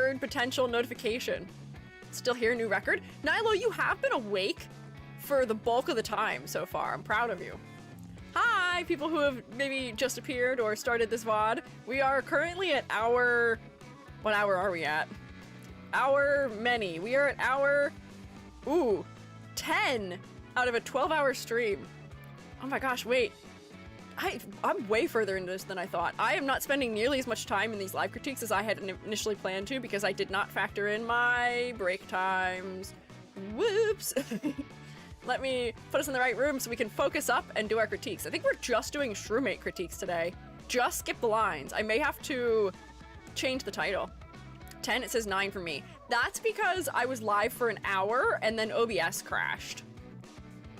third potential notification. Still here, new record. Nilo, you have been awake for the bulk of the time so far. I'm proud of you. Hi, people who have maybe just appeared or started this VOD. We are currently at hour... What hour are we at? Hour many. We are at hour... Ooh, 10 out of a 12-hour stream. Oh my gosh, wait. I'm way further into this than I thought. I am not spending nearly as much time in these live critiques as I had initially planned to because I did not factor in my break times. Whoops. Let me put us in the right room so we can focus up and do our critiques. I think we're just doing Shroomate critiques today. Just skip the lines. I may have to change the title. 10, it says 9 for me. That's because I was live for an hour and then OBS crashed.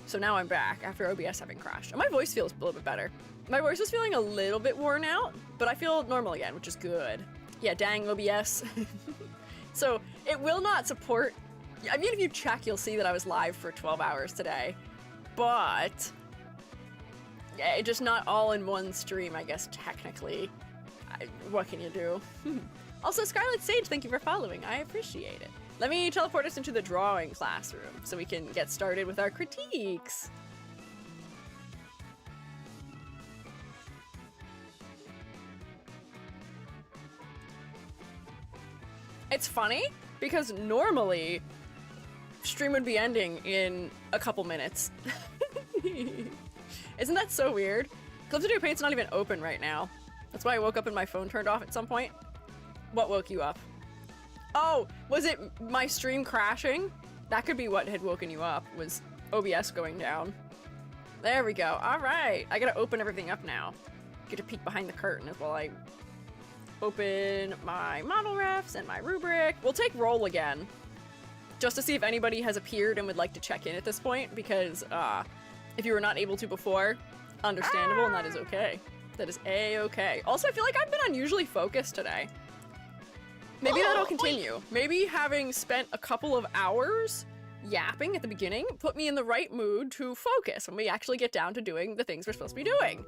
So now I'm back after OBS having crashed. And my voice feels a little bit better. My voice was feeling a little bit worn out, but I feel normal again, which is good. Yeah, dang OBS. So it will not support... I mean, if you check, you'll see that I was live for 12 hours today. But... yeah, it's just not all in one stream, I guess, technically. What can you do? Also, Scarlet Sage, thank you for following. I appreciate it. Let me teleport us into the drawing classroom so we can get started with our critiques. It's funny because normally stream would be ending in a couple minutes. Isn't that so weird? Clip Studio Paint's not even open right now. That's why I woke up and my phone turned off at some point. What woke you up? Oh, was it my stream crashing? That could be what had woken you up, was OBS going down. There we go. All right. I gotta open everything up now. Get to peek behind the curtain as well. I open my model refs and my rubric. We'll take roll again, just to see if anybody has appeared and would like to check in at this point, because if you were not able to before, understandable, and that is okay. That is a-okay. Also, I feel like I've been unusually focused today. Maybe that'll continue. Maybe having spent a couple of hours yapping at the beginning put me in the right mood to focus when we actually get down to doing the things we're supposed to be doing.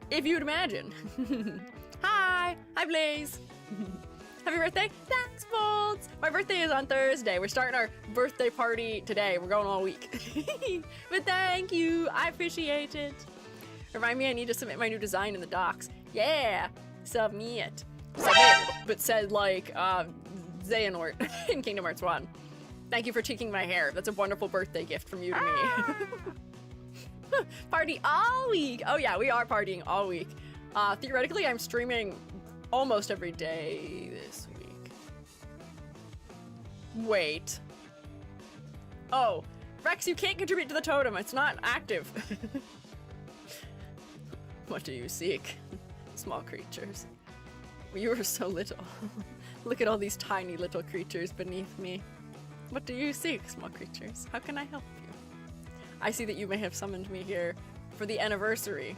If you'd imagine. Hi! Hi, Blaze! Happy birthday! Thanks, Bolts! My birthday is on Thursday. We're starting our birthday party today. We're going all week. But thank you! I appreciate it. Remind me I need to submit my new design in the docs. Yeah! Submit. But said like Xehanort in Kingdom Hearts 1. Thank you for taking my hair. That's a wonderful birthday gift from you to me. Party all week. Oh yeah, we are partying all week. Theoretically, I'm streaming almost every day this week. Wait. Oh, Rex, you can't contribute to the totem. It's not active. What do you seek? Small creatures. You are so little. Look at all these tiny little creatures beneath me. What do you seek, small creatures? How can I help you? I see that you may have summoned me here for the anniversary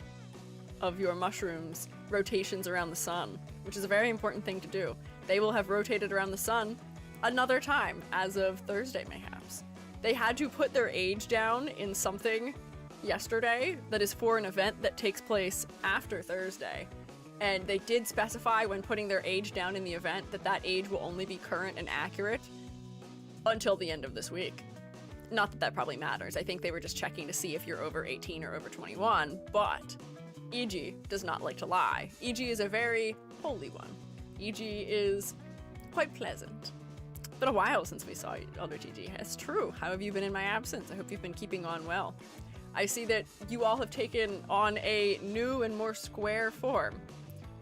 of your mushrooms' rotations around the sun, which is a very important thing to do. They will have rotated around the sun another time, as of Thursday, mayhaps. They had to put their age down in something yesterday that is for an event that takes place after Thursday. And they did specify when putting their age down in the event that that age will only be current and accurate until the end of this week. Not that that probably matters. I think they were just checking to see if you're over 18 or over 21, but EG does not like to lie. EG is a very holy one. EG is quite pleasant. It's been a while since we saw Eldritch EG. It's true. How have you been in my absence? I hope you've been keeping on well. I see that you all have taken on a new and more square form.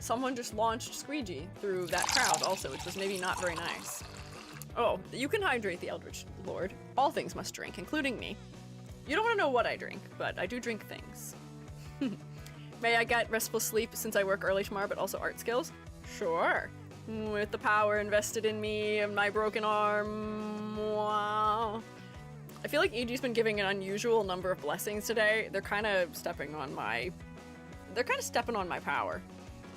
Someone just launched Squiiji through that crowd also, which was maybe not very nice. Oh, you can hydrate the Eldritch Lord. All things must drink, including me. You don't want to know what I drink, but I do drink things. May I get restful sleep since I work early tomorrow, but also art skills? Sure. With the power invested in me and my broken arm. Wow. I feel like EG's been giving an unusual number of blessings today. They're kind of stepping on my power.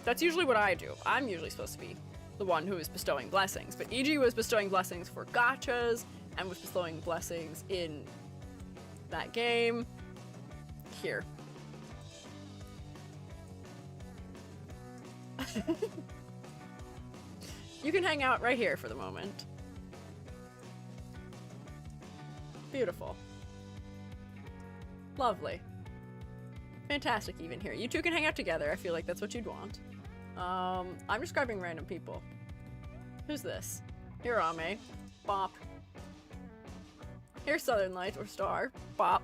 That's usually what I do. I'm usually supposed to be the one who is bestowing blessings, but EG was bestowing blessings for gachas and was bestowing blessings in that game. Here. You can hang out right here for the moment. Beautiful. Lovely. Fantastic even here. You two can hang out together. I feel like that's what you'd want. I'm just grabbing random people. Who's this? Hirame. Bop. Here's Southern Light or Star. Bop.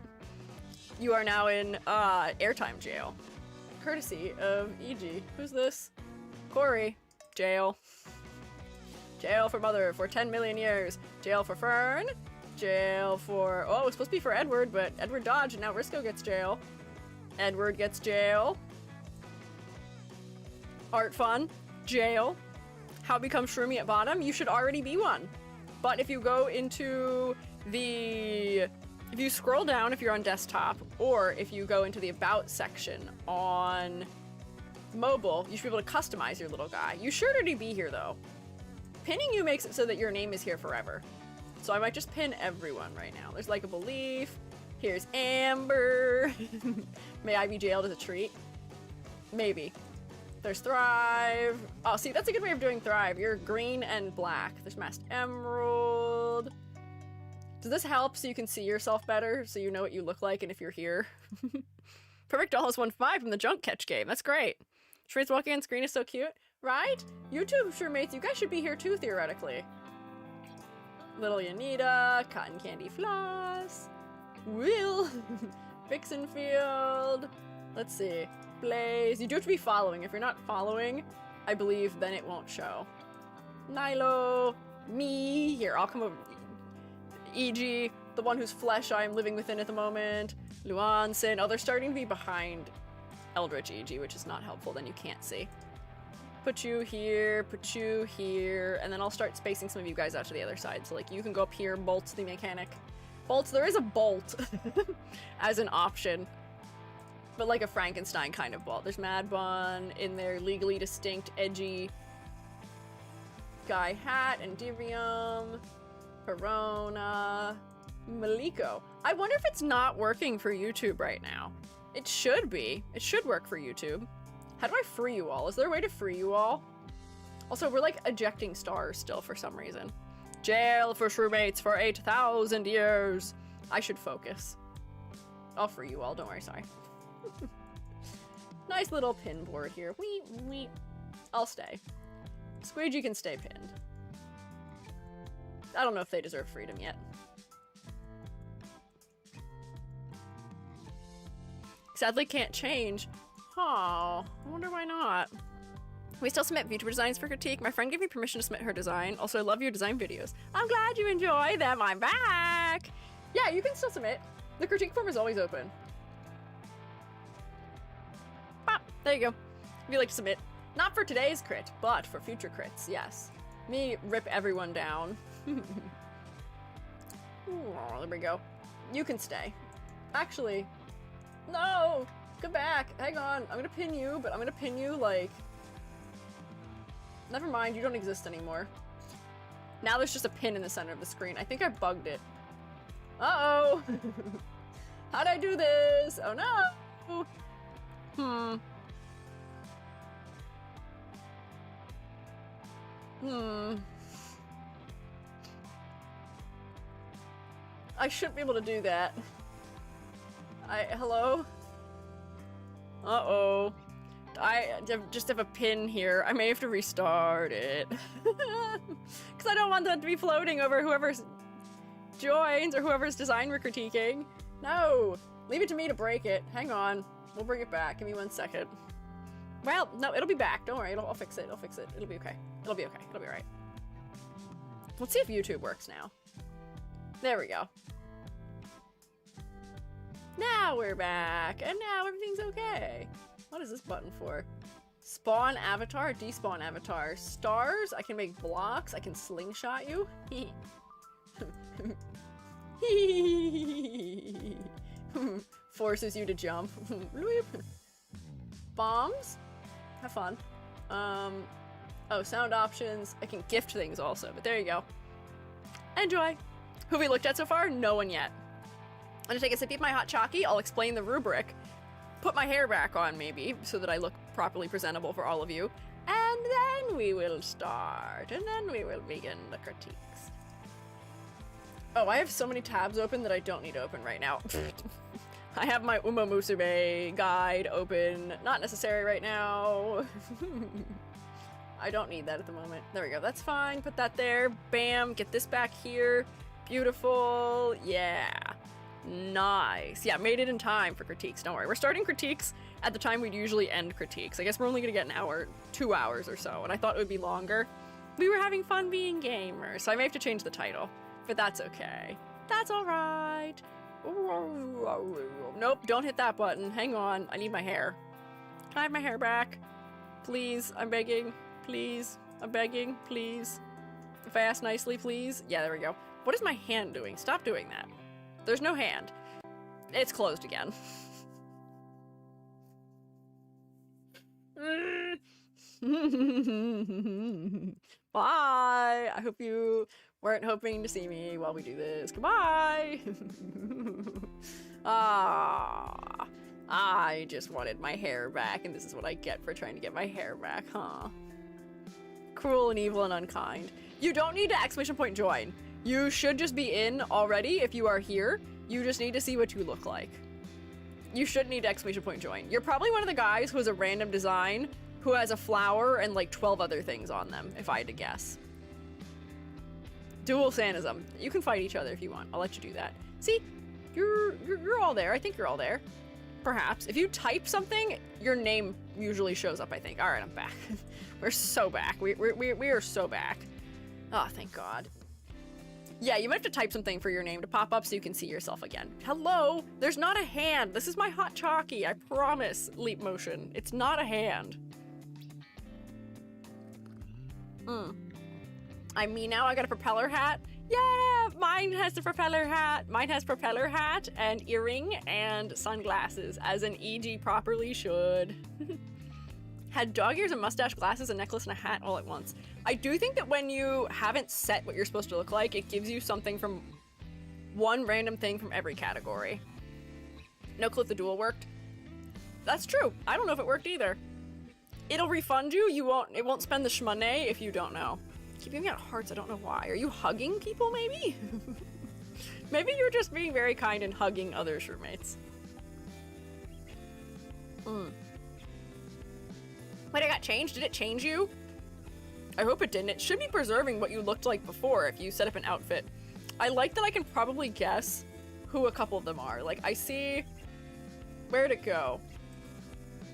You are now in airtime jail. Courtesy of EG. Who's this? Corey. Jail. Jail for Mother for 10 million years. Jail for Fern. Jail for... Oh, it was supposed to be for Edward, but Edward dodged and now Risco gets jail. Edward gets jail. Art Fun. Jail. How to become Shroomy at bottom? You should already be one. But if you go into the... If you scroll down if you're on desktop, or if you go into the About section on mobile, you should be able to customize your little guy. You should already be here, though. Pinning you makes it so that your name is here forever. So I might just pin everyone right now. There's like a belief. Here's Amber. May I be jailed as a treat? Maybe. There's Thrive. Oh, see, that's a good way of doing Thrive. You're green and black. There's Masked Emerald. Does this help so you can see yourself better? So you know what you look like and if you're here? Perfect Doll has won 5 from the Junk Catch game. That's great. Shreed's walking on screen is so cute. Right? You too, Shroomates. You guys should be here too, theoretically. Little Yanita. Cotton Candy Floss. Will. Vixenfield. Let's see. Blaze. You do have to be following. If you're not following, I believe then it won't show. Nilo. Me. Here, I'll come over. E.g., the one whose flesh I am living within at the moment. Luansin. Oh, they're starting to be behind Eldritch E.g., which is not helpful. Then you can't see. Put you here, and then I'll start spacing some of you guys out to the other side. So, like, you can go up here, Bolt's the mechanic. Bolts, there is a bolt as an option. But like a Frankenstein kind of bolt. There's Mad Bun in their legally distinct, edgy Guy Hat and Dirium. Corona. Maliko. I wonder if it's not working for YouTube right now. It should be. It should work for YouTube. How do I free you all? Is there a way to free you all? Also, we're like ejecting stars still for some reason. Jail for Shroomates for 8,000 years. I should focus. I'll free you all. Don't worry. Sorry. Nice little pin board here. Wee, wee. I'll stay. Squiiji can stay pinned. I don't know if they deserve freedom yet. Sadly can't change. Oh, I wonder why not. We still submit Vtuber designs for critique. My friend gave me permission to submit her design. Also, I love your design videos. I'm glad you enjoy them. I'm back. Yeah, you can still submit. The critique form is always open. Ah, there you go. If you'd like to submit. Not for today's crit, but for future crits, yes. Me rip everyone down. Oh, there we go. You can stay. Actually, no! Come back. Hang on. I'm gonna pin you, but I'm gonna pin you like... Never mind, you don't exist anymore. Now there's just a pin in the center of the screen. I think I bugged it. Uh-oh! How'd I do this? Oh no! I shouldn't be able to do that. Hello? Uh-oh. I just have a pin here. I may have to restart it. Because I don't want that to be floating over whoever joins or whoever's design we're critiquing. No! Leave it to me to break it. Hang on. We'll bring it back. Give me 1 second. Well, no, it'll be back. Don't worry. I'll fix it. I'll fix it. It'll be okay. It'll be okay. It'll be alright. Let's see if YouTube works now. There we go. Now we're back, and now everything's okay. What is this button for? Spawn avatar, despawn avatar. Stars, I can make blocks, I can slingshot you. Forces you to jump. Bombs? Have fun. Oh, sound options. I can gift things also, but there you go. Enjoy. Who have we looked at so far? No one yet. I'm gonna take a sip of my hot chalky. I'll explain the rubric. Put my hair back on, maybe, so that I look properly presentable for all of you. And then we will start, and then we will begin the critiques. Oh, I have so many tabs open that I don't need to open right now. I have my Uma Musume guide open. Not necessary right now. I don't need that at the moment. There we go. That's fine. Put that there. Bam. Get this back here. Beautiful. Yeah. Nice. Yeah, made it in time for critiques. Don't worry. We're starting critiques at the time we'd usually end critiques. I guess we're only going to get an hour, 2 hours or so, and I thought it would be longer. We were having fun being gamers, so I may have to change the title, but that's okay. That's all right. Nope, don't hit that button. Hang on. I need my hair. Can I have my hair back? Please. I'm begging. Please. I'm begging. Please. If I ask nicely, please. Yeah, there we go. What is my hand doing? Stop doing that. There's no hand. It's closed again. Bye. I hope you weren't hoping to see me while we do this. Goodbye. I just wanted my hair back, and this is what I get for trying to get my hair back, huh? Cruel and evil and unkind. You don't need to exclamation point join. You should just be in already if you are here. You just need to see what you look like. You shouldn't need to exclamation point join. You're probably one of the guys who has a random design who has a flower and like 12 other things on them, if I had to guess. Dual Sanism. You can fight each other if you want. I'll let you do that. See, you're all there. I think you're all there. Perhaps. If you type something, your name usually shows up, I think. All right, I'm back. We're so back. We are so back. Oh, thank God. Yeah, you might have to type something for your name to pop up so you can see yourself again. Hello? There's not a hand. This is my hot chalky. I promise, Leap Motion. It's not a hand. I'm me now. I got a propeller hat. Yeah, mine has the propeller hat. Mine has propeller hat and earring and sunglasses, as an EG properly should. Had dog ears, a mustache, glasses, a necklace, and a hat all at once. I do think that when you haven't set what you're supposed to look like, it gives you something from one random thing from every category. No clue if the duel worked. That's true. I don't know if it worked either. It'll refund you. It won't spend the shmoney if you don't know. Keep giving out hearts. I don't know why. Are you hugging people, maybe? Maybe you're just being very kind and hugging other Shroomates. Wait, I got changed? Did it change you? I hope it didn't. It should be preserving what you looked like before if you set up an outfit. I like that I can probably guess who a couple of them are. Like, I see... Where'd it go?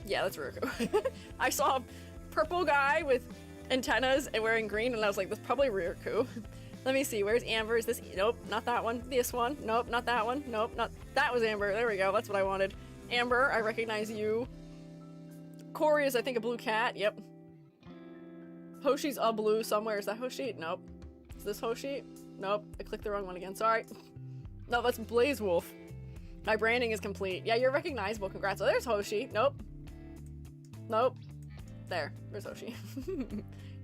Yeah, that's Ryuku. I saw a purple guy with antennas and wearing green, and I was like, that's probably Ryuku. Let me see, where's Amber? Is this... Nope, not that one. This one. Nope, not that one. Nope, not... That was Amber. There we go. That's what I wanted. Amber, I recognize you. Corey is, I think, a blue cat. Yep. Hoshi's a blue somewhere. Is that Hoshi? Nope. Is this Hoshi? Nope. I clicked the wrong one again. Sorry. No, that's Blaze Wolf. My branding is complete. Yeah, you're recognizable. Congrats. Oh, there's Hoshi. Nope. Nope. There's Hoshi.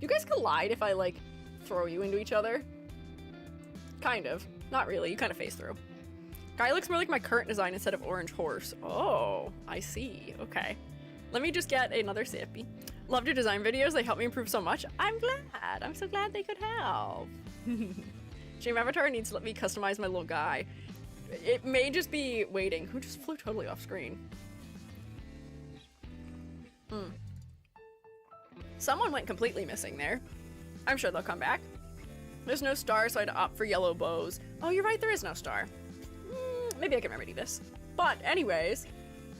You guys collide if I, like, throw you into each other? Kind of. Not really. You kind of phase through. Guy looks more like my current design instead of orange horse. Oh, I see. Okay. Let me just get another sippy. Loved your design videos. They helped me improve so much. I'm glad. I'm so glad they could help. Stream Avatar needs to let me customize my little guy. It may just be waiting. Who just flew totally off screen? Someone went completely missing there. I'm sure they'll come back. There's no star, so I had to opt for yellow bows. Oh, you're right. There is no star. Maybe I can remedy this. But anyways...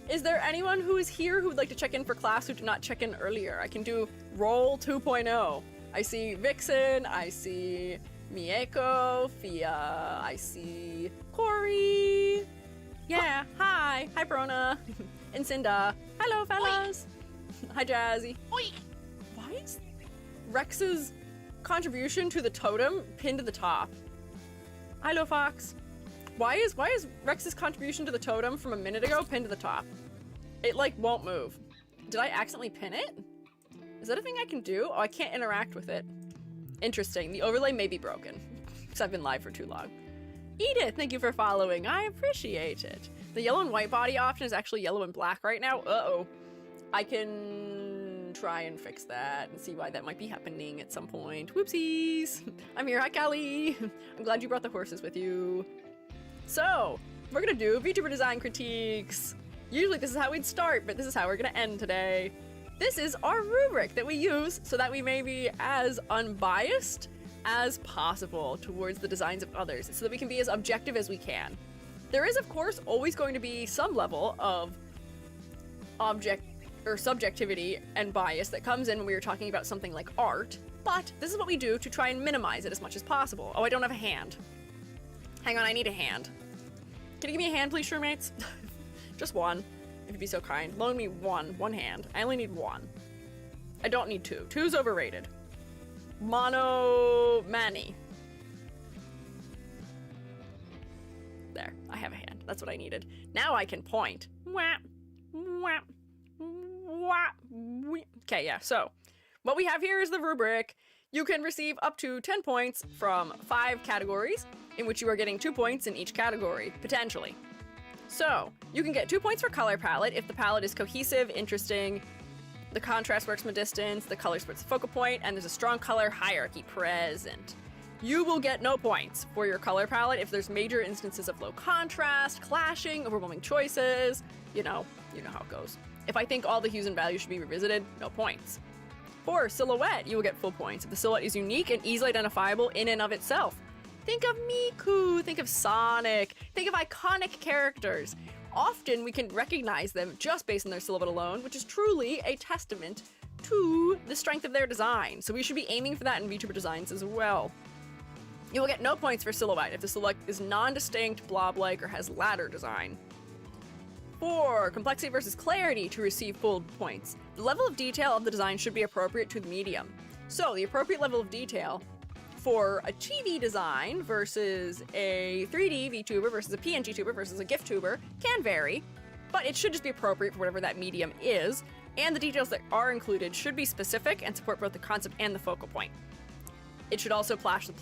Is there anyone who is here who would like to check in for class who did not check in earlier? I can do roll 2.0. I see Vixen, I see Mieko, Fia, I see Corey. Yeah, hi Brona, and Cinda. Hello, fellas. Hi, Jazzy. Oi. Why is Rex's contribution to the totem pinned to the top? Hello, Fox. Why is Rex's contribution to the totem from a minute ago pinned to the top? It, like, won't move. Did I accidentally pin it? Is that a thing I can do? Oh, I can't interact with it. Interesting. The overlay may be broken. Because I've been live for too long. Edith, thank you for following. I appreciate it. The yellow and white body option is actually yellow and black right now. Uh-oh. I can try and fix that and see why that might be happening at some point. Whoopsies! I'm here, hi Callie! I'm glad you brought the horses with you. So, we're gonna do VTuber design critiques. Usually this is how we'd start, but this is how we're gonna end today. This is our rubric that we use so that we may be as unbiased as possible towards the designs of others, so that we can be as objective as we can. There is, of course, always going to be some level of subjectivity and bias that comes in when we are talking about something like art, but this is what we do to try and minimize it as much as possible. Oh, I don't have a hand. Hang on, I need a hand. Can you give me a hand, please, Shroomates? Just one, if you'd be so kind. Loan me one hand. I only need one. I don't need two. Two's overrated. Manny. There, I have a hand. That's what I needed. Now I can point. Okay, yeah, so what we have here is the rubric. You can receive up to 10 points from 5 categories, in which you are getting 2 points in each category, potentially. So, you can get 2 points for color palette if the palette is cohesive, interesting, the contrast works from a distance, the color splits the focal point, and there's a strong color hierarchy present. You will get no points for your color palette if there's major instances of low contrast, clashing, overwhelming choices. You know how it goes. If I think all the hues and values should be revisited, no points. For silhouette, you will get full points if the silhouette is unique and easily identifiable in and of itself. Think of Miku, think of Sonic, think of iconic characters. Often we can recognize them just based on their silhouette alone, which is truly a testament to the strength of their design. So we should be aiming for that in VTuber designs as well. You will get no points for silhouette if the silhouette is non-distinct, blob-like, or has ladder design. For complexity versus clarity to receive full points, the level of detail of the design should be appropriate to the medium. So the appropriate level of detail for a TV design versus a 3D VTuber versus a PNG tuber versus a GIF tuber can vary, but it should just be appropriate for whatever that medium is, and the details that are included should be specific and support both the concept and the focal point. It should also pass the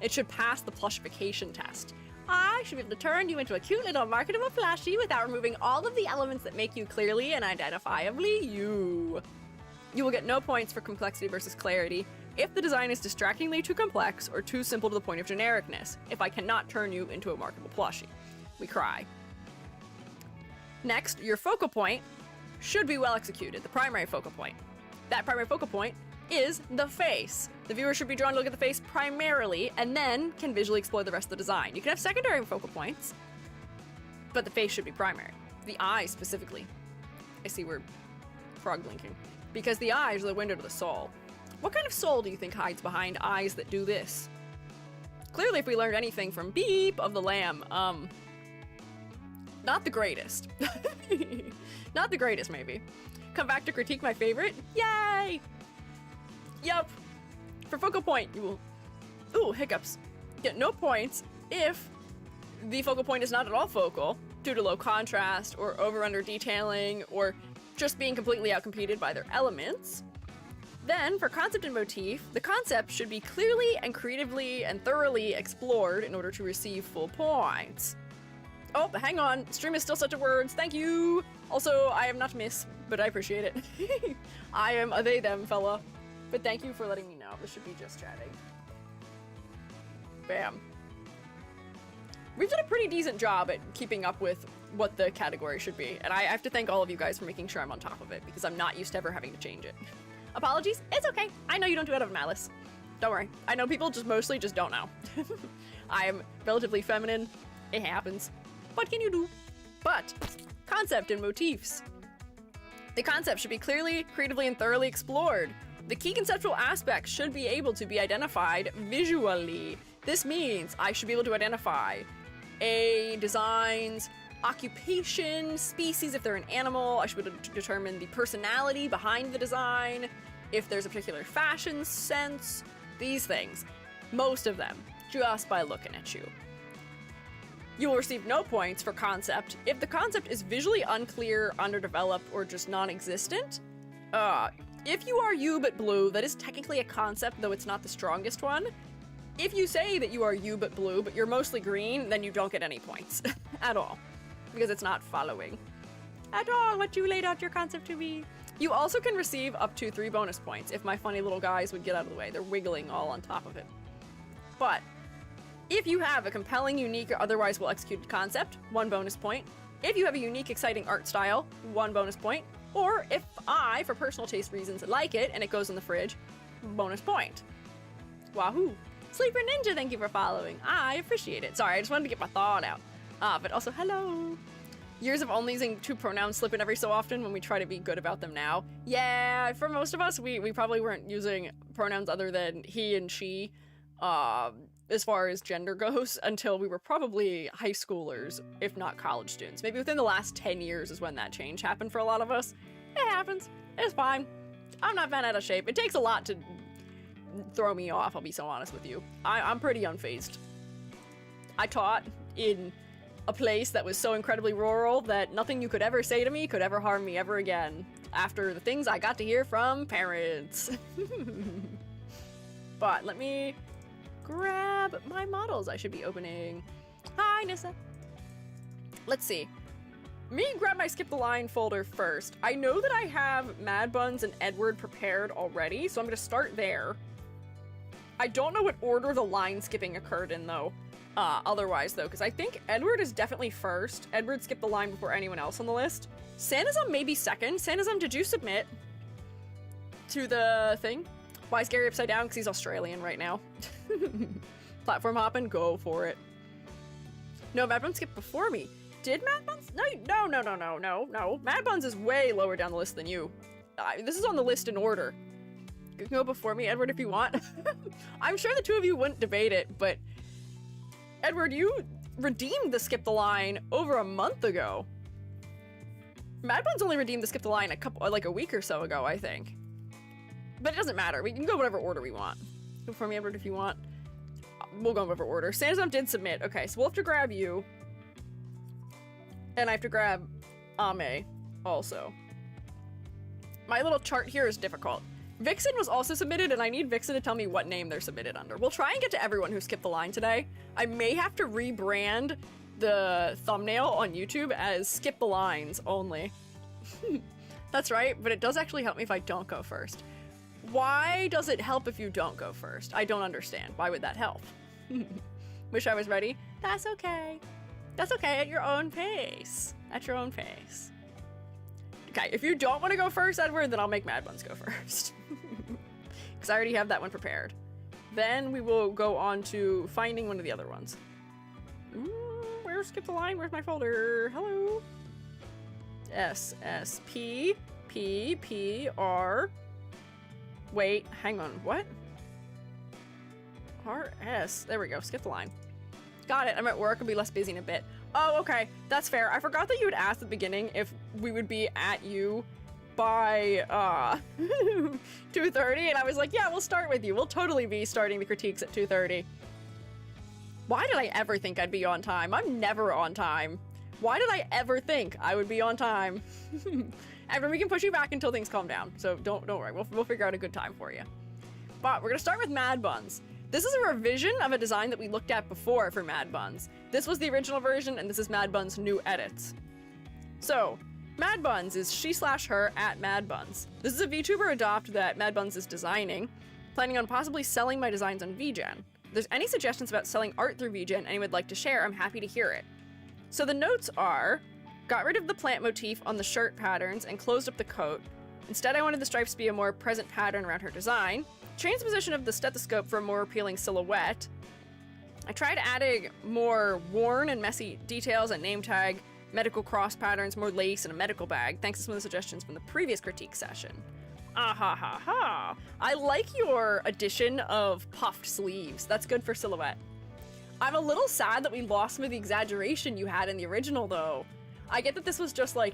plushification test. I should be able to turn you into a cute little marketable plushie without removing all of the elements that make you clearly and identifiably you. You will get no points for complexity versus clarity if the design is distractingly too complex or too simple to the point of genericness, if I cannot turn you into a marketable plushie. We cry. Next, your focal point should be well executed, the primary focal point. That primary focal point is the face. The viewer should be drawn to look at the face primarily and then can visually explore the rest of the design. You can have secondary focal points, but the face should be primary. The eyes specifically. I see we're frog blinking. Because the eyes are the window to the soul. What kind of soul do you think hides behind eyes that do this? Clearly, if we learned anything from Beep of the Lamb, not the greatest. Not the greatest, maybe. Come back to critique my favorite? Yay! Yup. For focal point, you will... Ooh, hiccups. Get no points if the focal point is not at all focal, due to low contrast, or over-under detailing, or just being completely outcompeted by their elements. Then, for concept and motif, the concept should be clearly and creatively and thoroughly explored in order to receive full points. Oh, hang on. Stream is still such a words. Thank you. Also, I am not Miss, but I appreciate it. I am a they, them fella. But thank you for letting me know. This should be just chatting. Bam. We've done a pretty decent job at keeping up with what the category should be, and I have to thank all of you guys for making sure I'm on top of it, because I'm not used to ever having to change it. Apologies, it's okay. I know you don't do it out of malice. Don't worry. I know people mostly just don't know. I am relatively feminine. It happens. What can you do? But, concept and motifs. The concept should be clearly, creatively, and thoroughly explored. The key conceptual aspects should be able to be identified visually. This means I should be able to identify a design's occupation, species if they're an animal. I should be able to determine the personality behind the design, if there's a particular fashion sense, these things. Most of them, just by looking at you. You will receive no points for concept if the concept is visually unclear, underdeveloped, or just non-existent. If you are you but blue, that is technically a concept, though it's not the strongest one. If you say that you are you but blue, but you're mostly green, then you don't get any points at all, because it's not following. at all what you laid out your concept to be. You also can receive up to 3 bonus points if my funny little guys would get out of the way. They're wiggling all on top of it. But if you have a compelling, unique, or otherwise well-executed concept, 1 bonus point. If you have a unique, exciting art style, 1 bonus point. Or if I, for personal taste reasons, like it and it goes in the fridge, bonus point. Wahoo! Sleeper Ninja, thank you for following. I appreciate it. Sorry, I just wanted to get my thought out. But also, hello. Years of only using 2 pronouns slip in every so often when we try to be good about them now. Yeah, for most of us, we probably weren't using pronouns other than he and she, as far as gender goes, until we were probably high schoolers, if not college students. Maybe within the last 10 years is when that change happened for a lot of us. It happens. It's fine. I'm not bent out of shape. It takes a lot to throw me off, I'll be so honest with you. I'm pretty unfazed. I taught in a place that was so incredibly rural that nothing you could ever say to me could ever harm me ever again, after the things I got to hear from parents. But let me grab my models I should be opening. Hi, Nissa. Let's see. Me grab my skip the line folder first. I know that I have Mad Buns and Edward prepared already, so I'm gonna start there. I don't know what order the line skipping occurred in though. Otherwise though, because I think Edward is definitely first. Edward skipped the line before anyone else on the list. Sanizum may be second. Sanizum, did you submit to the thing? Why is Gary upside down? Because he's Australian right now. Platform hopping, go for it. No, Mad Buns skipped before me. Did Mad Buns? No. Mad Buns is way lower down the list than you. This is on the list in order. You can go before me, Edward, if you want. I'm sure the two of you wouldn't debate it, but Edward, you redeemed the skip the line over a month ago. Mad Buns only redeemed the skip the line a week or so ago, I think. But it doesn't matter. We can go whatever order we want. Go before me, Edward, if you want. We'll go in whatever order. Sanizum did submit. Okay, so we'll have to grab you. And I have to grab Ame also. My little chart here is difficult. Vixen was also submitted, and I need Vixen to tell me what name they're submitted under. We'll try and get to everyone who skipped the line today. I may have to rebrand the thumbnail on YouTube as skip the lines only. That's right, but it does actually help me if I don't go first. Why does it help if you don't go first? I don't understand. Why would that help? Wish I was ready? That's okay. That's okay, at your own pace. At your own pace. Okay, if you don't want to go first, Edward, then I'll make Mad Buns go first. Because I already have that one prepared. Then we will go on to finding one of the other ones. Where's skip the line? Where's my folder? Hello? S, S, P, P, P, R. Wait, hang on, what? R, S, there we go, skip the line. Got it, I'm at work, I'll be less busy in a bit. Oh, okay, that's fair. I forgot that you had asked at the beginning if we would be at you by 2:30, and I was like, yeah, we'll start with you. We'll totally be starting the critiques at 2:30. Why did I ever think I'd be on time? I'm never on time. Why did I ever think I would be on time? Evan, we can push you back until things calm down, so don't worry. We'll figure out a good time for you. But we're gonna start with Mad Buns. This is a revision of a design that we looked at before for Mad Buns. This was the original version, and this is Mad Buns' new edits. So, Mad Buns is she/her at Mad Buns. This is a VTuber adopt that Mad Buns is designing, planning on possibly selling my designs on VGen. If there's any suggestions about selling art through VGen anyone would like to share, I'm happy to hear it. So the notes are, got rid of the plant motif on the shirt patterns and closed up the coat. Instead, I wanted the stripes to be a more present pattern around her design. Changed the position of the stethoscope for a more appealing silhouette. I tried adding more worn and messy details and name tag, medical cross patterns, more lace, and a medical bag, thanks to some of the suggestions from the previous critique session. Ah ha ha ha. I like your addition of puffed sleeves. That's good for silhouette. I'm a little sad that we lost some of the exaggeration you had in the original, though. I get that this was just like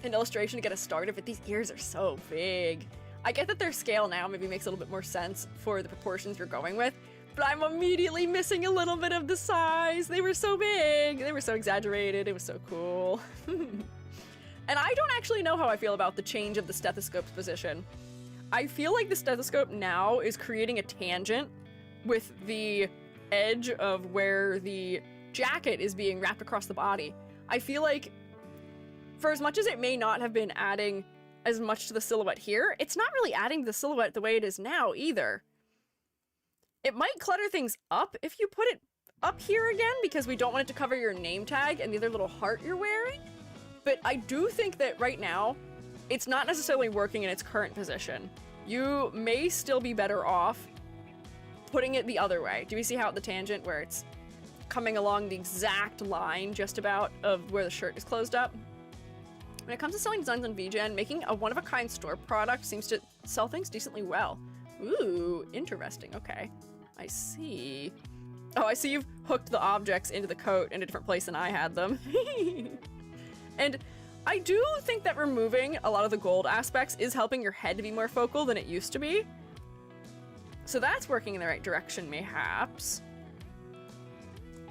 an illustration to get us started, but these ears are so big. I get that their scale now maybe makes a little bit more sense for the proportions you're going with, but I'm immediately missing a little bit of the size. They were so big. They were so exaggerated. It was so cool. And I don't actually know how I feel about the change of the stethoscope's position. I feel like the stethoscope now is creating a tangent with the edge of where the jacket is being wrapped across the body. I feel like for as much as it may not have been adding as much to the silhouette here, it's not really adding to the silhouette the way it is now either. It might clutter things up if you put it up here again, because we don't want it to cover your name tag and the other little heart you're wearing. But I do think that right now, it's not necessarily working in its current position. You may still be better off putting it the other way. Do you see how at the tangent where it's coming along the exact line just about of where the shirt is closed up? When it comes to selling designs on VGen, making a one-of-a-kind store product seems to sell things decently well. Ooh, interesting. Okay. I see. Oh, I see you've hooked the objects into the coat in a different place than I had them. And I do think that removing a lot of the gold aspects is helping your head to be more focal than it used to be. So that's working in the right direction, mayhaps.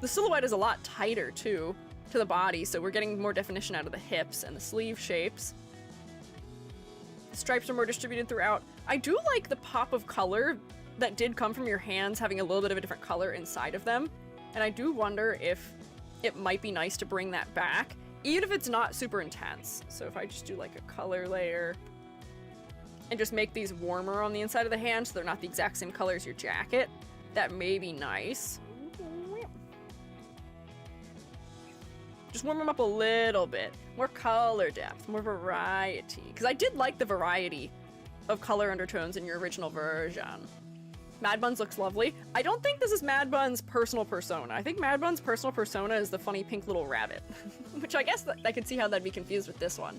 The silhouette is a lot tighter, too, to the body, so we're getting more definition out of the hips and the sleeve shapes. The stripes are more distributed throughout. I do like the pop of color that did come from your hands having a little bit of a different color inside of them. And I do wonder if it might be nice to bring that back, even if it's not super intense. So if I just do like a color layer and just make these warmer on the inside of the hand so they're not the exact same color as your jacket, that may be nice. Just warm them up a little bit. More color depth, more variety. Because I did like the variety of color undertones in your original version. Mad Buns looks lovely. I don't think this is Mad Bun's personal persona. I think Mad Bun's personal persona is the funny pink little rabbit. Which I guess I could see how that'd be confused with this one.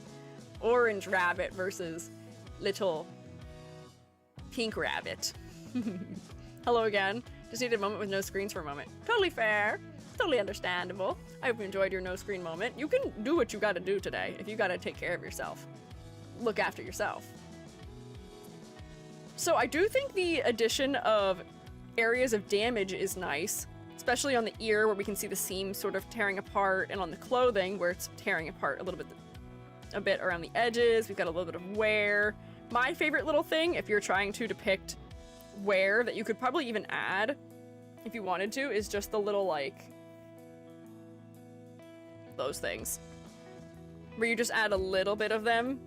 Orange rabbit versus little pink rabbit. Hello again. Just needed a moment with no screens for a moment. Totally fair. Totally understandable. I hope you enjoyed your no screen moment. You can do what you gotta do today if you gotta take care of yourself. Look after yourself. So I do think the addition of areas of damage is nice, especially on the ear where we can see the seam sort of tearing apart, and on the clothing where it's tearing apart a bit around the edges. We've got a little bit of wear. My favorite little thing, if you're trying to depict wear that you could probably even add if you wanted to, is just the little, like, those things. Where you just add a little bit of them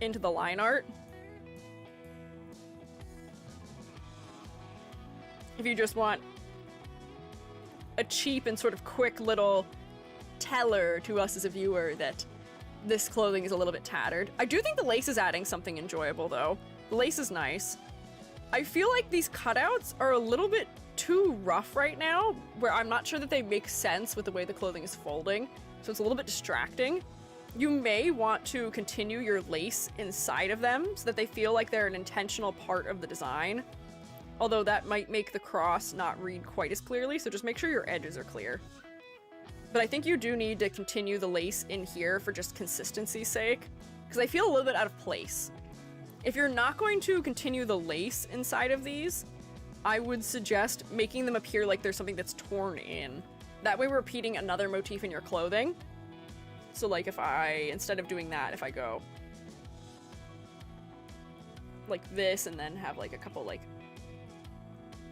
into the line art. If you just want a cheap and sort of quick little teller to us as a viewer that this clothing is a little bit tattered. I do think the lace is adding something enjoyable, though. The lace is nice. I feel like these cutouts are a little bit too rough right now, where I'm not sure that they make sense with the way the clothing is folding, so it's a little bit distracting. You may want to continue your lace inside of them so that they feel like they're an intentional part of the design. Although that might make the cross not read quite as clearly, so just make sure your edges are clear. But I think you do need to continue the lace in here for just consistency's sake, because I feel a little bit out of place. If you're not going to continue the lace inside of these, I would suggest making them appear like there's something that's torn in. That way we're repeating another motif in your clothing. So like if I, instead of doing that, if I go like this and then have like a couple like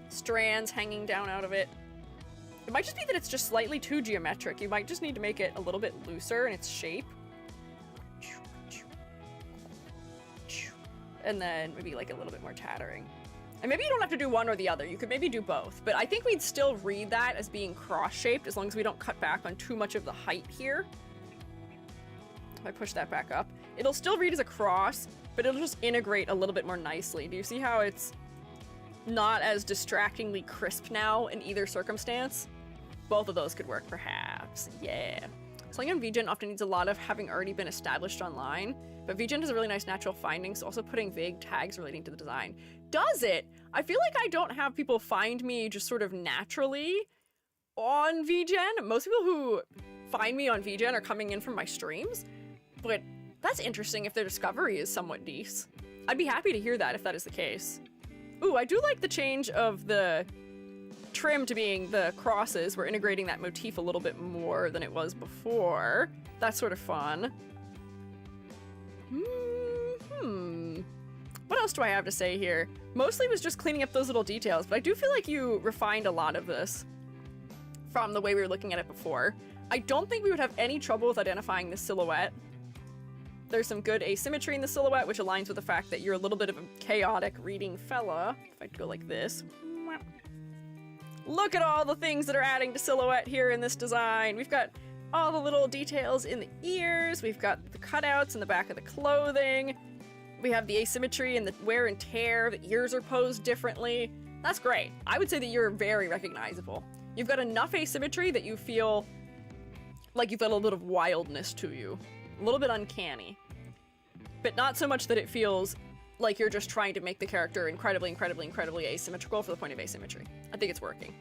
strands hanging down out of it. It might just be that it's just slightly too geometric. You might just need to make it a little bit looser in its shape. And then maybe like a little bit more tattering. And maybe you don't have to do one or the other. You could maybe do both. But I think we'd still read that as being cross-shaped as long as we don't cut back on too much of the height here. If I push that back up, it'll still read as a cross, but it'll just integrate a little bit more nicely. Do you see how it's not as distractingly crisp now in either circumstance? Both of those could work, perhaps. Yeah. Selling on VGen often needs a lot of having already been established online, but VGen is a really nice natural finding, so also putting vague tags relating to the design. Does it? I feel like I don't have people find me just sort of naturally on VGen. Most people who find me on VGen are coming in from my streams, but that's interesting if their discovery is somewhat decent. I'd be happy to hear that if that is the case. Ooh, I do like the change of the trim to being the crosses. We're integrating that motif a little bit more than it was before. That's sort of fun. What else do I have to say here? Mostly was just cleaning up those little details, but I do feel like you refined a lot of this from the way we were looking at it before. I don't think we would have any trouble with identifying the silhouette There's some good asymmetry in the silhouette, which aligns with the fact that you're a little bit of a chaotic reading fella. If I go like this. Look at all the things that are adding to silhouette here in this design. We've got all the little details in the ears. We've got the cutouts in the back of the clothing. We have the asymmetry and the wear and tear. The ears are posed differently. That's great. I would say that you're very recognizable. You've got enough asymmetry that you feel like you've got a little bit of wildness to you. A little bit uncanny. But not so much that it feels like you're just trying to make the character incredibly, incredibly, incredibly asymmetrical for the point of asymmetry. I think it's working.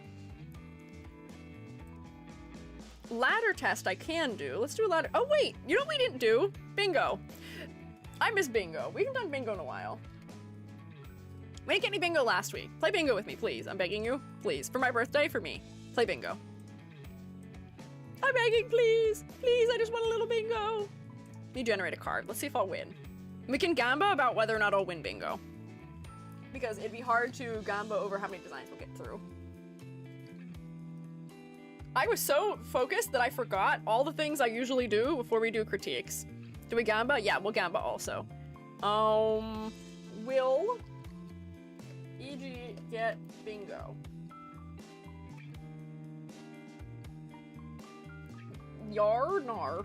Ladder test I can do. Let's do a ladder. Oh wait, you know what we didn't do? Bingo. I miss bingo. We haven't done bingo in a while. We didn't get any bingo last week. Play bingo with me, please. I'm begging you. Please. For my birthday, for me. Play bingo. I'm begging, please. Please, I just want a little bingo. You generate a card. Let's see if I'll win. We can gamba about whether or not I'll win bingo. Because it'd be hard to gamba over how many designs we'll get through. I was so focused that I forgot all the things I usually do before we do critiques. Do we gamba? Yeah, we'll gamba also. Will E.G. get bingo? Yar nar.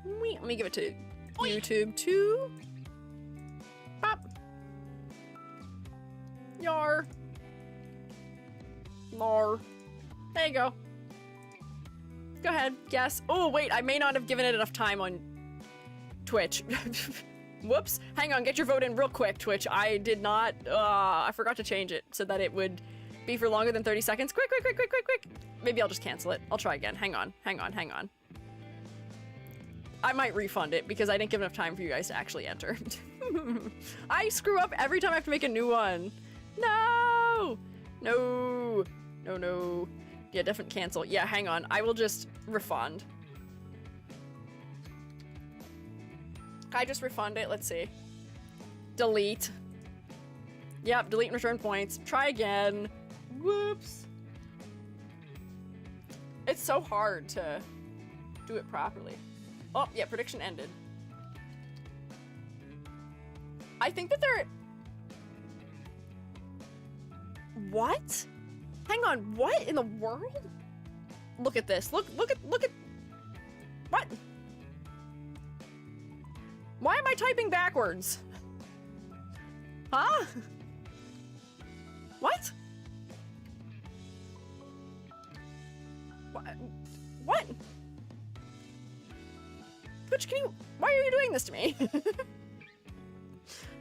Let me give it to YouTube too. Pop. Yar. Nar. There you go. Go ahead, guess. Oh, wait, I may not have given it enough time on Twitch. Whoops. Hang on, get your vote in real quick, Twitch. I did not, I forgot to change it so that it would be for longer than 30 seconds. Quick, quick, quick, quick, quick, quick. Maybe I'll just cancel it. I'll try again. Hang on, hang on, hang on. I might refund it because I didn't give enough time for you guys to actually enter. I screw up every time I have to make a new one. No! No! No, no. Yeah, definitely cancel. Yeah, hang on. I will just refund. I just refund it. Let's see. Delete. Yep, delete and return points. Try again. Whoops. It's so hard to do it properly. Oh, yeah, prediction ended. I think that they're... What? Hang on, what in the world? Look at this. Look at... What? Why am I typing backwards? Huh? What? What? Twitch, can you... Why are you doing this to me?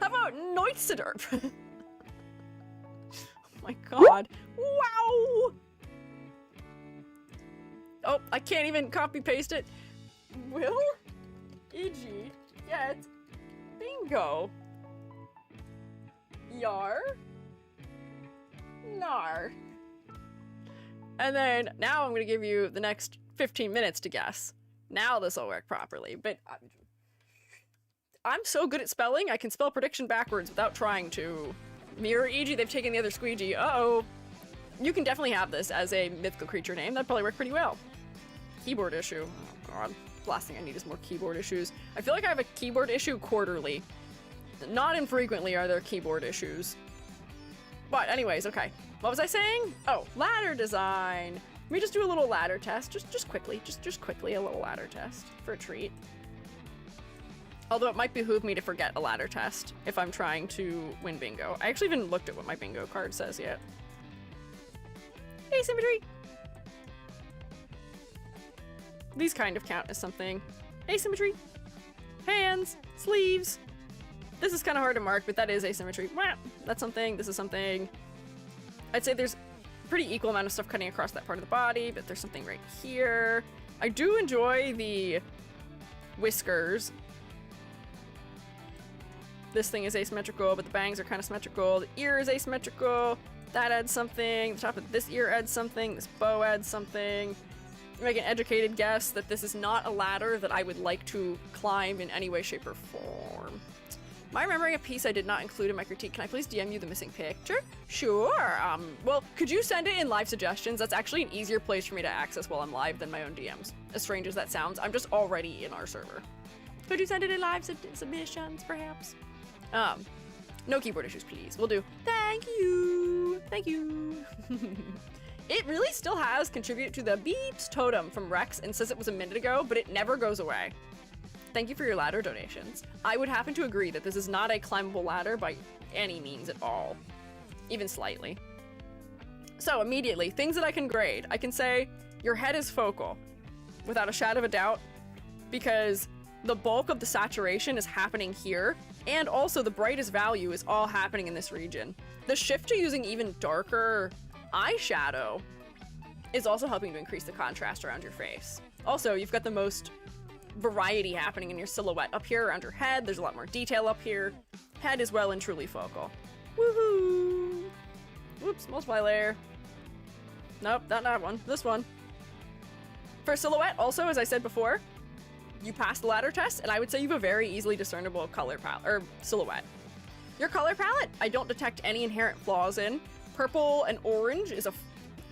How about Neutziderp? Oh my god. Wow! Oh, I can't even copy paste it. Will E.G. get bingo? Yar? Nar. And then, now I'm gonna give you the next 15 minutes to guess. Now this will work properly, but I'm so good at spelling, I can spell prediction backwards without trying to. Mirror E.G., they've taken the other Squiiji. Uh-oh. You can definitely have this as a mythical creature name. That'd probably work pretty well. Keyboard issue. Oh god. Last thing I need is more keyboard issues. I feel like I have a keyboard issue quarterly. Not infrequently are there keyboard issues. But anyways, okay. What was I saying? Oh, ladder design. Let me just do a little ladder test. Just quickly. Just quickly, a little ladder test for a treat. Although it might behoove me to forget a ladder test if I'm trying to win bingo. I actually haven't looked at what my bingo card says yet. Asymmetry! These kind of count as something. Asymmetry. Hands. Sleeves. This is kind of hard to mark, but that is asymmetry. That's something. This is something. I'd say there's a pretty equal amount of stuff cutting across that part of the body, but there's something right here. I do enjoy the whiskers. This thing is asymmetrical, but the bangs are kind of symmetrical. The ear is asymmetrical. That adds something. The top of this ear adds something. This bow adds something. Make an educated guess that this is not a ladder that I would like to climb in any way, shape, or form. Am I remembering a piece I did not include in my critique? Can I please DM you the missing picture? Sure. Well, could you send it in live suggestions? That's actually an easier place for me to access while I'm live than my own DMs. As strange as that sounds, I'm just already in our server. Could you send it in live submissions, perhaps? No keyboard issues, please. We'll do. Thank you. Thank you. It really still has contributed to the beeps totem from Rex and says it was a minute ago, but it never goes away. Thank you for your ladder donations. I would happen to agree that this is not a climbable ladder by any means at all. Even slightly. So immediately, things that I can grade. I can say your head is focal, without a shadow of a doubt, because the bulk of the saturation is happening here, and also the brightest value is all happening in this region. The shift to using even darker eyeshadow is also helping to increase the contrast around your face. Also, you've got the most variety happening in your silhouette. Up here around your head, there's a lot more detail up here. Head is well and truly focal. Woohoo! Whoops, multiply layer. Nope, not that one. This one. For silhouette, also, as I said before, you pass the ladder test, and I would say you have a very easily discernible color palette, or silhouette. Your color palette, I don't detect any inherent flaws in. Purple and orange is a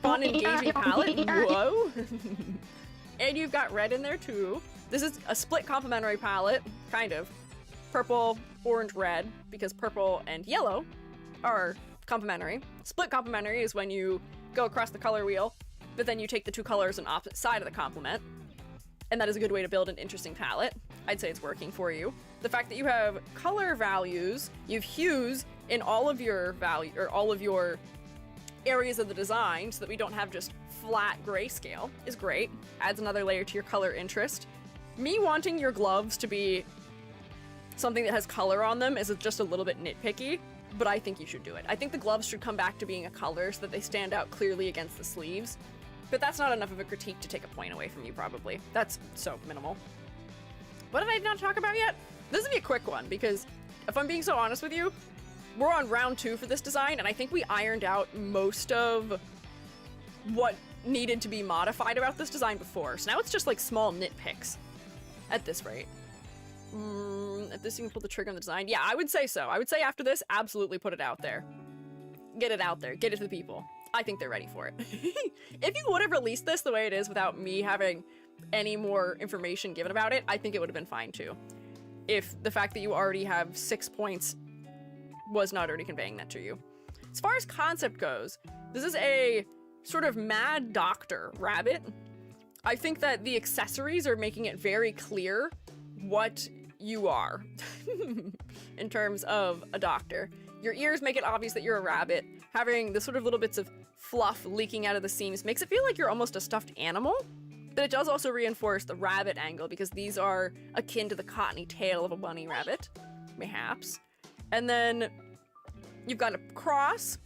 fun, engaging palette. Whoa! And you've got red in there, too. This is a split complementary palette, kind of. Purple, orange, red, because purple and yellow are complementary. Split complementary is when you go across the color wheel, but then you take the two colors on opposite side of the complement. And that is a good way to build an interesting palette. I'd say it's working for you. The fact that you have color values, you have hues in all of your value, or all of your areas of the design, so that we don't have just flat grayscale, is great. Adds another layer to your color interest. Me wanting your gloves to be something that has color on them is just a little bit nitpicky, but I think you should do it. I think the gloves should come back to being a color so that they stand out clearly against the sleeves, but that's not enough of a critique to take a point away from you, probably. That's so minimal. What did I not talk about yet? This will be a quick one, because if I'm being so honest with you, we're on round 2 for this design, and I think we ironed out most of what needed to be modified about this design before, so now it's just like small nitpicks at this rate. At this you can pull the trigger on the design. Yeah, I would say so. I would say after this, absolutely put it out there. Get it out there. Get it to the people. I think they're ready for it. If you would have released this the way it is without me having any more information given about it, I think it would have been fine too. If the fact that you already have 6 points was not already conveying that to you. As far as concept goes, this is a sort of mad doctor rabbit. I think that the accessories are making it very clear what you are in terms of a doctor. Your ears make it obvious that you're a rabbit. Having the sort of little bits of fluff leaking out of the seams makes it feel like you're almost a stuffed animal, but it does also reinforce the rabbit angle because these are akin to the cottony tail of a bunny rabbit, mayhaps. And then you've got a cross.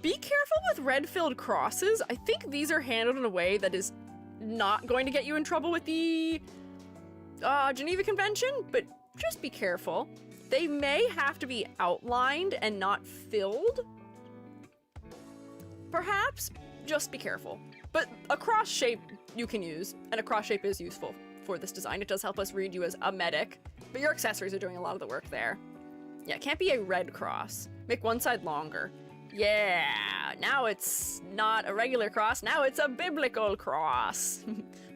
Be careful with red-filled crosses. I think these are handled in a way that is not going to get you in trouble with the Geneva Convention, but just be careful. They may have to be outlined and not filled. Perhaps, just be careful. But a cross shape you can use, and a cross shape is useful for this design. It does help us read you as a medic, but your accessories are doing a lot of the work there. Yeah, it can't be a red cross. Make one side longer. Yeah, now it's not a regular cross, now it's a biblical cross.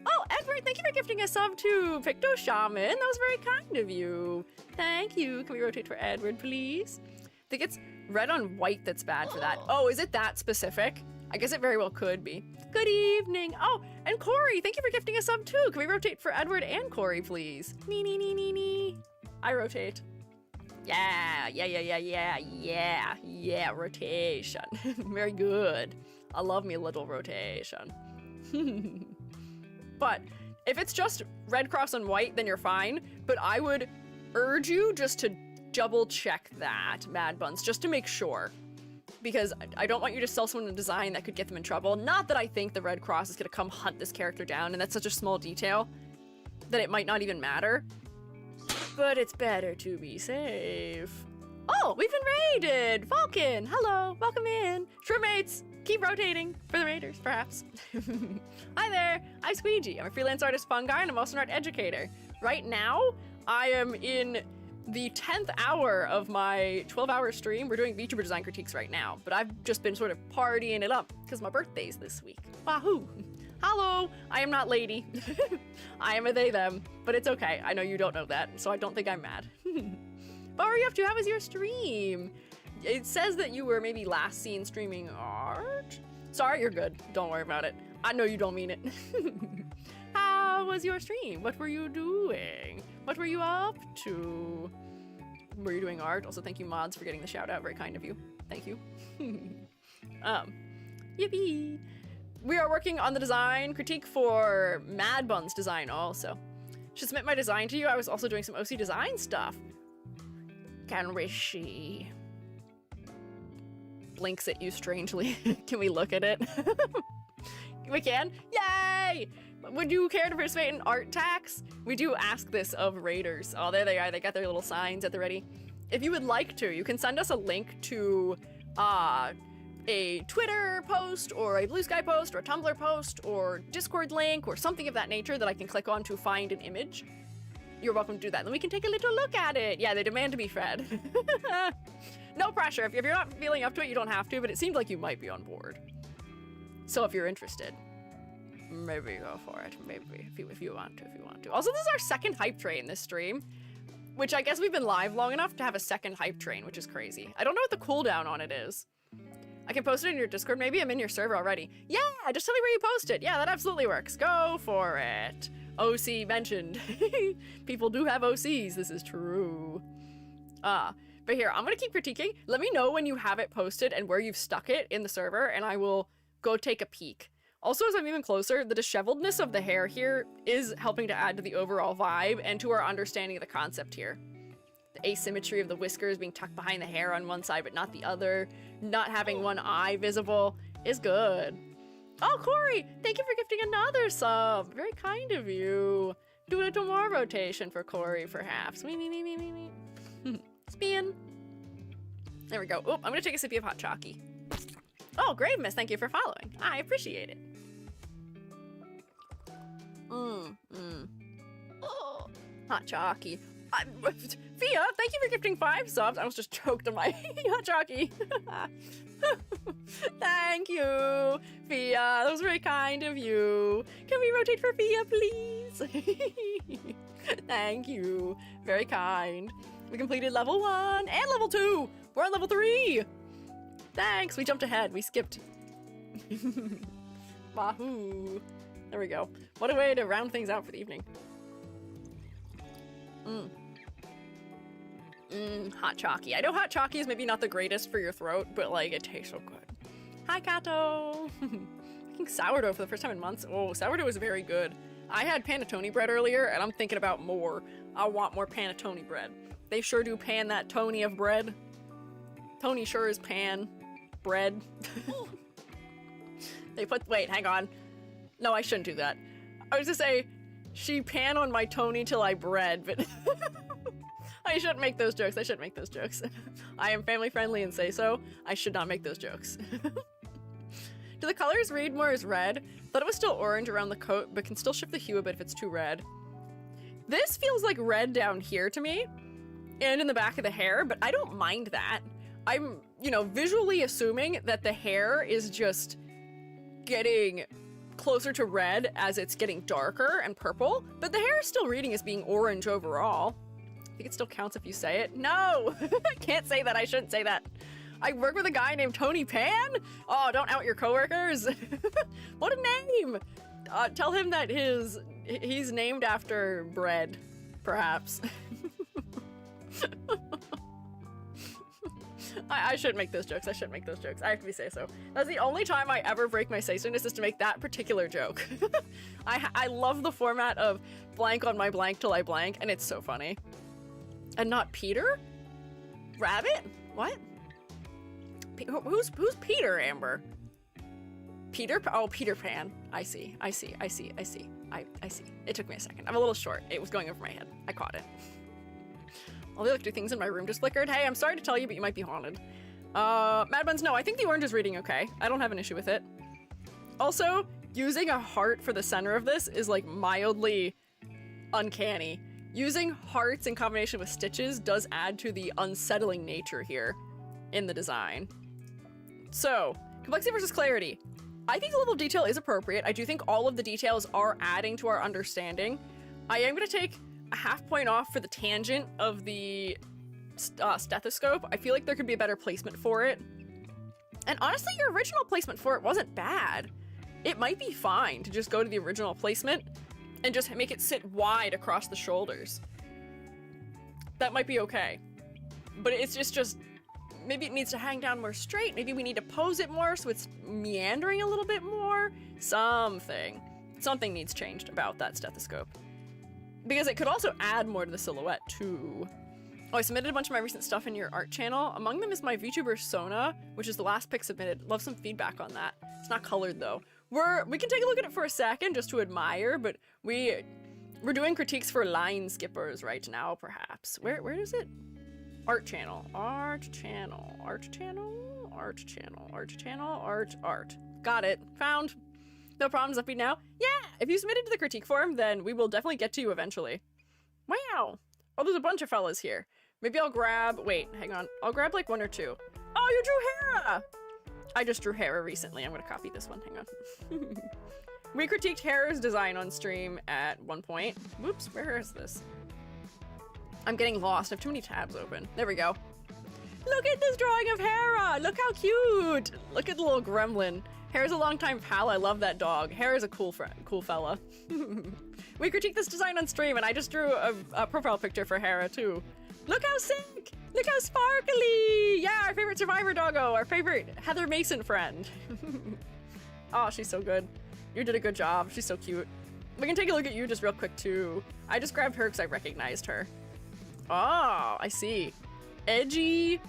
Oh, Edward, thank you for gifting a sub to Picto Shaman. That was very kind of you. Thank you. Can we rotate for Edward, please? I think it's red on white that's bad for that. Oh, is it that specific? I guess it very well could be. Good evening. Oh, and Corey, thank you for gifting a sub too. Can we rotate for Edward and Corey, please? Nee. I rotate. Yeah, rotation. Very good. I love me a little rotation. But if it's just red cross on white, then you're fine. But I would urge you just to double check that, Mad Buns, just to make sure. Because I don't want you to sell someone a design that could get them in trouble. Not that I think the red cross is gonna come hunt this character down, and that's such a small detail that it might not even matter. But it's better to be safe. Oh, we've been raided! Vulcan, hello, welcome in. Shroomates, keep rotating for the raiders, perhaps. Hi there, I'm Squiiji. I'm a freelance artist Fungi, and I'm also an art educator. Right now, I am in the 10th hour of my 12-hour stream. We're doing VTuber design critiques right now, but I've just been sort of partying it up because my birthday's this week. Wahoo! Hello! I am not lady. I am a they, them, but it's okay. I know you don't know that, so I don't think I'm mad. What were you up to? How was your stream? It says that you were maybe last seen streaming art. Sorry, you're good. Don't worry about it. I know you don't mean it. How was your stream? What were you doing? What were you up to? Were you doing art? Also, thank you, mods, for getting the shout out. Very kind of you. Thank you. Yippee! We are working on the design critique for Mad Bun's design also. Should submit my design to you. I was also doing some OC design stuff. Can we see? Blinks at you strangely. Can we look at it? We can? Yay! Would you care to participate in art tax? We do ask this of raiders. Oh, there they are. They got their little signs at the ready. If you would like to, you can send us a link to a Twitter post or a Blue Sky post or a Tumblr post or Discord link or something of that nature that I can click on to find an image. You're welcome to do that. Then we can take a little look at it. Yeah, they demand to be fed. No pressure. If you're not feeling up to it, you don't have to, but it seemed like you might be on board. So if you're interested, maybe go for it. Maybe if you want to. Also, this is our second hype train this stream, which I guess we've been live long enough to have a second hype train, which is crazy. I don't know what the cooldown on it is. I can post it in your Discord. Maybe I'm in your server already. Yeah, just tell me where you post it. Yeah, that absolutely works. Go for it. OC mentioned. People do have OCs. This is true. But here, I'm gonna keep critiquing. Let me know when you have it posted and where you've stuck it in the server, and I will go take a peek. Also, as I'm even closer, the disheveledness of the hair here is helping to add to the overall vibe and to our understanding of the concept here. The asymmetry of the whiskers being tucked behind the hair on one side but not the other, not having one eye visible, is good. Oh, Corey, thank you for gifting another sub. Very kind of you. Do a little more rotation for Corey, perhaps. Me. Spin. There we go. Oh, I'm gonna take a sip of hot chalky. Oh, Grave Miss, thank you for following. I appreciate it. Oh, hot chalky. Fia, thank you for gifting 5 subs. I almost just choked on my hot chalky. Thank you, Fia. That was very kind of you. Can we rotate for Fia, please? Thank you. Very kind. We completed level 1 and level 2. We're on level 3. Thanks. We jumped ahead. We skipped. Wahoo. There we go. What a way to round things out for the evening. Hot chalky. I know hot chalky is maybe not the greatest for your throat, but like it tastes so good. Hi, Kato. Making sourdough for the first time in months. Oh, sourdough is very good. I had panettone bread earlier, and I'm thinking about more. I want more panettone bread. They sure do pan that Tony of bread. Tony sure is pan bread. They put, wait, hang on. No, I shouldn't do that. I was to say, she pan on my Tony till I bread, but I shouldn't make those jokes. I shouldn't make those jokes. I am family friendly and say so. I should not make those jokes. Do the colors read more as red? Thought it was still orange around the coat, but can still shift the hue a bit if it's too red. This feels like red down here to me, and in the back of the hair, but I don't mind that. I'm, visually assuming that the hair is just getting closer to red as it's getting darker and purple, but the hair is still reading as being orange overall. I think it still counts if you say it. No! I can't say that. I shouldn't say that. I work with a guy named Tony Pan? Oh, don't out your coworkers. What a name! Tell him that he's named after bread, perhaps. I shouldn't make those jokes. I shouldn't make those jokes. I have to be say-so. That's the only time I ever break my say-so-ness is to make that particular joke. I love the format of blank on my blank till I blank, and it's so funny. And not Peter? Rabbit? What? Who's Peter, Amber? Peter? Oh, Peter Pan. I see. I see. It took me a second. I'm a little short. It was going over my head. I caught it. All the electric things in my room just flickered. Hey, I'm sorry to tell you, but you might be haunted. Mad Buns, no, I think the orange is reading okay. I don't have an issue with it. Also, using a heart for the center of this is like mildly uncanny. Using hearts in combination with stitches does add to the unsettling nature here in the design. So, complexity versus clarity. I think the level of detail is appropriate. I do think all of the details are adding to our understanding. I am going to take a half point off for the tangent of the stethoscope. I feel like there could be a better placement for it. And honestly, your original placement for it wasn't bad. It might be fine to just go to the original placement and just make it sit wide across the shoulders. That might be okay. But it's just maybe it needs to hang down more straight. Maybe we need to pose it more so it's meandering a little bit more. Something needs changed about that stethoscope. Because it could also add more to the silhouette too. Oh, I submitted a bunch of my recent stuff in your art channel. Among them is my Vtuber Sona, which is the last pick submitted. Love some feedback on that. It's not colored though. We can take a look at it for a second just to admire, but we're doing critiques for line skippers right now, perhaps. Where is it? Art channel. Art channel. Art channel. Art channel. Art channel. Art. Got it. Found. No problems, Uppy now. Yeah, if you submitted to the critique forum, then we will definitely get to you eventually. Wow. Oh, there's a bunch of fellas here. Maybe I'll grab, wait, hang on. I'll grab like one or two. Oh, you drew Hera! I just drew Hera recently. I'm gonna copy this one, hang on. We critiqued Hera's design on stream at one point. Whoops, where is this? I'm getting lost. I have too many tabs open. There we go. Look at this drawing of Hera! Look how cute! Look at the little gremlin. Hera's a longtime pal. I love that dog. Hera's a cool fella. We critiqued this design on stream, and I just drew a profile picture for Hera too. Look how sick! Look how sparkly! Yeah, our favorite survivor doggo, our favorite Heather Mason friend. Oh, she's so good. You did a good job. She's so cute. We can take a look at you just real quick too. I just grabbed her because I recognized her. Oh, I see. Edgy,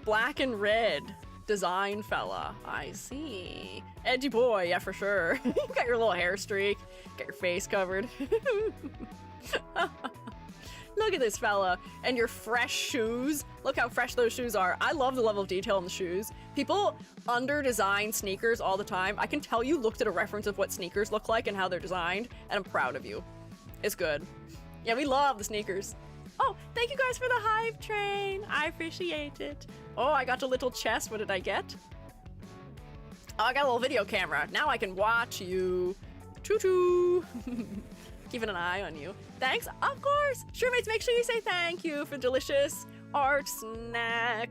black and red design fella. I see. Edgy boy, yeah, for sure. You got your little hair streak. Got your face covered. Look at this fella. And your fresh shoes. Look how fresh those shoes are. I love the level of detail in the shoes. People under-design sneakers all the time. I can tell you looked at a reference of what sneakers look like and how they're designed, and I'm proud of you. It's good. Yeah, we love the sneakers. Oh, thank you guys for the hype train. I appreciate it. Oh, I got a little chest. What did I get? Oh, I got a little video camera. Now I can watch you. Choo-choo. Keeping an eye on you. Thanks, of course. Shroomates, make sure you say thank you for delicious art snack.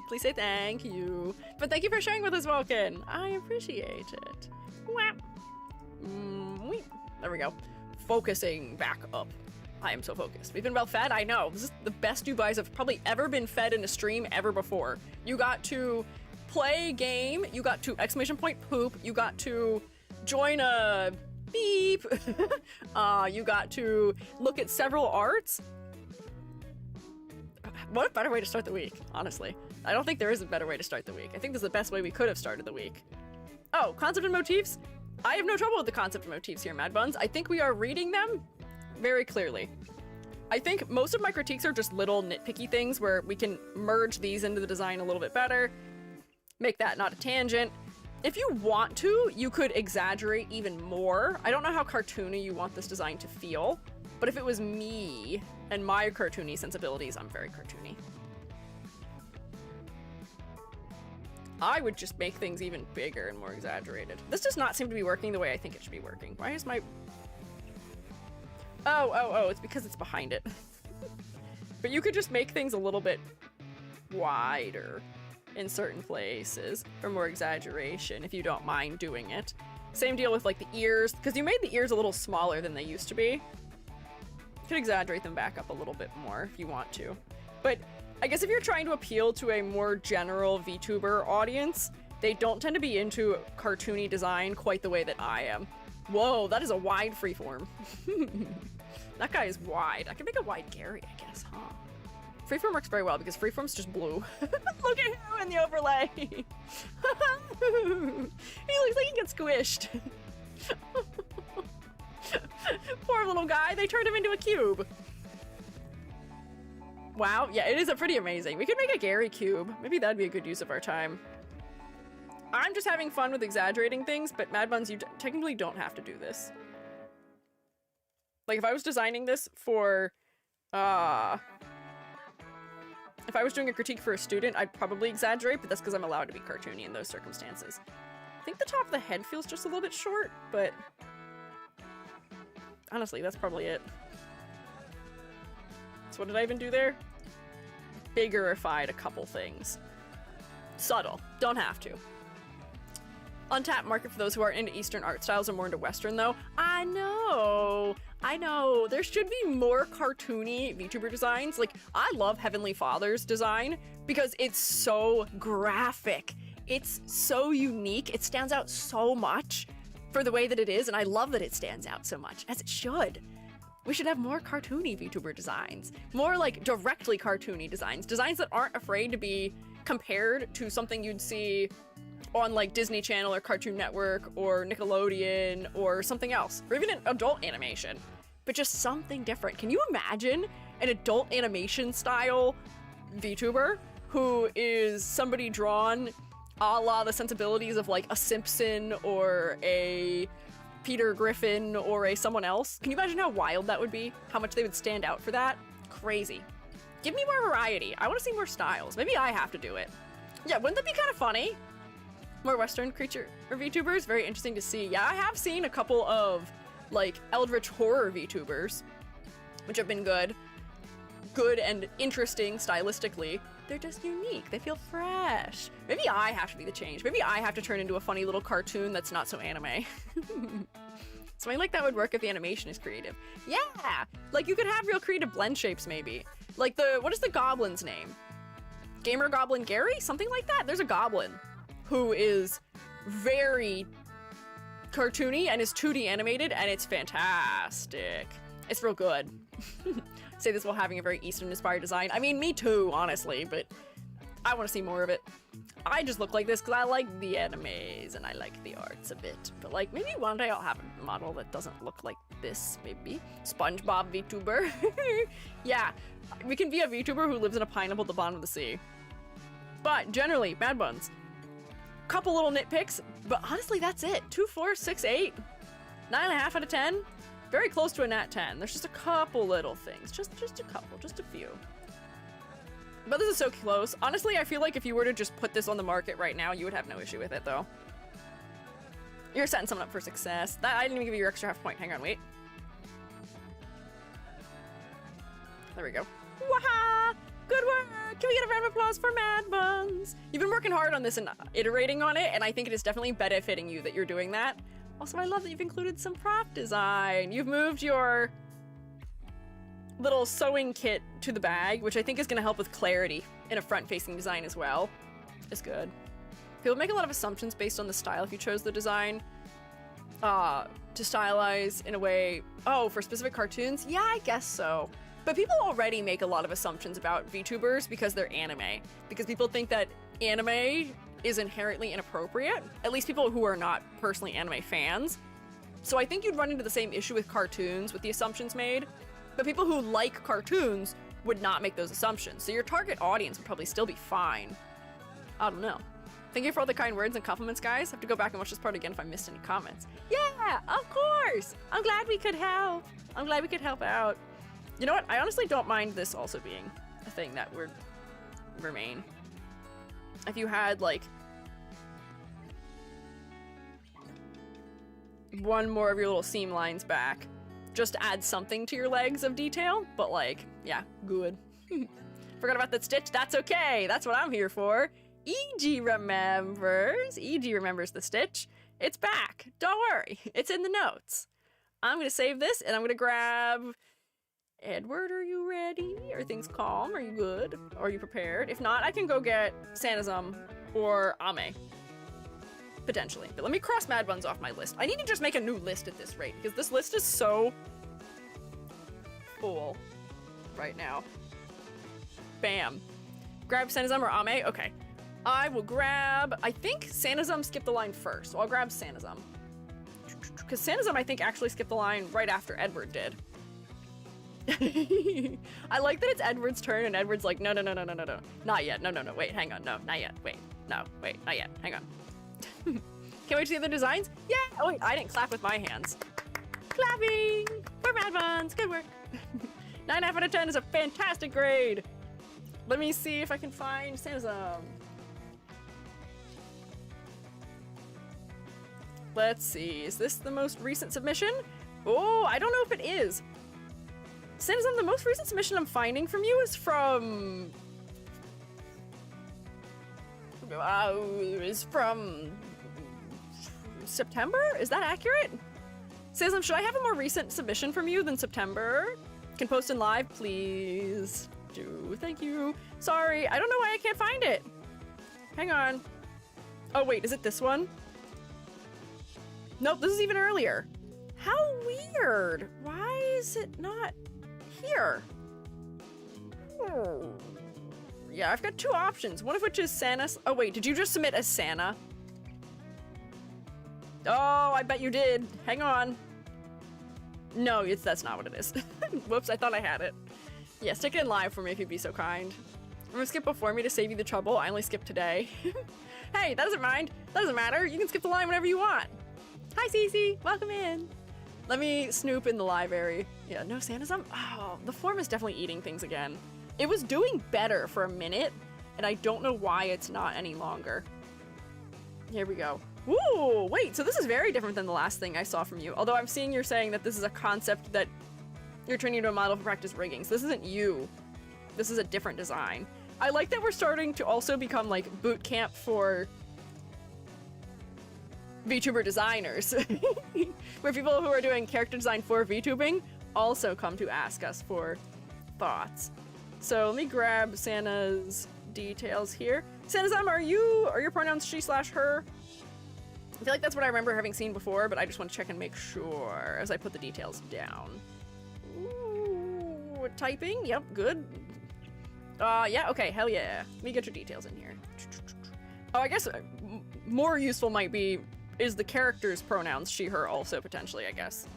Please say thank you. But thank you for sharing with us, Vulcan. I appreciate it. Whap. There we go. Focusing back up. I am so focused. We've been well fed. I know. This is the best you guys have probably ever been fed in a stream ever before. You got to play a game. You got to exclamation point poop. You got to join a beep. You got to look at several arts. What a better way to start the week, honestly. I don't think there is a better way to start the week. I think this is the best way we could have started the week. Oh, concept and motifs? I have no trouble with the concept and motifs here, Mad Buns. I think we are reading them very clearly. I think most of my critiques are just little nitpicky things where we can merge these into the design a little bit better, make that not a tangent. If you want to, you could exaggerate even more. I don't know how cartoony you want this design to feel, but if it was me and my cartoony sensibilities, I'm very cartoony. I would just make things even bigger and more exaggerated. This does not seem to be working the way I think it should be working. Why is my... Oh, it's because it's behind it. But you could just make things a little bit wider in certain places for more exaggeration if you don't mind doing it. Same deal with like the ears, because you made the ears a little smaller than they used to be. You could exaggerate them back up a little bit more if you want to. But I guess if you're trying to appeal to a more general VTuber audience, they don't tend to be into cartoony design quite the way that I am. Whoa, that is a wide freeform. That guy is wide. I can make a wide Gary, I guess, huh? Freeform works very well because freeform's just blue. Look at him in the overlay. He looks like he gets squished. Poor little guy. They turned him into a cube. Wow. Yeah, it is pretty amazing. We could make a Gary cube. Maybe that'd be a good use of our time. I'm just having fun with exaggerating things, but Mad Buns, you technically don't have to do this. Like, if I was designing this for, if I was doing a critique for a student, I'd probably exaggerate, but that's because I'm allowed to be cartoony in those circumstances. I think the top of the head feels just a little bit short, but honestly, that's probably it. So what did I even do there? Biggerified a couple things. Subtle. Don't have to. Untapped market for those who are into Eastern art styles and more into Western, though. I know. There should be more cartoony VTuber designs. Like, I love Heavenly Father's design because it's so graphic. It's so unique. It stands out so much for the way that it is, and I love that it stands out so much, as it should. We should have more cartoony VTuber designs. More, like, directly cartoony designs. Designs that aren't afraid to be compared to something you'd see on, like, Disney Channel or Cartoon Network or Nickelodeon or something else. Or even an adult animation. But just something different. Can you imagine an adult animation style VTuber who is somebody drawn a la the sensibilities of, like, a Simpson or a Peter Griffin or a someone else? Can you imagine how wild that would be? How much they would stand out for that? Crazy. Give me more variety. I want to see more styles. Maybe I have to do it. Yeah, wouldn't that be kind of funny? More Western creature or VTubers? Very interesting to see. Yeah, I have seen a couple of, like, eldritch horror VTubers, which have been good. Good and interesting stylistically. They're just unique. They feel fresh. Maybe I have to be the change. Maybe I have to turn into a funny little cartoon that's not so anime. Something like that would work if the animation is creative. Yeah! Like, you could have real creative blend shapes, maybe. Like what is the goblin's name? Gamer Goblin Gary? Something like that? There's a goblin who is very cartoony and is 2D animated, and it's fantastic. It's real good. Say this while having a very Eastern-inspired design. I mean, me too, honestly, but I want to see more of it. I just look like this because I like the animes and I like the arts a bit. But, like, maybe one day I'll have a model that doesn't look like this, maybe. SpongeBob VTuber. Yeah, we can be a VTuber who lives in a pineapple at the bottom of the sea. But, generally, Mad Buns. Couple little nitpicks, but honestly, that's it. 2, 4, 6, 8. 9.5 out of 10. Very close to a nat 10. There's just a couple little things. Just a couple. Just a few. But this is so close. Honestly, I feel like if you were to just put this on the market right now, you would have no issue with it, though. You're setting someone up for success. That I didn't even give you your extra half point. Hang on, wait. There we go. Waha! Good work! Can we get a round of applause for Mad Buns? You've been working hard on this and iterating on it, and I think it is definitely benefiting you that you're doing that. Also, I love that you've included some prop design. You've moved your little sewing kit to the bag, which I think is going to help with clarity in a front-facing design as well. It's good. People make a lot of assumptions based on the style if you chose the design to stylize in a way. Oh, for specific cartoons? Yeah, I guess so. But people already make a lot of assumptions about VTubers because they're anime. Because people think that anime is inherently inappropriate. At least people who are not personally anime fans. So I think you'd run into the same issue with cartoons with the assumptions made. But people who like cartoons would not make those assumptions. So your target audience would probably still be fine. I don't know. Thank you for all the kind words and compliments, guys. I have to go back and watch this part again if I missed any comments. Yeah, of course. I'm glad we could help. I'm glad we could help out. You know what? I honestly don't mind this also being a thing that would remain. If you had, like, one more of your little seam lines back, just to add something to your legs of detail, but, like, yeah, good. Forgot about that stitch? That's okay. That's what I'm here for. EG remembers. EG remembers the stitch. It's back. Don't worry. It's in the notes. I'm going to save this, and I'm going to grab... Edward, are you ready? Are things calm? Are you good? Are you prepared? If not, I can go get Sanizum or Ame. Potentially. But let me cross Mad Buns off my list. I need to just make a new list at this rate, because this list is so full right now. Bam. Grab Sanizum or Ame? Okay. I will grab... I think Sanizum skipped the line first, so I'll grab Sanizum. Because Sanizum, I think, actually skipped the line right after Edward did. I like that it's Edward's turn and Edward's like, no. Not yet. No. Wait, hang on. No, not yet. Wait. No, wait, not yet. Hang on. Can't wait to see the designs? Yeah! Oh, wait, I didn't clap with my hands. Clapping for Mad Buns. Good work. 9.5 out of 10 is a fantastic grade. Let me see if I can find sexism. Let's see. Is this the most recent submission? Oh, I don't know if it is. Sexism, the most recent submission I'm finding from you is from September? Is that accurate? Sexism, should I have a more recent submission from you than September? Can post in live, please. Do. Thank you. Sorry, I don't know why I can't find it. Hang on. Oh wait, is it this one? Nope, this is even earlier. How weird. Why is it not here? Oh. Yeah, I've got two options. One of which is Santa. Oh wait, did you just submit as Santa? Oh, I bet you did. Hang on. No, that's not what it is. Whoops, I thought I had it. Yeah, stick it in live for me if you'd be so kind. I'm gonna skip before me to save you the trouble. I only skipped today. Hey, that doesn't mind. That doesn't matter. You can skip the line whenever you want. Hi, Cece. Welcome in. Let me snoop in the live area. Yeah, no Santism? Oh, the form is definitely eating things again. It was doing better for a minute, and I don't know why it's not any longer. Here we go. Ooh, wait, so this is very different than the last thing I saw from you. Although I'm seeing you're saying that this is a concept that you're turning into a model for practice rigging. So this isn't you. This is a different design. I like that we're starting to also become like boot camp for VTuber designers. Where people who are doing character design for VTubing also come to ask us for thoughts. So let me grab Santa's details here. Sanazam, are your pronouns she/her? I feel like that's what I remember having seen before, but I just want to check and make sure as I put the details down. Ooh, typing, yep, good. Yeah, okay, hell yeah. Let me get your details in here. Oh, I guess more useful might be, is the character's pronouns she, her also, potentially, I guess.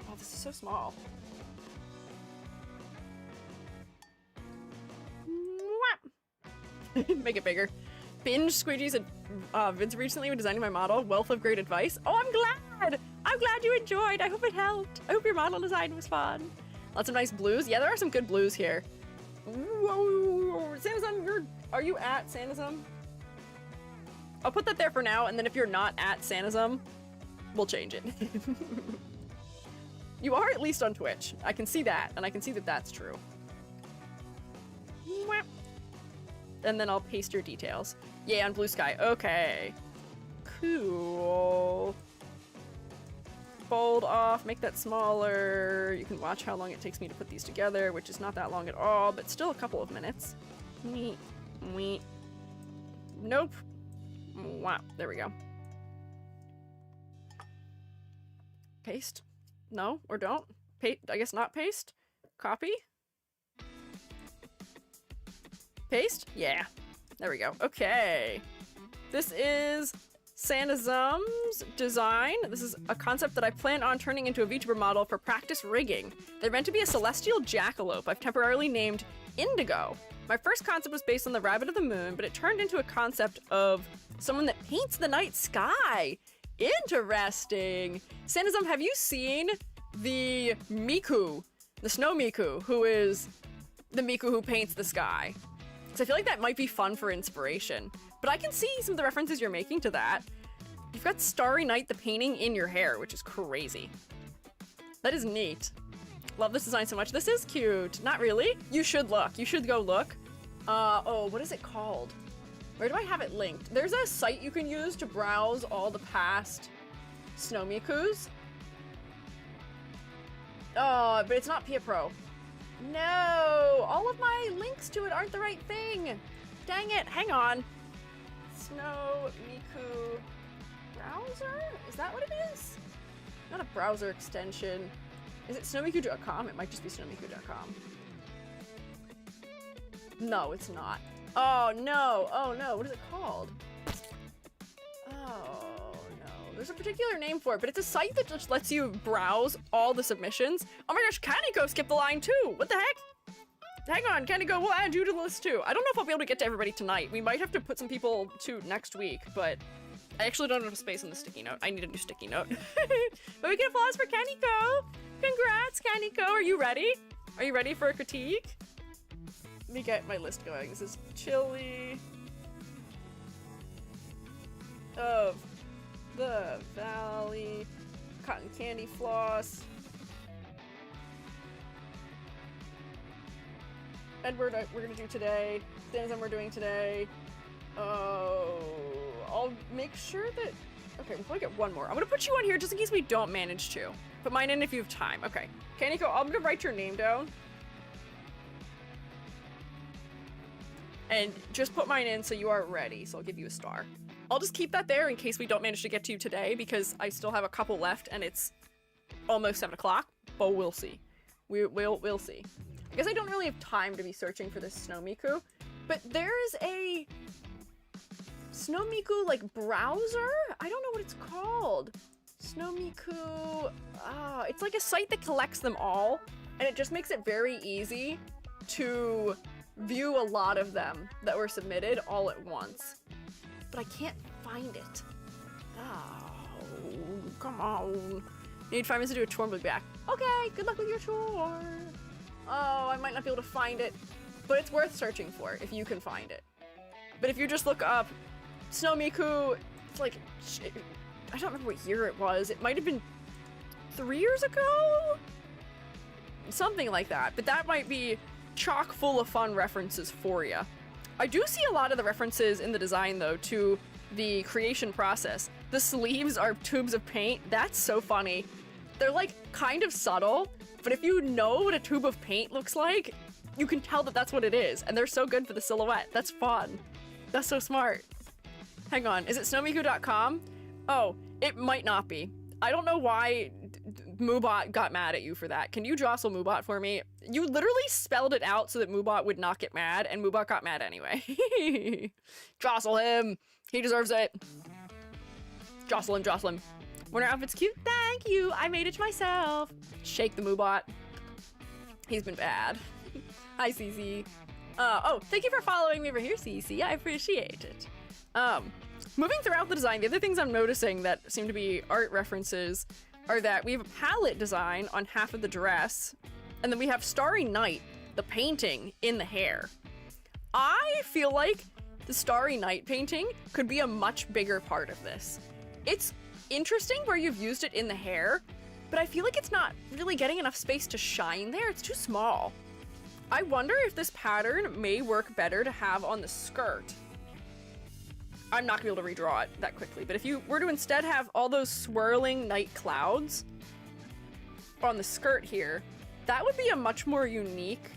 Oh, this is so small. Make it bigger. Binge Squeegee said, Vince recently when designing my model, wealth of great advice. Oh, I'm glad! I'm glad you enjoyed. I hope it helped. I hope your model design was fun. Lots of nice blues. Yeah, there are some good blues here. Whoa, Santism, are you at Santism? I'll put that there for now, and then if you're not at Santism, we'll change it. You are at least on Twitch. I can see that, and I can see that that's true. And then I'll paste your details. Yeah, on Blue Sky. Okay. Cool. Bold off, make that smaller. You can watch how long it takes me to put these together, which is not that long at all, but still a couple of minutes. Nope. Wow, there we go. Paste? No, or don't? I guess not paste? Copy? Paste? Yeah. There we go. Okay. This is Santism's design. This is a concept that I plan on turning into a VTuber model for practice rigging. They're meant to be a celestial jackalope I've temporarily named Indigo. My first concept was based on the Rabbit of the Moon, but it turned into a concept of someone that paints the night sky. Interesting. Santism, have you seen the Miku, the snow Miku, who is the Miku who paints the sky? Because I feel like that might be fun for inspiration. But I can see some of the references you're making to that. You've got Starry Night, the painting in your hair, which is crazy. That is neat. Love this design so much. This is cute. Not really. You should look. You should go look. Oh, what is it called? Where do I have it linked? There's a site you can use to browse all the past Snow Mikus. Oh, but it's not Pia Pro. No! All of my links to it aren't the right thing! Dang it, hang on. Snow Miku browser? Is that what it is? Not a browser extension. Is it snowmiku.com? It might just be snowmiku.com. No, it's not. Oh no, oh no, what is it called? Oh no, there's a particular name for it, but it's a site that just lets you browse all the submissions. Oh my gosh, Kaneko skipped the line too! What the heck? Hang on, Kaneko, we'll add you to the list too. I don't know if I'll be able to get to everybody tonight. We might have to put some people to next week, but I actually don't have space on the sticky note. I need a new sticky note. But we get applause for Kaniko. Congrats, Kaniko. Are you ready? Are you ready for a critique? Let me get my list going. This is chili of the Valley, cotton candy floss, Edward, we're gonna do today. Stanzan, we're doing today. Oh, I'll make sure that. Okay, we'll get one more. I'm gonna put you on here just in case we don't manage to. Put mine in if you have time. Okay, Kaniko, I'm gonna write your name down. And just put mine in so you are ready, so I'll give you a star. I'll just keep that there in case we don't manage to get to you today because I still have a couple left and it's almost 7 o'clock, but we'll see. We'll see. I guess I don't really have time to be searching for this Snow Miku, but there is a Snow Miku like browser? I don't know what it's called. Snow Miku, it's like a site that collects them all and it just makes it very easy to view a lot of them that were submitted all at once. But I can't find it. Oh, come on. You need 5 minutes to do a chore and we'll be back. Okay, good luck with your chore. Oh, I might not be able to find it, but it's worth searching for if you can find it. But if you just look up Snow Miku, it's like, I don't remember what year it was. It might have been 3 years ago? Something like that, but that might be chock full of fun references for you. I do see a lot of the references in the design though to the creation process. The sleeves are tubes of paint. That's so funny. They're like kind of subtle, but if you know what a tube of paint looks like, you can tell that that's what it is. And they're so good for the silhouette. That's fun. That's so smart. Hang on, is it snowmiku.com? Oh, it might not be. I don't know why Moobot got mad at you for that. Can you jostle Moobot for me? You literally spelled it out so that Moobot would not get mad, and Moobot got mad anyway. Jostle him. He deserves it. Jostle him, jostle him. Winter outfit's cute. Thank you. I made it myself. Shake the Moobot. He's been bad. Hi, Cece. Oh, thank you for following me over here, Cece. I appreciate it. Moving throughout the design, the other things I'm noticing that seem to be art references are that we have a palette design on half of the dress, and then we have Starry Night, the painting, in the hair. I feel like the Starry Night painting could be a much bigger part of this. It's interesting where you've used it in the hair, but I feel like it's not really getting enough space to shine there. It's too small. I wonder if this pattern may work better to have on the skirt. I'm not gonna be able to redraw it that quickly, but if you were to instead have all those swirling night clouds on the skirt here, that would be a much more unique,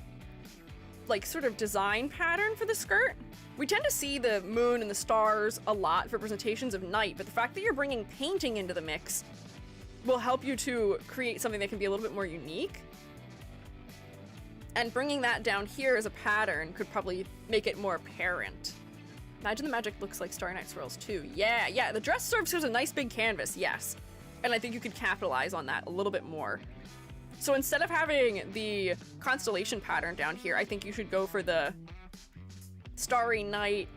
like, sort of design pattern for the skirt. We tend to see the moon and the stars a lot for representations of night, but the fact that you're bringing painting into the mix will help you to create something that can be a little bit more unique. And bringing that down here as a pattern could probably make it more apparent. Imagine the magic looks like Starry Night swirls too. Yeah, the dress serves as a nice big canvas, yes. And I think you could capitalize on that a little bit more. So instead of having the constellation pattern down here, I think you should go for the Starry Night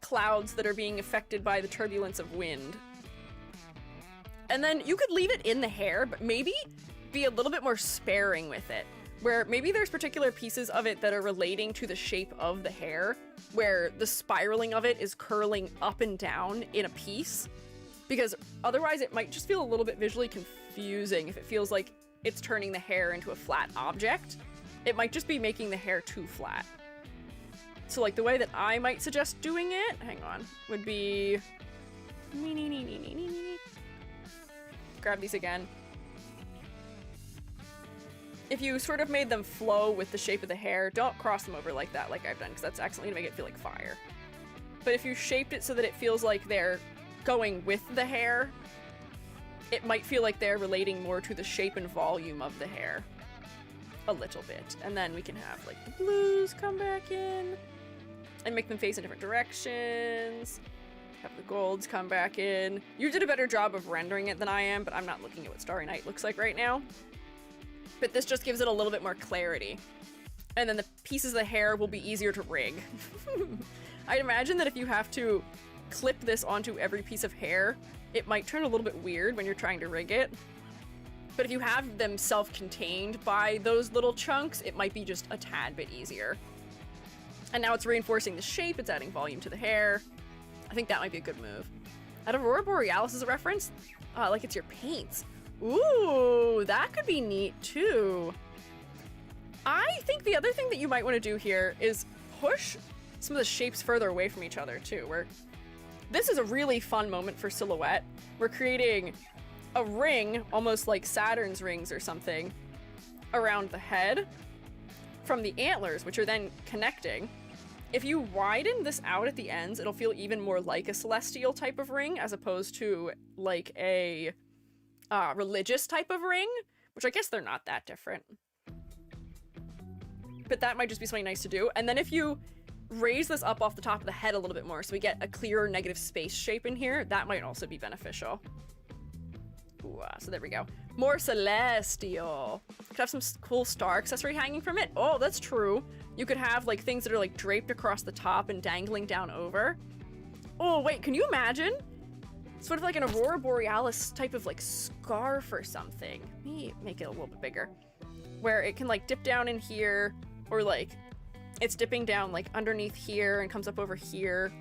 clouds that are being affected by the turbulence of wind. And then you could leave it in the hair, but maybe be a little bit more sparing with it, where maybe there's particular pieces of it that are relating to the shape of the hair, where the spiraling of it is curling up and down in a piece, because otherwise it might just feel a little bit visually confusing if it feels like it's turning the hair into a flat object. It might just be making the hair too flat. So like the way that I might suggest doing it, hang on, would be grab these again. If you sort of made them flow with the shape of the hair, don't cross them over like that like I've done, because that's accidentally gonna make it feel like fire. But if you shaped it so that it feels like they're going with the hair, it might feel like they're relating more to the shape and volume of the hair. A little bit. And then we can have like the blues come back in and make them face in different directions. Have the golds come back in. You did a better job of rendering it than I am, but I'm not looking at what Starry Night looks like right now. But this just gives it a little bit more clarity. And then the pieces of the hair will be easier to rig. I'd imagine that if you have to clip this onto every piece of hair, it might turn a little bit weird when you're trying to rig it. But if you have them self-contained by those little chunks, it might be just a tad bit easier. And now it's reinforcing the shape, it's adding volume to the hair. I think that might be a good move. At Aurora Borealis as a reference, like it's your paints. Ooh, that could be neat too. I think the other thing that you might want to do here is push some of the shapes further away from each other too, where this is a really fun moment for silhouette. We're creating a ring, almost like Saturn's rings or something, around the head from the antlers, which are then connecting. If you widen this out at the ends, it'll feel even more like a celestial type of ring as opposed to like a religious type of ring, which I guess they're not that different. But that might just be something nice to do. And then if you raise this up off the top of the head a little bit more so we get a clearer negative space shape in here, that might also be beneficial. Ooh, so there we go. More celestial. Could have some cool star accessory hanging from it. Oh, that's true. You could have like things that are like draped across the top and dangling down over. Oh, wait, can you imagine? Sort of like an Aurora Borealis type of like scarf or something. Let me make it a little bit bigger. Where it can like dip down in here, or like it's dipping down like underneath here and comes up over here.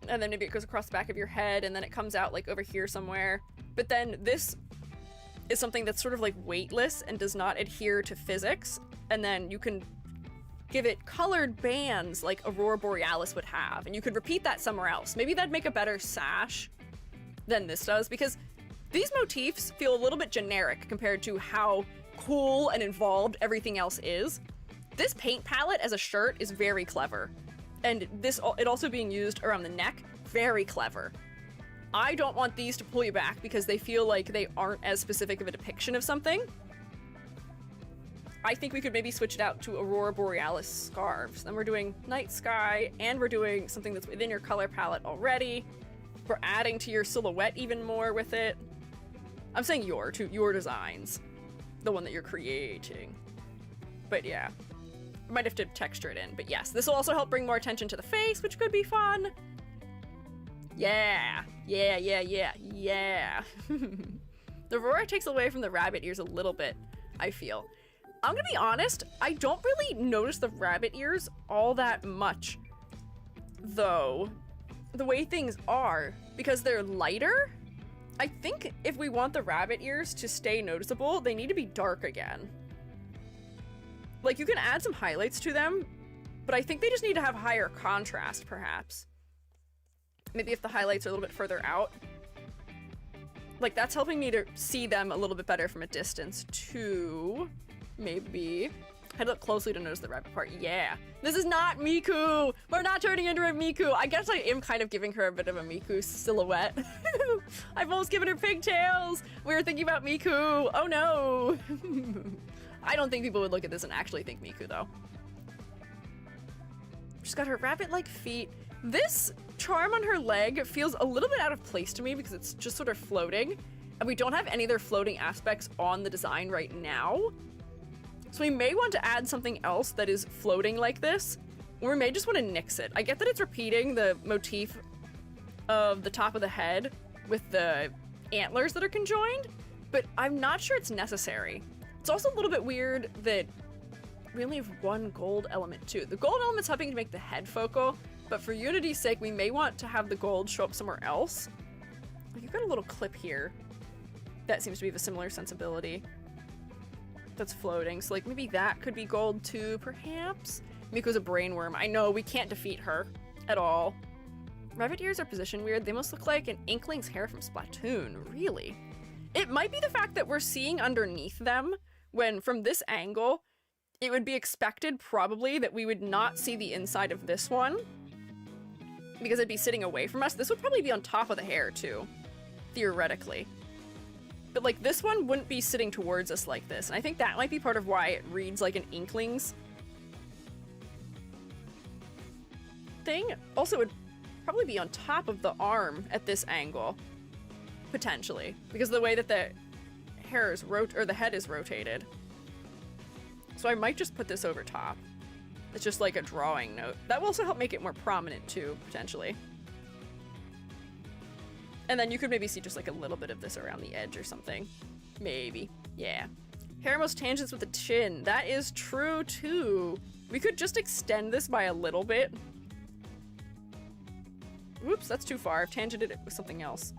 And then maybe it goes across the back of your head and then it comes out like over here somewhere. But then this is something that's sort of like weightless and does not adhere to physics. And then you can give it colored bands like Aurora Borealis would have. And you could repeat that somewhere else. Maybe that'd make a better sash than this does, because these motifs feel a little bit generic compared to how cool and involved everything else is. This paint palette as a shirt is very clever. And it also being used around the neck, very clever. I don't want these to pull you back because they feel like they aren't as specific of a depiction of something. I think we could maybe switch it out to Aurora Borealis scarves. Then we're doing night sky, and we're doing something that's within your color palette already. We're adding to your silhouette even more with it. I'm saying your designs. The one that you're creating. But yeah. Might have to texture it in, but yes, this will also help bring more attention to the face, which could be fun. Yeah. The Aurora takes away from the rabbit ears a little bit, I feel. I'm gonna be honest, I don't really notice the rabbit ears all that much, though, the way things are, because they're lighter. I think if we want the rabbit ears to stay noticeable, they need to be dark again. Like, you can add some highlights to them, but I think they just need to have higher contrast, perhaps. Maybe if the highlights are a little bit further out. Like, that's helping me to see them a little bit better from a distance, too. Maybe. Head up closely to notice the rabbit part. Yeah. This is not Miku! We're not turning into a Miku! I guess I am kind of giving her a bit of a Miku silhouette. I've almost given her pigtails! We were thinking about Miku! Oh no! I don't think people would look at this and actually think Miku, though. She's got her rabbit-like feet. This charm on her leg feels a little bit out of place to me because it's just sort of floating, and we don't have any other floating aspects on the design right now. So we may want to add something else that is floating like this, or we may just want to nix it. I get that it's repeating the motif of the top of the head with the antlers that are conjoined, but I'm not sure it's necessary. It's also a little bit weird that we only have one gold element too. The gold element's helping to make the head focal, but for unity's sake, we may want to have the gold show up somewhere else. Like, you've got a little clip here that seems to be of a similar sensibility that's floating. So like maybe that could be gold too, perhaps? Miko's a brainworm. I know, we can't defeat her at all. Rabbit ears are positioned weird. They must look like an Inkling's hair from Splatoon. Really? It might be the fact that we're seeing underneath them, when from this angle, it would be expected probably that we would not see the inside of this one, because it'd be sitting away from us. This would probably be on top of the hair too, theoretically. But like this one wouldn't be sitting towards us like this, and I think that might be part of why it reads like an Inkling's thing. Also, it would probably be on top of the arm at this angle, potentially, because of the way that the hair is the head is rotated. So I might just put this over top. It's just like a drawing note. That will also help make it more prominent too, potentially. And then you could maybe see just like a little bit of this around the edge or something. Maybe. Yeah. Hair most tangents with the chin. That is true too. We could just extend this by a little bit. Whoops, that's too far. I've tangented it with something else.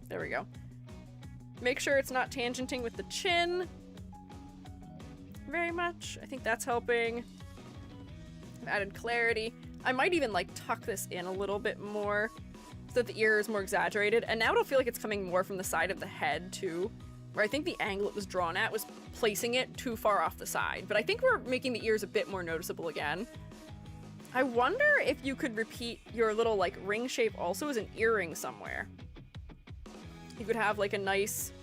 There we go. Make sure it's not tangenting with the chin very much. I think that's helping. I've added clarity. I might even like tuck this in a little bit more so that the ear is more exaggerated. And now it'll feel like it's coming more from the side of the head too, where I think the angle it was drawn at was placing it too far off the side. But I think we're making the ears a bit more noticeable again. I wonder if you could repeat your little like ring shape also as an earring somewhere. You could have like a nice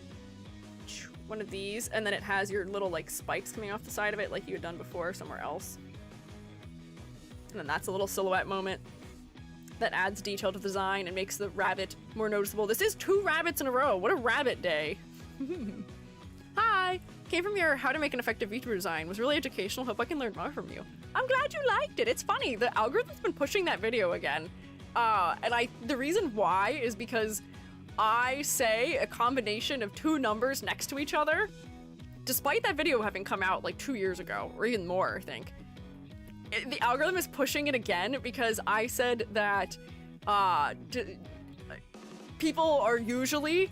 one of these, and then it has your little like spikes coming off the side of it like you had done before somewhere else. And then that's a little silhouette moment that adds detail to the design and makes the rabbit more noticeable. This is 2 rabbits in a row. What a rabbit day. Hi! Came from your how to make an effective Vtuber design. Was really educational. Hope I can learn more from you. I'm glad you liked it. It's funny. The algorithm's been pushing that video again. And the reason why is because I say a combination of 2 numbers next to each other, despite that video having come out like 2 years ago, or even more, I think. The algorithm is pushing it again because I said that people are usually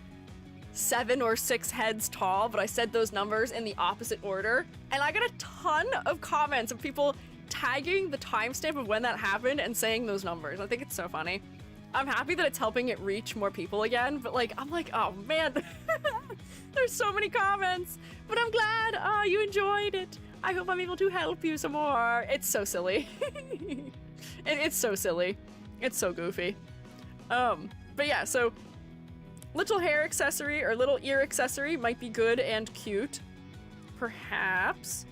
7 or 6 heads tall, but I said those numbers in the opposite order. And I got a ton of comments of people tagging the timestamp of when that happened and saying those numbers. I think it's so funny. I'm happy that it's helping it reach more people again, but like, I'm like, oh man, there's so many comments, but I'm glad you enjoyed it. I hope I'm able to help you some more. It's so silly. It's so silly. It's so goofy. But yeah, so little hair accessory or little ear accessory might be good and cute. Perhaps.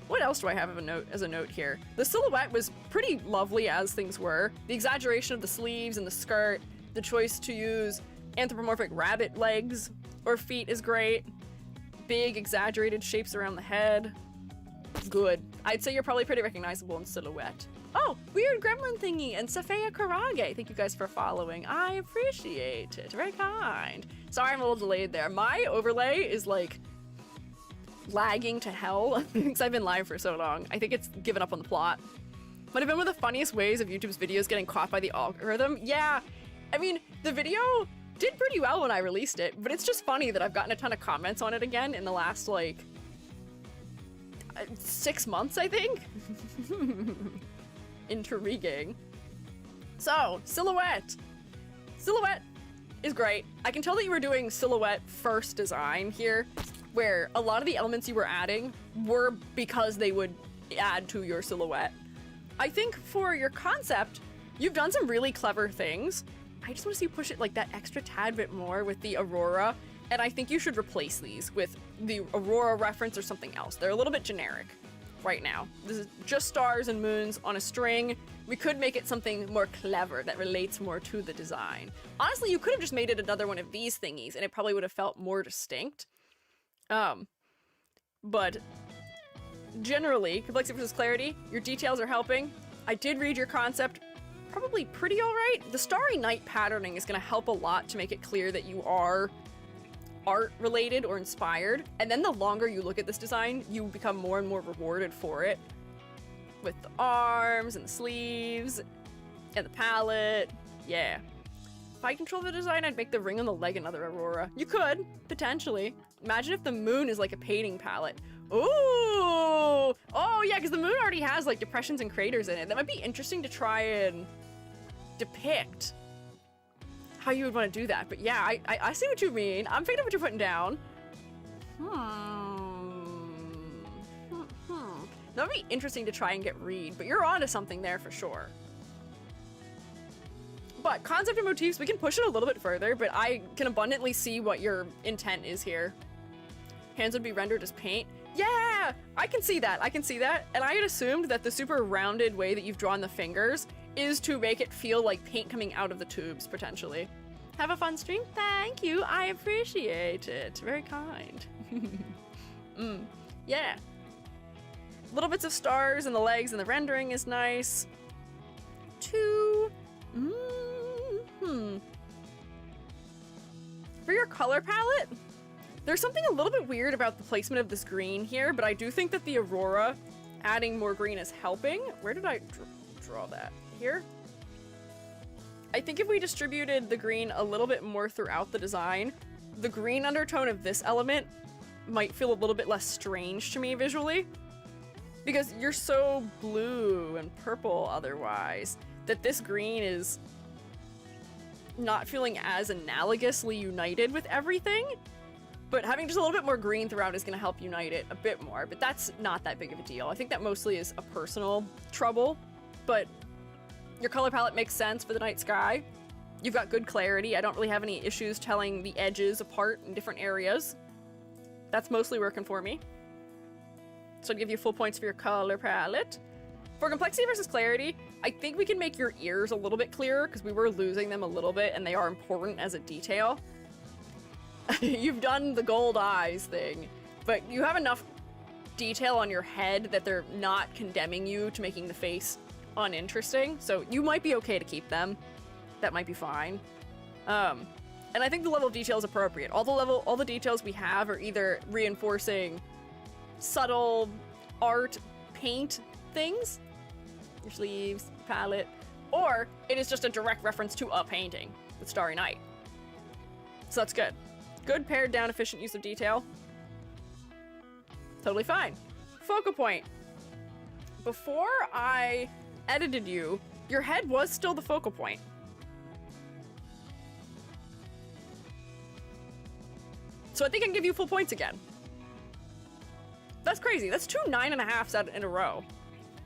What else do I have as a note here? The silhouette was pretty lovely as things were. The exaggeration of the sleeves and the skirt, the choice to use anthropomorphic rabbit legs or feet is great. Big exaggerated shapes around the head. Good. I'd say you're probably pretty recognizable in silhouette. Oh, Weird Gremlin Thingy and Safaya Karage. Thank you guys for following. I appreciate it. Very kind. Sorry I'm a little delayed there. My overlay is like lagging to hell because I've been live for so long. I think it's given up on the plot. Might have been one of the funniest ways of YouTube's videos getting caught by the algorithm. Yeah, I mean, the video did pretty well when I released it, but it's just funny that I've gotten a ton of comments on it again in the last, like, 6 months, I think? Intriguing. So, silhouette. Silhouette is great. I can tell that you were doing silhouette first design here, where a lot of the elements you were adding were because they would add to your silhouette. I think for your concept, you've done some really clever things. I just want to see you push it like that extra tad bit more with the Aurora, and I think you should replace these with the Aurora reference or something else. They're a little bit generic right now. This is just stars and moons on a string. We could make it something more clever that relates more to the design. Honestly, you could have just made it another one of these thingies and it probably would have felt more distinct. But generally, complexity versus clarity, your details are helping. I did read your concept probably pretty all right. The Starry Night patterning is going to help a lot to make it clear that you are art related or inspired. And then the longer you look at this design, you become more and more rewarded for it. With the arms and the sleeves and the palette. Yeah. If I control the design, I'd make the ring on the leg another Aurora. You could, potentially. Imagine if the moon is like a painting palette. Ooh! Oh yeah, because the moon already has like depressions and craters in it. That might be interesting to try and depict how you would want to do that. But yeah, I see what you mean. I'm picking up what you're putting down. That would be interesting to try and get read, but you're onto something there for sure. But concept and motifs, we can push it a little bit further, but I can abundantly see what your intent is here. Hands would be rendered as paint. Yeah, I can see that. I can see that. And I had assumed that the super rounded way that you've drawn the fingers is to make it feel like paint coming out of the tubes, potentially. Have a fun stream? Thank you. I appreciate it. Very kind. Yeah. Little bits of stars in the legs and the rendering is nice. 2. For your color palette, there's something a little bit weird about the placement of this green here, but I do think that the Aurora adding more green is helping. Where did I draw that? Here? I think if we distributed the green a little bit more throughout the design, the green undertone of this element might feel a little bit less strange to me visually. Because you're so blue and purple otherwise, that this green is not feeling as analogously united with everything. But having just a little bit more green throughout is going to help unite it a bit more, but that's not that big of a deal. I think that mostly is a personal trouble, but your color palette makes sense for the night sky. You've got good clarity. I don't really have any issues telling the edges apart in different areas. That's mostly working for me. So I'd give you full points for your color palette. For complexity versus clarity, I think we can make your ears a little bit clearer because we were losing them a little bit and they are important as a detail. You've done the gold eyes thing, but you have enough detail on your head that they're not condemning you to making the face uninteresting, so you might be okay to keep them. That might be fine. And I think the level of detail is appropriate. All the details we have are either reinforcing subtle art, paint things, your sleeves, palette, or it is just a direct reference to a painting with Starry Night. So that's good. Good pared down efficient use of detail. Totally fine. Focal point. Before I edited you, your head was still the focal point. So I think I can give you full points again. That's crazy. That's 2 9.5s out in a row.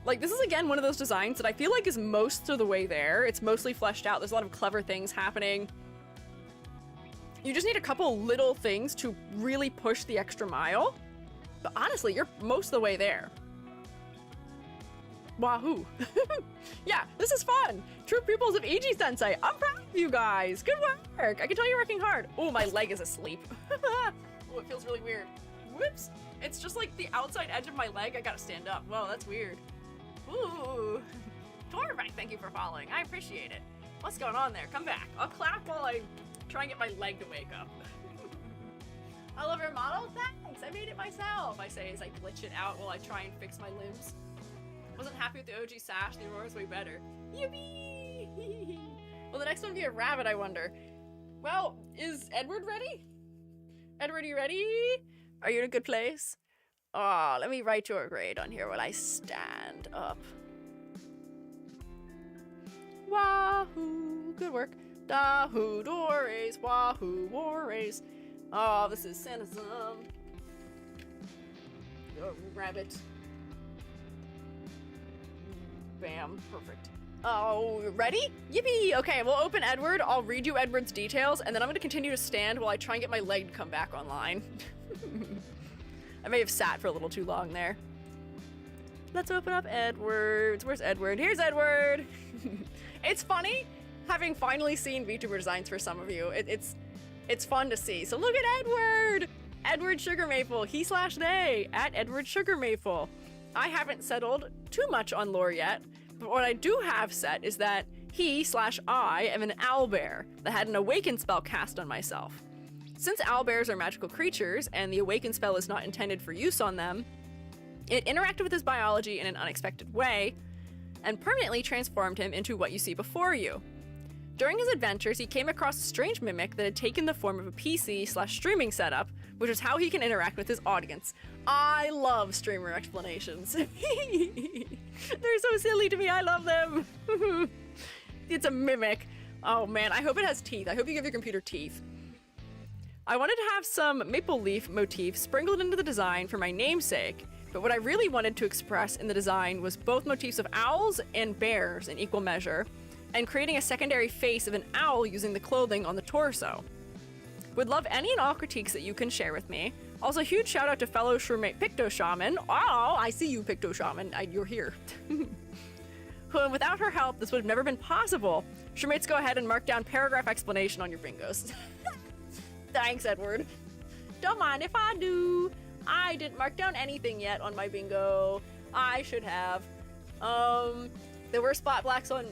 Like, this is again one of those designs that I feel like is most of the way there. It's mostly fleshed out. There's a lot of clever things happening. You just need a couple little things to really push the extra mile. But honestly, you're most of the way there. Wahoo. Yeah, this is fun. True pupils of EG Sensei. I'm proud of you guys. Good work. I can tell you're working hard. Oh, my leg is asleep. Oh, it feels really weird. Whoops. It's just like the outside edge of my leg. I gotta stand up. Whoa, that's weird. Ooh. Torvik, thank you for following. I appreciate it. What's going on there? Come back. I'll clap while I try and get my leg to wake up. I love your model. Thanks. I made it myself. I say as I glitch it out while I try and fix my limbs. Wasn't happy with the OG sash. The Aurora's way better. Yippee! Will the next one be a rabbit, I wonder? Well, is Edward ready? Edward, you ready? Are you in a good place? Oh, let me write your grade on here while I stand up. Wahoo! Good work. Dahoo Dores, Wahoo Warrays. Oh, this is sexism. Oh, rabbit. Bam, perfect. Oh, ready? Yippee! Okay, we'll open Edward. I'll read you Edward's details, and then I'm gonna continue to stand while I try and get my leg to come back online. I may have sat for a little too long there. Let's open up Edward's. Where's Edward? Here's Edward! It's funny having finally seen Vtuber designs for some of you. It's fun to see. So look at Edward! Edward Sugar Maple, he/they, at Edward Sugar Maple. I haven't settled too much on lore yet, but what I do have set is that he/I am an owlbear that had an awaken spell cast on myself. Since owlbears are magical creatures and the awaken spell is not intended for use on them, it interacted with his biology in an unexpected way and permanently transformed him into what you see before you. During his adventures, he came across a strange mimic that had taken the form of a PC/streaming setup, which is how he can interact with his audience. I love streamer explanations. They're so silly to me, I love them. It's a mimic. Oh man, I hope it has teeth. I hope you give your computer teeth. I wanted to have some maple leaf motifs sprinkled into the design for my namesake, but what I really wanted to express in the design was both motifs of owls and bears in equal measure, and creating a secondary face of an owl using the clothing on the torso. Would love any and all critiques that you can share with me. Also, huge shout out to fellow Shroomate Picto Shaman. Oh, I see you, Picto Shaman. You're here. And without her help, this would have never been possible. Shroomates, go ahead and mark down paragraph explanation on your bingos. Thanks, Edward. Don't mind if I do. I didn't mark down anything yet on my bingo. I should have. There were spot blacks on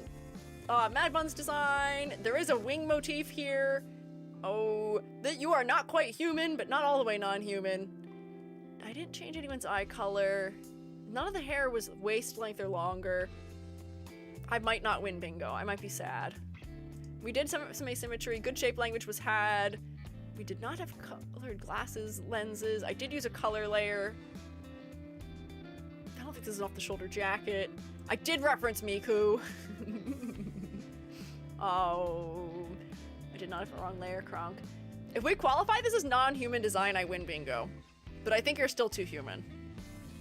Mad Bun's design. There is a wing motif here. Oh, that you are not quite human, but not all the way non-human. I didn't change anyone's eye color. None of the hair was waist length or longer. I might not win bingo. I might be sad. We did some asymmetry. Good shape language was had. We did not have colored glasses, lenses. I did use a color layer. I don't think this is an off-the-shoulder jacket. I did reference Miku. Oh, I did not have the wrong layer, Kronk. If we qualify this as non-human design, I win bingo. But I think you're still too human,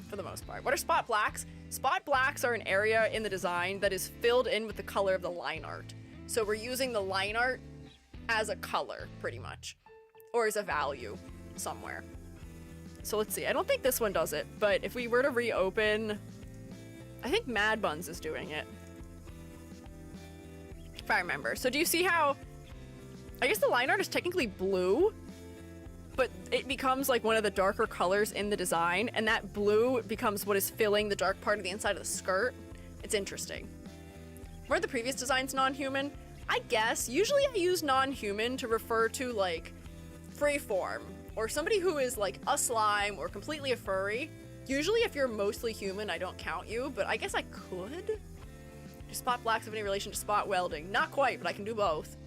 for the most part. What are spot blacks? Spot blacks are an area in the design that is filled in with the color of the line art. So we're using the line art as a color, pretty much. Or as a value somewhere. So let's see. I don't think this one does it, but if we were to reopen, I think Mad Buns is doing it. If I remember. So do you see how, I guess the line art is technically blue, but it becomes like one of the darker colors in the design, and that blue becomes what is filling the dark part of the inside of the skirt. It's interesting. Were the previous designs non-human? I guess. Usually I use non-human to refer to like freeform, or somebody who is like a slime or completely a furry. Usually if you're mostly human, I don't count you, but I guess I could. Do spot blacks have any relation to spot welding? Not quite, but I can do both.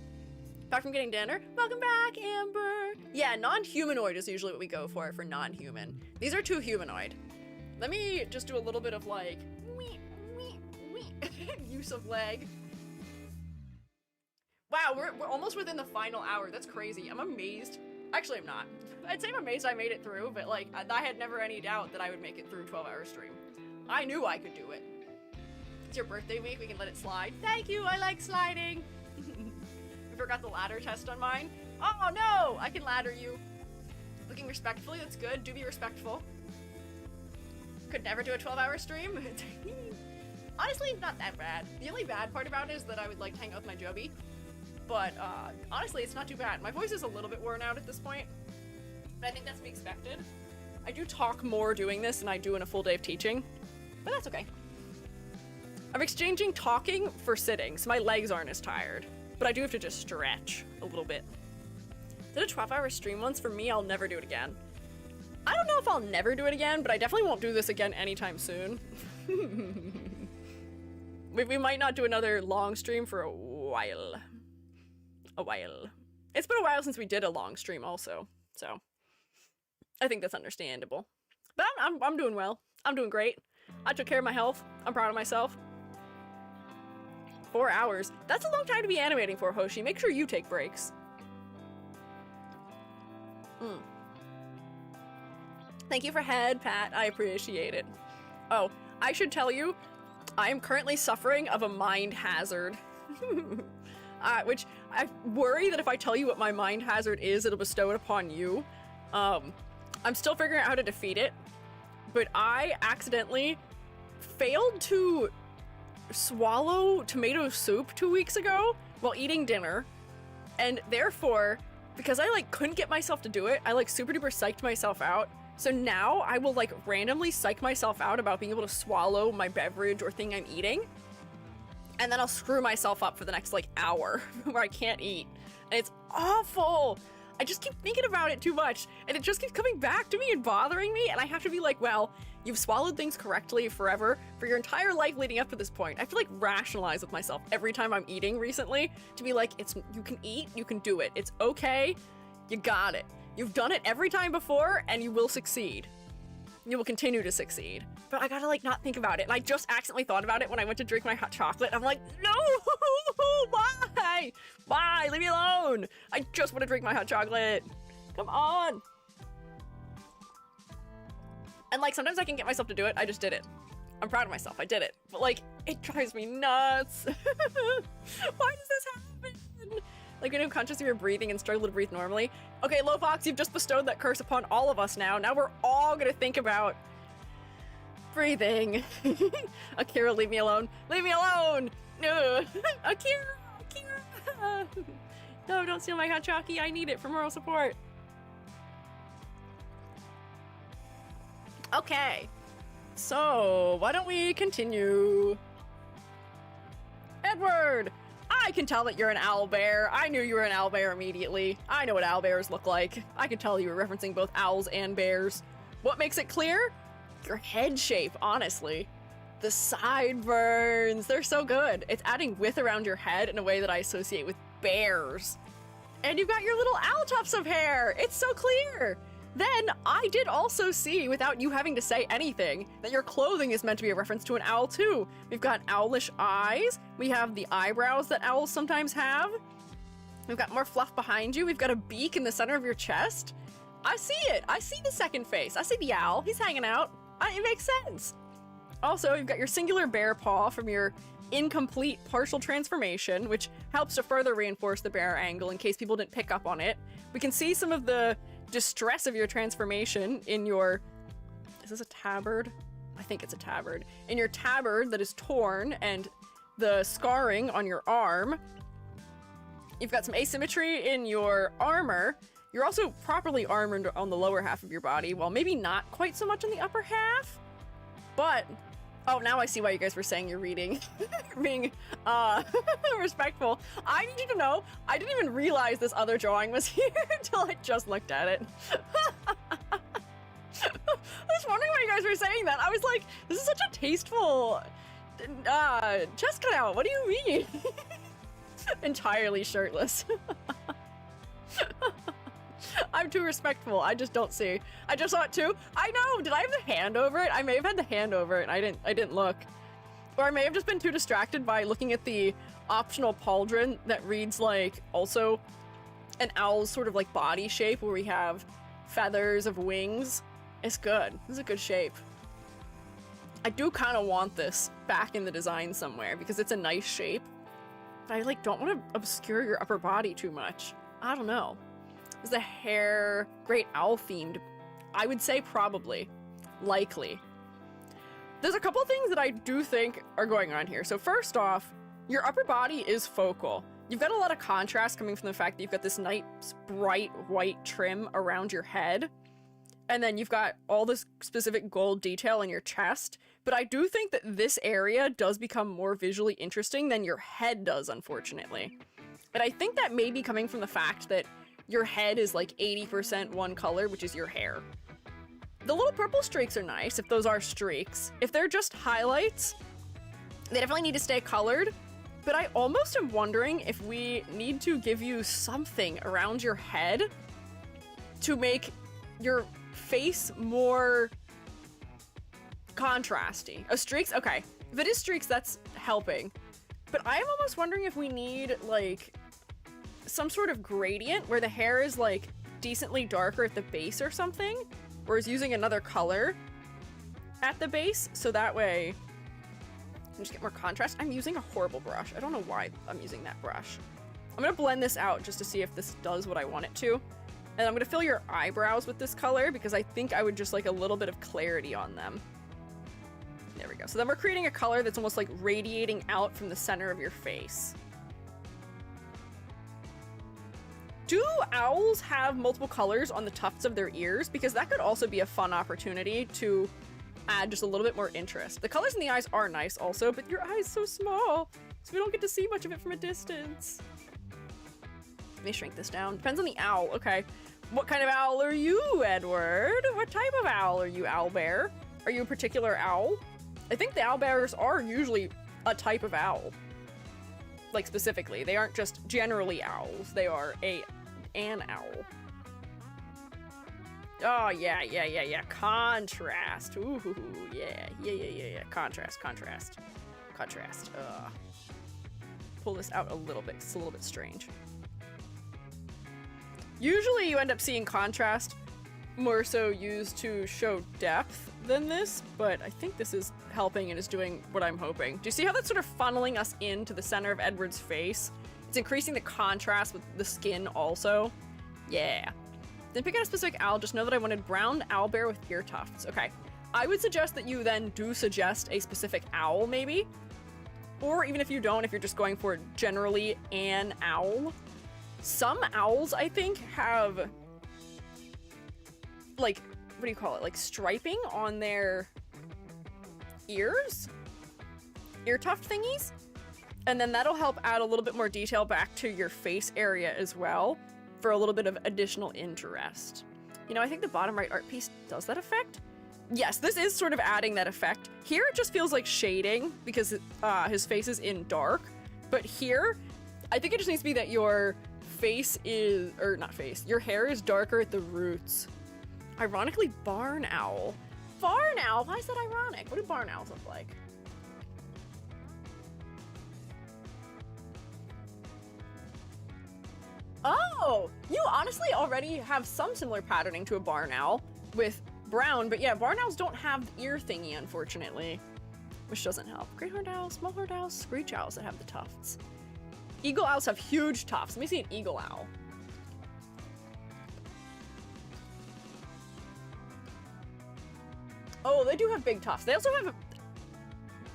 Back from getting dinner? Welcome back, Amber! Yeah, non-humanoid is usually what we go for non-human. These are too humanoid. Let me just do a little bit of like, use of leg. Wow, we're almost within the final hour. That's crazy. I'm amazed. Actually, I'm not. I'd say I'm amazed I made it through, but like, I had never any doubt that I would make it through a 12-hour stream. I knew I could do it. It's your birthday week, we can let it slide. Thank you, I like sliding. I forgot the ladder test on mine. Oh no, I can ladder you. Looking respectfully, that's good. Do be respectful. Could never do a 12-hour stream. Honestly, not that bad. The only bad part about it is that I would like to hang out with my Joby. But honestly, it's not too bad. My voice is a little bit worn out at this point, but I think that's to be expected. I do talk more doing this than I do in a full day of teaching, but that's okay. I'm exchanging talking for sitting, so my legs aren't as tired, but I do have to just stretch a little bit. Did a 12-hour stream once. For me, I'll never do it again. I don't know if I'll never do it again, but I definitely won't do this again anytime soon. We might not do another long stream for a while. It's been a while since we did a long stream also, so I think that's understandable. But I'm doing well. I'm doing great. I took care of my health. I'm proud of myself. 4 hours. That's a long time to be animating for, Hoshi. Make sure you take breaks. Thank you for head, Pat. I appreciate it. Oh, I should tell you, I am currently suffering of a mind hazard. Which I worry that if I tell you what my mind hazard is, it'll bestow it upon you. I'm still figuring out how to defeat it, but I accidentally failed to swallow tomato soup 2 weeks ago while eating dinner, and therefore, because I like couldn't get myself to do it, I like super duper psyched myself out. So now I will like randomly psych myself out about being able to swallow my beverage or thing I'm eating, and then I'll screw myself up for the next like hour where I can't eat, and it's awful. I just keep thinking about it too much, and it just keeps coming back to me and bothering me, and I have to be like, well, you've swallowed things correctly forever for your entire life leading up to this point. I have to like rationalize with myself every time I'm eating recently to be like, you can eat, you can do it, it's okay, you got it. You've done it every time before, and you will succeed. You will continue to succeed. But I gotta like not think about it, and I just accidentally thought about it when I went to drink my hot chocolate. I'm like, no, why? Why? Leave me alone. I just want to drink my hot chocolate. Come on. And like sometimes I can get myself to do it. I just did it. I'm proud of myself. I did it. But like, it drives me nuts. Why does this happen? Like when I'm conscious of your breathing and struggle to breathe normally. Okay, Lofox, you've just bestowed that curse upon all of us now. Now we're all gonna think about breathing. Akira, leave me alone. Leave me alone! No. Akira! No, don't steal my hot chocolate. I need it for moral support. Okay. So, why don't we continue? Edward! I can tell that you're an owlbear. I knew you were an owlbear immediately. I know what owlbears look like. I can tell you were referencing both owls and bears. What makes it clear? Your head shape, honestly. The sideburns, they're so good. It's adding width around your head in a way that I associate with bears. And you've got your little owl tufts of hair. It's so clear. Then I did also see, without you having to say anything, that your clothing is meant to be a reference to an owl too. We've got owlish eyes. We have the eyebrows that owls sometimes have. We've got more fluff behind you. We've got a beak in the center of your chest. I see it. I see the second face. I see the owl. He's hanging out. It makes sense. Also, you've got your singular bear paw from your incomplete partial transformation, which helps to further reinforce the bear angle in case people didn't pick up on it. We can see some of the distress of your transformation in your... Is this a tabard? I think it's a tabard. In your tabard that is torn and the scarring on your arm. You've got some asymmetry in your armor. You're also properly armored on the lower half of your body, while maybe not quite so much on the upper half. But... Oh, now I see why you guys were saying you're reading. Being, respectful. I need you to know, I didn't even realize this other drawing was here until I just looked at it. I was wondering why you guys were saying that. I was like, this is such a tasteful, chest cutout. What do you mean? Entirely shirtless. I'm too respectful. I just don't see. I just saw it too. I know. Did I have the hand over it? I may have had the hand over it. I didn't look. Or I may have just been too distracted by looking at the optional pauldron that reads like also an owl's sort of like body shape where we have feathers of wings. It's good. This is a good shape. I do kind of want this back in the design somewhere because it's a nice shape. But I like don't want to obscure your upper body too much. I don't know. Is the hair great owl themed? I would say probably. Likely. There's a couple things that I do think are going on here. So first off, your upper body is focal. You've got a lot of contrast coming from the fact that you've got this nice bright white trim around your head. And then you've got all this specific gold detail in your chest. But I do think that this area does become more visually interesting than your head does, unfortunately. And I think that may be coming from the fact that your head is like 80% one color, which is your hair. The little purple streaks are nice, if those are streaks. If they're just highlights, they definitely need to stay colored. But I almost am wondering if we need to give you something around your head to make your face more contrasty. Oh, streaks? Okay. If it is streaks, that's helping. But I am almost wondering if we need, like, some sort of gradient where the hair is like decently darker at the base or something, or is using another color at the base, so that way I can just get more contrast. I'm using a horrible brush. I don't know why I'm using that brush. I'm gonna blend this out just to see if this does what I want it to. And I'm gonna fill your eyebrows with this color because I think I would just like a little bit of clarity on them. There we go. So then we're creating a color that's almost like radiating out from the center of your face. Do owls have multiple colors on the tufts of their ears? Because that could also be a fun opportunity to add just a little bit more interest. The colors in the eyes are nice also, but your eye's so small, so we don't get to see much of it from a distance. Let me shrink this down. Depends on the owl. Okay. What kind of owl are you, Edward? What type of owl are you, owlbear? Are you a particular owl? I think the owlbears are usually a type of owl. Like, specifically. They aren't just generally owls. They are an owl. Oh, yeah. Contrast. Ooh, yeah. Contrast. Pull this out a little bit. It's a little bit strange. Usually you end up seeing contrast more so used to show depth than this, but I think this is helping and is doing what I'm hoping. Do you see how that's sort of funneling us into the center of Edward's face? It's increasing the contrast with the skin also. Yeah. Didn't pick out a specific owl, just know that I wanted brown owlbear with ear tufts. Okay. I would suggest that you then do suggest a specific owl, maybe. Or even if you don't, if you're just going for generally an owl. Some owls, I think, have, like, what do you call it? Like striping on their ears, ear tuft thingies, and then that'll help add a little bit more detail back to your face area as well for a little bit of additional interest. You know, I think the bottom right art piece does that effect. Yes, this is sort of adding that effect. Here it just feels like shading because his face is in dark, but here I think it just needs to be that your face is, or not face, your hair is darker at the roots. Ironically, barn owl. Barn owl? Why is that ironic? What do barn owls look like? Oh, you honestly already have some similar patterning to a barn owl with brown, but yeah, barn owls don't have the ear thingy, unfortunately, which doesn't help. Great horned owls, small horned owls, screech owls that have the tufts. Eagle owls have huge tufts. Let me see an eagle owl. Oh, they do have big tufts. They also have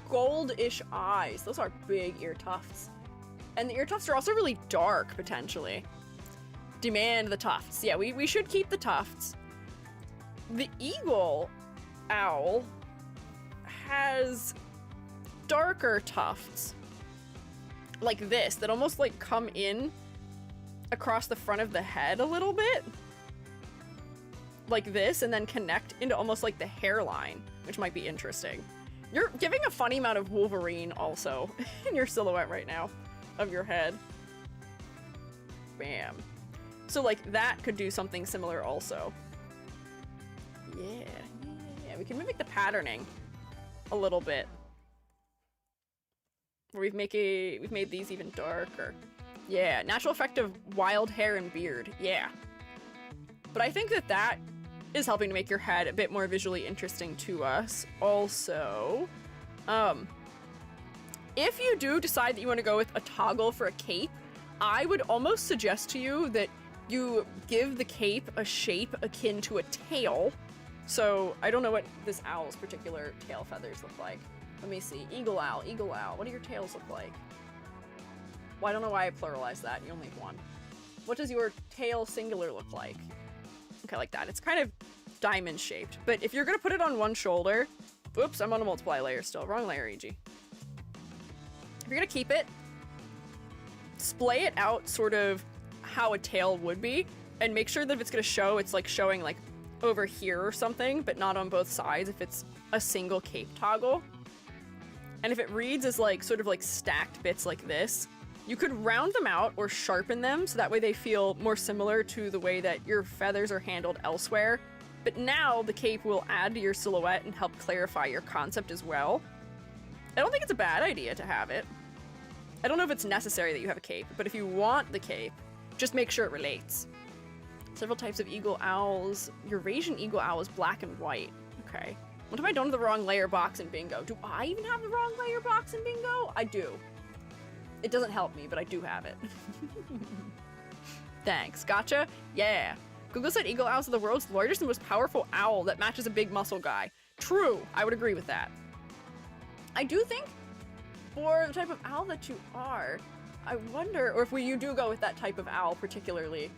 goldish eyes. Those are big ear tufts. And the ear tufts are also really dark, potentially. Demand the tufts. Yeah, we should keep the tufts. The eagle owl has darker tufts. Like this, that almost like come in across the front of the head a little bit. Like this, and then connect into almost like the hairline, which might be interesting. You're giving a funny amount of Wolverine also in your silhouette right now of your head. Bam. So like that could do something similar also. Yeah, we can mimic the patterning a little bit. Where we've made these even darker. Yeah, natural effect of wild hair and beard. Yeah. But I think that that is helping to make your head a bit more visually interesting to us. Also, if you do decide that you want to go with a toggle for a cape, I would almost suggest to you that you give the cape a shape akin to a tail. So I don't know what this owl's particular tail feathers look like. Let me see. Eagle owl, eagle owl. What do your tails look like? Well, I don't know why I pluralized that. You only have one. What does your tail singular look like? Okay, like that. It's kind of diamond shaped. But if you're gonna put it on one shoulder, oops, I'm on a multiply layer still. Wrong layer, EG. If you're gonna keep it, splay it out sort of how a tail would be, and make sure that if it's gonna show, it's like showing like over here or something, but not on both sides if it's a single cape toggle. And if it reads as like sort of like stacked bits like this, you could round them out or sharpen them so that way they feel more similar to the way that your feathers are handled elsewhere. But now the cape will add to your silhouette and help clarify your concept as well. I don't think it's a bad idea to have it. I don't know if it's necessary that you have a cape, but if you want the cape, just make sure it relates. Several types of eagle owls. Eurasian eagle owl is black and white. Okay. What if I don't have the wrong layer box in bingo? Do I even have the wrong layer box in bingo? I do. It doesn't help me, but I do have it. Thanks. Gotcha? Yeah. Google said eagle owls are the world's largest and most powerful owl that matches a big muscle guy. True. I would agree with that. I do think for the type of owl that you are, I wonder, or if you do go with that type of owl particularly.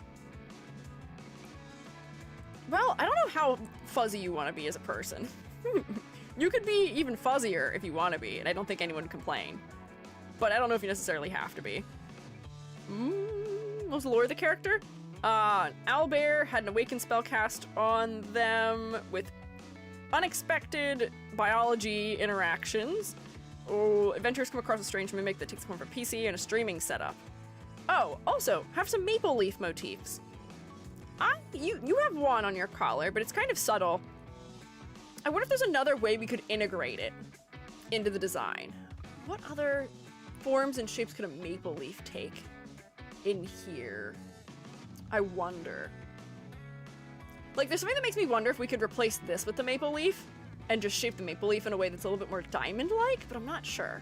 Well, I don't know how fuzzy you want to be as a person. You could be even fuzzier if you want to be, and I don't think anyone would complain. But I don't know if you necessarily have to be. What was the lore of the character? Owlbear had an awakened spell cast on them with unexpected biology interactions. Oh, adventurers come across a strange mimic that takes the form of a PC and a streaming setup. Oh, also, have some maple leaf motifs. You have one on your collar, but it's kind of subtle. I wonder if there's another way we could integrate it into the design. What other forms and shapes could a maple leaf take in here? I wonder. Like, there's something that makes me wonder if we could replace this with the maple leaf and just shape the maple leaf in a way that's a little bit more diamond-like, but I'm not sure.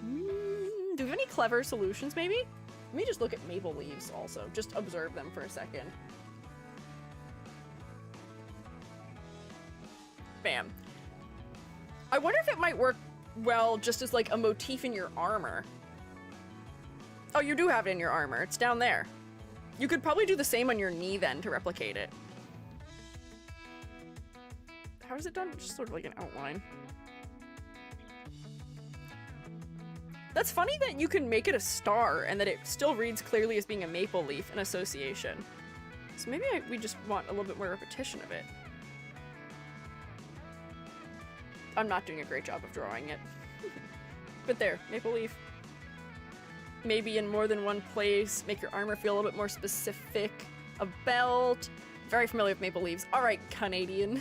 Do we have any clever solutions, maybe? Let me just look at maple leaves also. Just observe them for a second. Bam. I wonder if it might work well just as like a motif in your armor. Oh, you do have it in your armor. It's down there. You could probably do the same on your knee then to replicate it. How is it done? Just sort of like an outline. That's funny that you can make it a star and that it still reads clearly as being a maple leaf in association. So maybe we just want a little bit more repetition of it. I'm not doing a great job of drawing it. But there, maple leaf. Maybe in more than one place, make your armor feel a little bit more specific. A belt. Very familiar with maple leaves. All right, Canadian.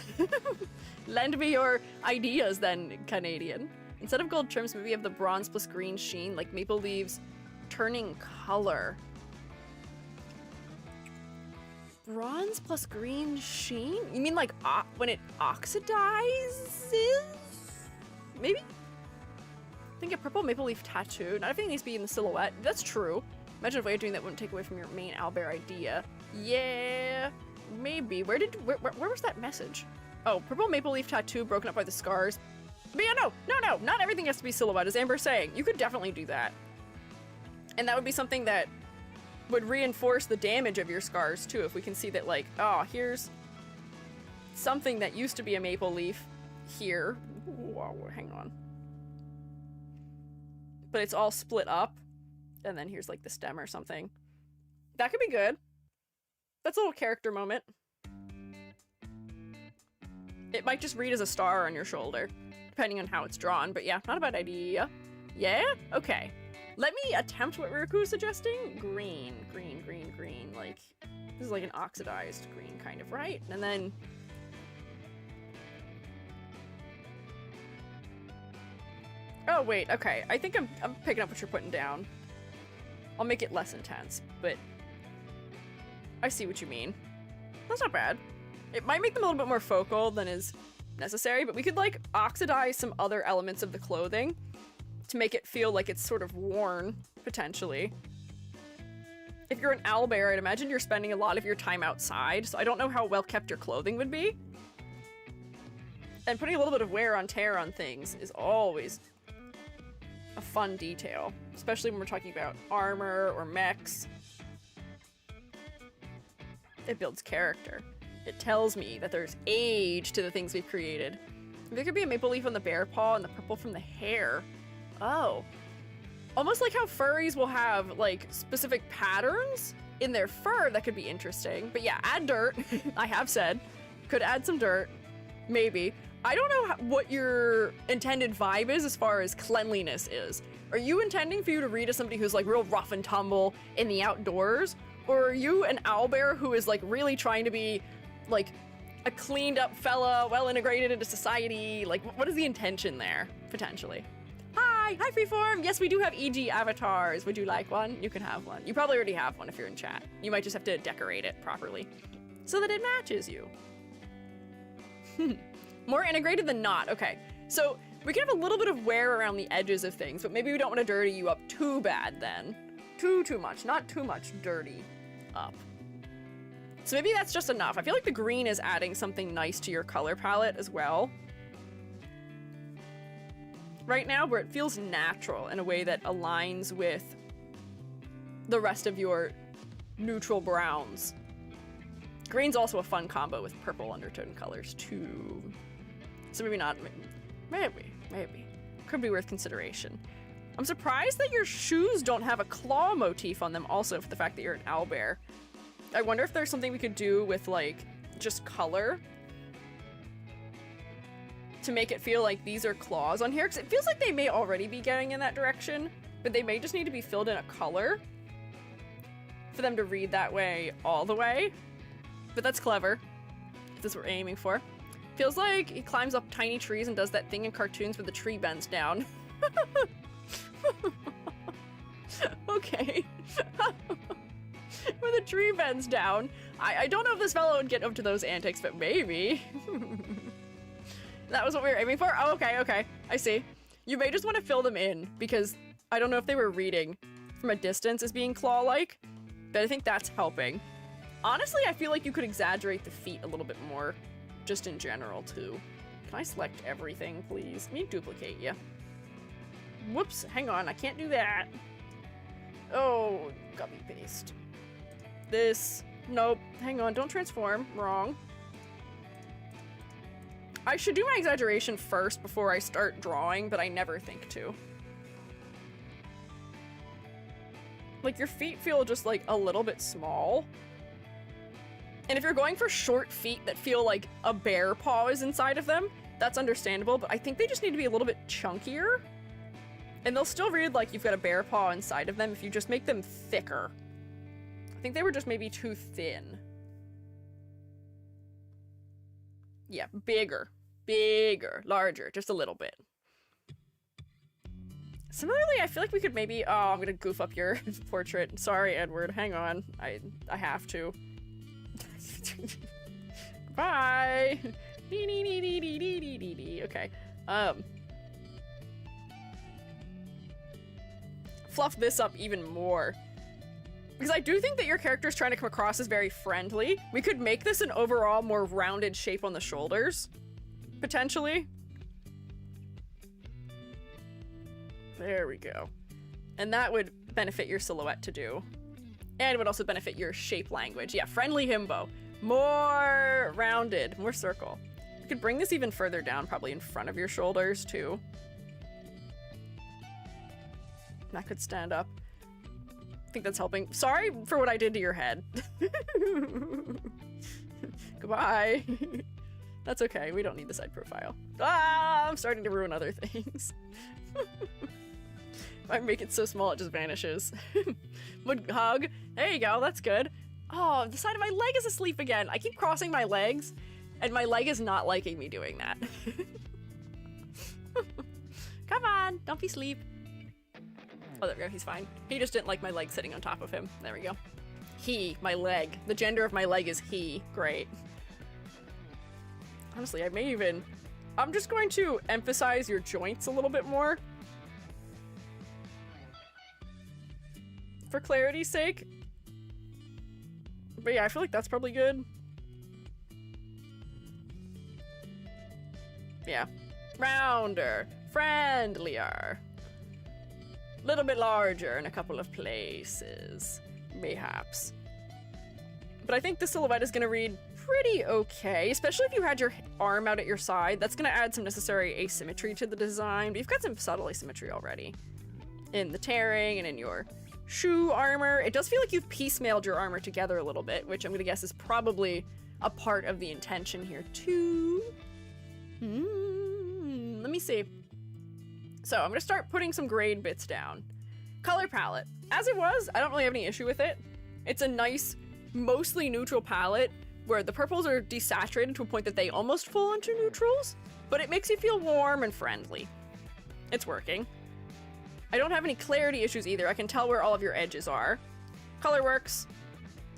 Lend me your ideas then, Canadian. Instead of gold trims, maybe you have the bronze plus green sheen, like maple leaves turning color. Bronze plus green sheen? You mean like when it oxidizes? Maybe? I think a purple maple leaf tattoo. Not everything needs to be in the silhouette. That's true. Imagine if a way of doing that wouldn't take away from your main owlbear idea. Yeah, maybe. Where was that message? Oh, purple maple leaf tattoo broken up by the scars. But yeah, no, not everything has to be silhouette, as Amber's saying. You could definitely do that. And that would be something that would reinforce the damage of your scars, too, if we can see that, like, oh, here's something that used to be a maple leaf here. Whoa, hang on. But it's all split up, and then here's, like, the stem or something. That could be good. That's a little character moment. It might just read as a star on your shoulder, depending on how it's drawn, but yeah, not a bad idea. Yeah? Okay. Let me attempt what Ruku is suggesting. Green. Like, this is like an oxidized green, kind of, right? And then... Oh, wait, okay. I think I'm picking up what you're putting down. I'll make it less intense, but... I see what you mean. That's not bad. It might make them a little bit more focal than is necessary, but we could, like, oxidize some other elements of the clothing to make it feel like it's sort of worn, potentially. If you're an owlbear, I'd imagine you're spending a lot of your time outside, so I don't know how well kept your clothing would be. And putting a little bit of wear on tear on things is always a fun detail, especially when we're talking about armor or mechs. It builds character. It tells me that there's age to the things we've created. There could be a maple leaf on the bear paw and the purple from the hair. Oh. Almost like how furries will have, like, specific patterns in their fur that could be interesting. But yeah, add dirt. I have said. Could add some dirt. Maybe. I don't know what your intended vibe is as far as cleanliness is. Are you intending for you to read as somebody who's, like, real rough and tumble in the outdoors? Or are you an owlbear who is, like, really trying to be, like, a cleaned up fella, well integrated into society? Like, what is the intention there, potentially? Hi, Freeform! Yes, we do have EG avatars. Would you like one? You can have one. You probably already have one if you're in chat. You might just have to decorate it properly so that it matches you. More integrated than not. Okay, so we can have a little bit of wear around the edges of things, but maybe we don't want to dirty you up too bad then. Too much. Not too much dirty up. So maybe that's just enough. I feel like the green is adding something nice to your color palette as well. Right now, where it feels natural in a way that aligns with the rest of your neutral browns. Green's also a fun combo with purple undertone colors too. So maybe not, maybe. Could be worth consideration. I'm surprised that your shoes don't have a claw motif on them also for the fact that you're an owlbear. I wonder if there's something we could do with, like, just color to make it feel like these are claws on here, because it feels like they may already be getting in that direction, but they may just need to be filled in a color for them to read that way all the way. But that's clever, if that's what we're aiming for. Feels like he climbs up tiny trees and does that thing in cartoons where the tree bends down. Okay. When the tree bends down. I don't know if this fellow would get up to those antics, but maybe. That was what we were aiming for? Oh, okay. I see. You may just want to fill them in, because I don't know if they were reading from a distance as being claw-like, but I think that's helping. Honestly, I feel like you could exaggerate the feet a little bit more, just in general, too. Can I select everything, please? Let me duplicate you. Whoops, hang on, I can't do that. Oh, copy paste. This, nope, hang on, don't transform, wrong. I should do my exaggeration first before I start drawing, but I never think to. Like, your feet feel just, like, a little bit small. And if you're going for short feet that feel like a bear paw is inside of them, that's understandable, but I think they just need to be a little bit chunkier. And they'll still read like you've got a bear paw inside of them if you just make them thicker. I think they were just maybe too thin. Yeah, bigger. Bigger. Larger. Just a little bit. Similarly, I feel like we could maybe... Oh, I'm gonna goof up your portrait. Sorry, Edward. Hang on. I have to. Bye! Okay. Fluff this up even more. Because I do think that your character is trying to come across as very friendly. We could make this an overall more rounded shape on the shoulders. Potentially. There we go. And that would benefit your silhouette to do. And it would also benefit your shape language. Yeah, friendly himbo. More rounded, more circle. You could bring this even further down, probably in front of your shoulders, too. That could stand up. I think that's helping. Sorry for what I did to your head. Goodbye. That's okay, we don't need the side profile. Ah, I'm starting to ruin other things. If I make it so small, it just vanishes. Would hug. There you go, that's good. Oh, the side of my leg is asleep again. I keep crossing my legs, and my leg is not liking me doing that. Come on, don't be asleep. Oh, there we go, he's fine. He just didn't like my leg sitting on top of him. There we go. He, my leg. The gender of my leg is he. Great. Honestly, I may even... I'm just going to emphasize your joints a little bit more. For clarity's sake. But yeah, I feel like that's probably good. Yeah. Rounder. Friendlier. Little bit larger in a couple of places. Mayhaps. But I think the silhouette is going to read pretty okay, especially if you had your arm out at your side. That's going to add some necessary asymmetry to the design, but you've got some subtle asymmetry already. In the tearing and in your shoe armor. It does feel like you've piecemealed your armor together a little bit, which I'm going to guess is probably a part of the intention here too. Let me see. So I'm going to start putting some grade bits down. Color palette. As it was, I don't really have any issue with it. It's a nice, mostly neutral palette where the purples are desaturated to a point that they almost fall into neutrals, but it makes you feel warm and friendly. It's working. I don't have any clarity issues either. I can tell where all of your edges are. Color works.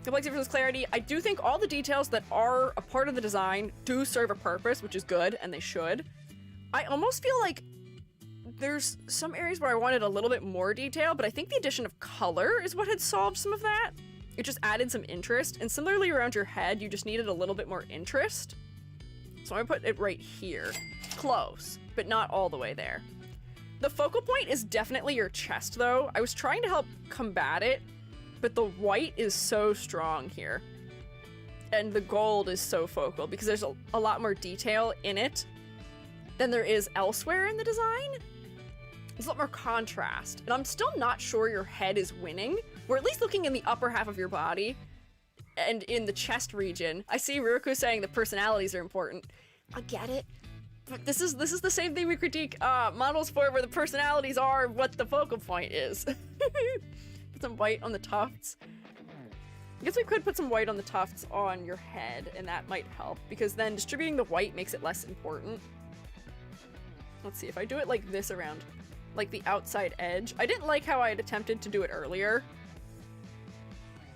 Complexity versus clarity. I do think all the details that are a part of the design do serve a purpose, which is good, and they should. I almost feel like there's some areas where I wanted a little bit more detail, but I think the addition of color is what had solved some of that. It just added some interest, and similarly around your head, you just needed a little bit more interest. So I'm gonna put it right here. Close, but not all the way there. The focal point is definitely your chest, though. I was trying to help combat it, but the white is so strong here. And the gold is so focal, because there's a lot more detail in it than there is elsewhere in the design. There's a lot more contrast, and I'm still not sure your head is winning. We're at least looking in the upper half of your body, and in the chest region. I see Ruruku saying the personalities are important. I get it. But this is the same thing we critique models for, where the personalities are what the focal point is. Put some white on the tufts. I guess we could put some white on the tufts on your head, and that might help, because then distributing the white makes it less important. Let's see, if I do it like this around, like the outside edge. I didn't like how I had attempted to do it earlier.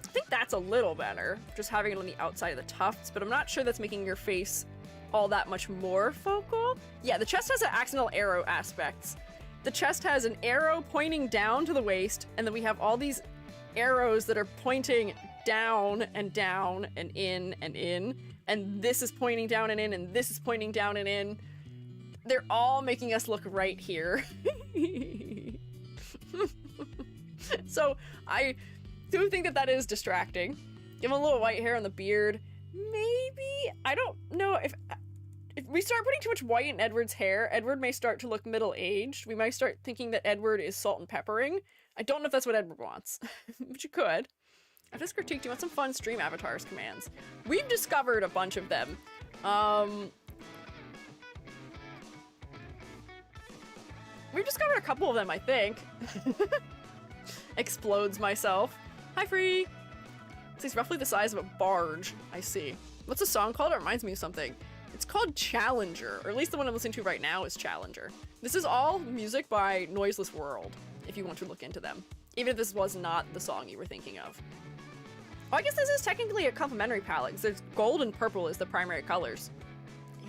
I think that's a little better, just having it on the outside of the tufts, but I'm not sure that's making your face all that much more focal. Yeah, the chest has an accidental arrow aspects. The chest has an arrow pointing down to the waist, and then we have all these arrows that are pointing down and down and in, and this is pointing down and in, and this is pointing down and in. They're all making us look right here. So I do think that that is distracting. Give him a little white hair on the beard. Maybe? I don't know if we start putting too much white in Edward's hair, Edward may start to look middle-aged. We might start thinking that Edward is salt and peppering. I don't know if that's what Edward wants, but you could. After this critique, do you want some fun stream avatars commands? We've discovered a bunch of them. We've discovered a couple of them, I think. Explodes myself. Hi, Free! It's roughly the size of a barge. I see. What's the song called? It reminds me of something. It's called Challenger, or at least the one I'm listening to right now is Challenger. This is all music by Noiseless World, if you want to look into them. Even if this was not the song you were thinking of. Oh, I guess this is technically a complementary palette, because there's gold and purple is the primary colors.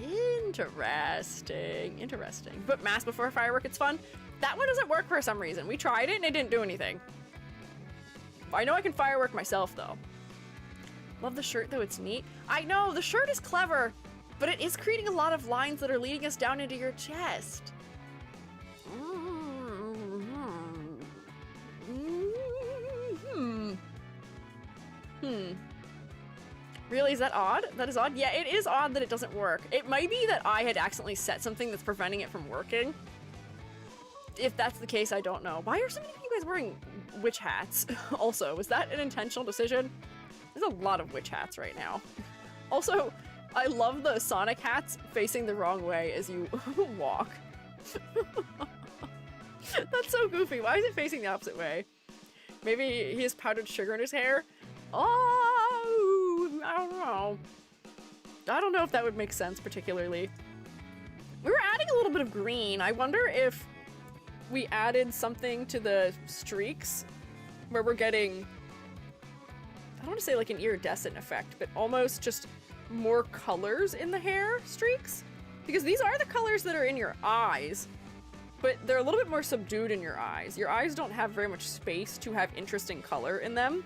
Interesting. Interesting. But mass before firework, it's fun. That one doesn't work for some reason. We tried it and it didn't do anything. I know I can firework myself, though. Love the shirt, though. It's neat. I know, the shirt is clever, but it is creating a lot of lines that are leading us down into your chest. Really, is that odd? That is odd? Yeah, it is odd that it doesn't work. It might be that I had accidentally set something that's preventing it from working. If that's the case, I don't know. Why are so many of you guys wearing witch hats? Also, was that an intentional decision? There's a lot of witch hats right now. Also, I love the Sonic hats facing the wrong way as you walk. That's so goofy. Why is it facing the opposite way? Maybe he has powdered sugar in his hair? Oh, I don't know. I don't know if that would make sense particularly. We were adding a little bit of green. I wonder if we added something to the streaks where we're getting, I don't want to say like an iridescent effect, but almost just more colors in the hair streaks. Because these are the colors that are in your eyes, but they're a little bit more subdued in your eyes. Your eyes don't have very much space to have interesting color in them.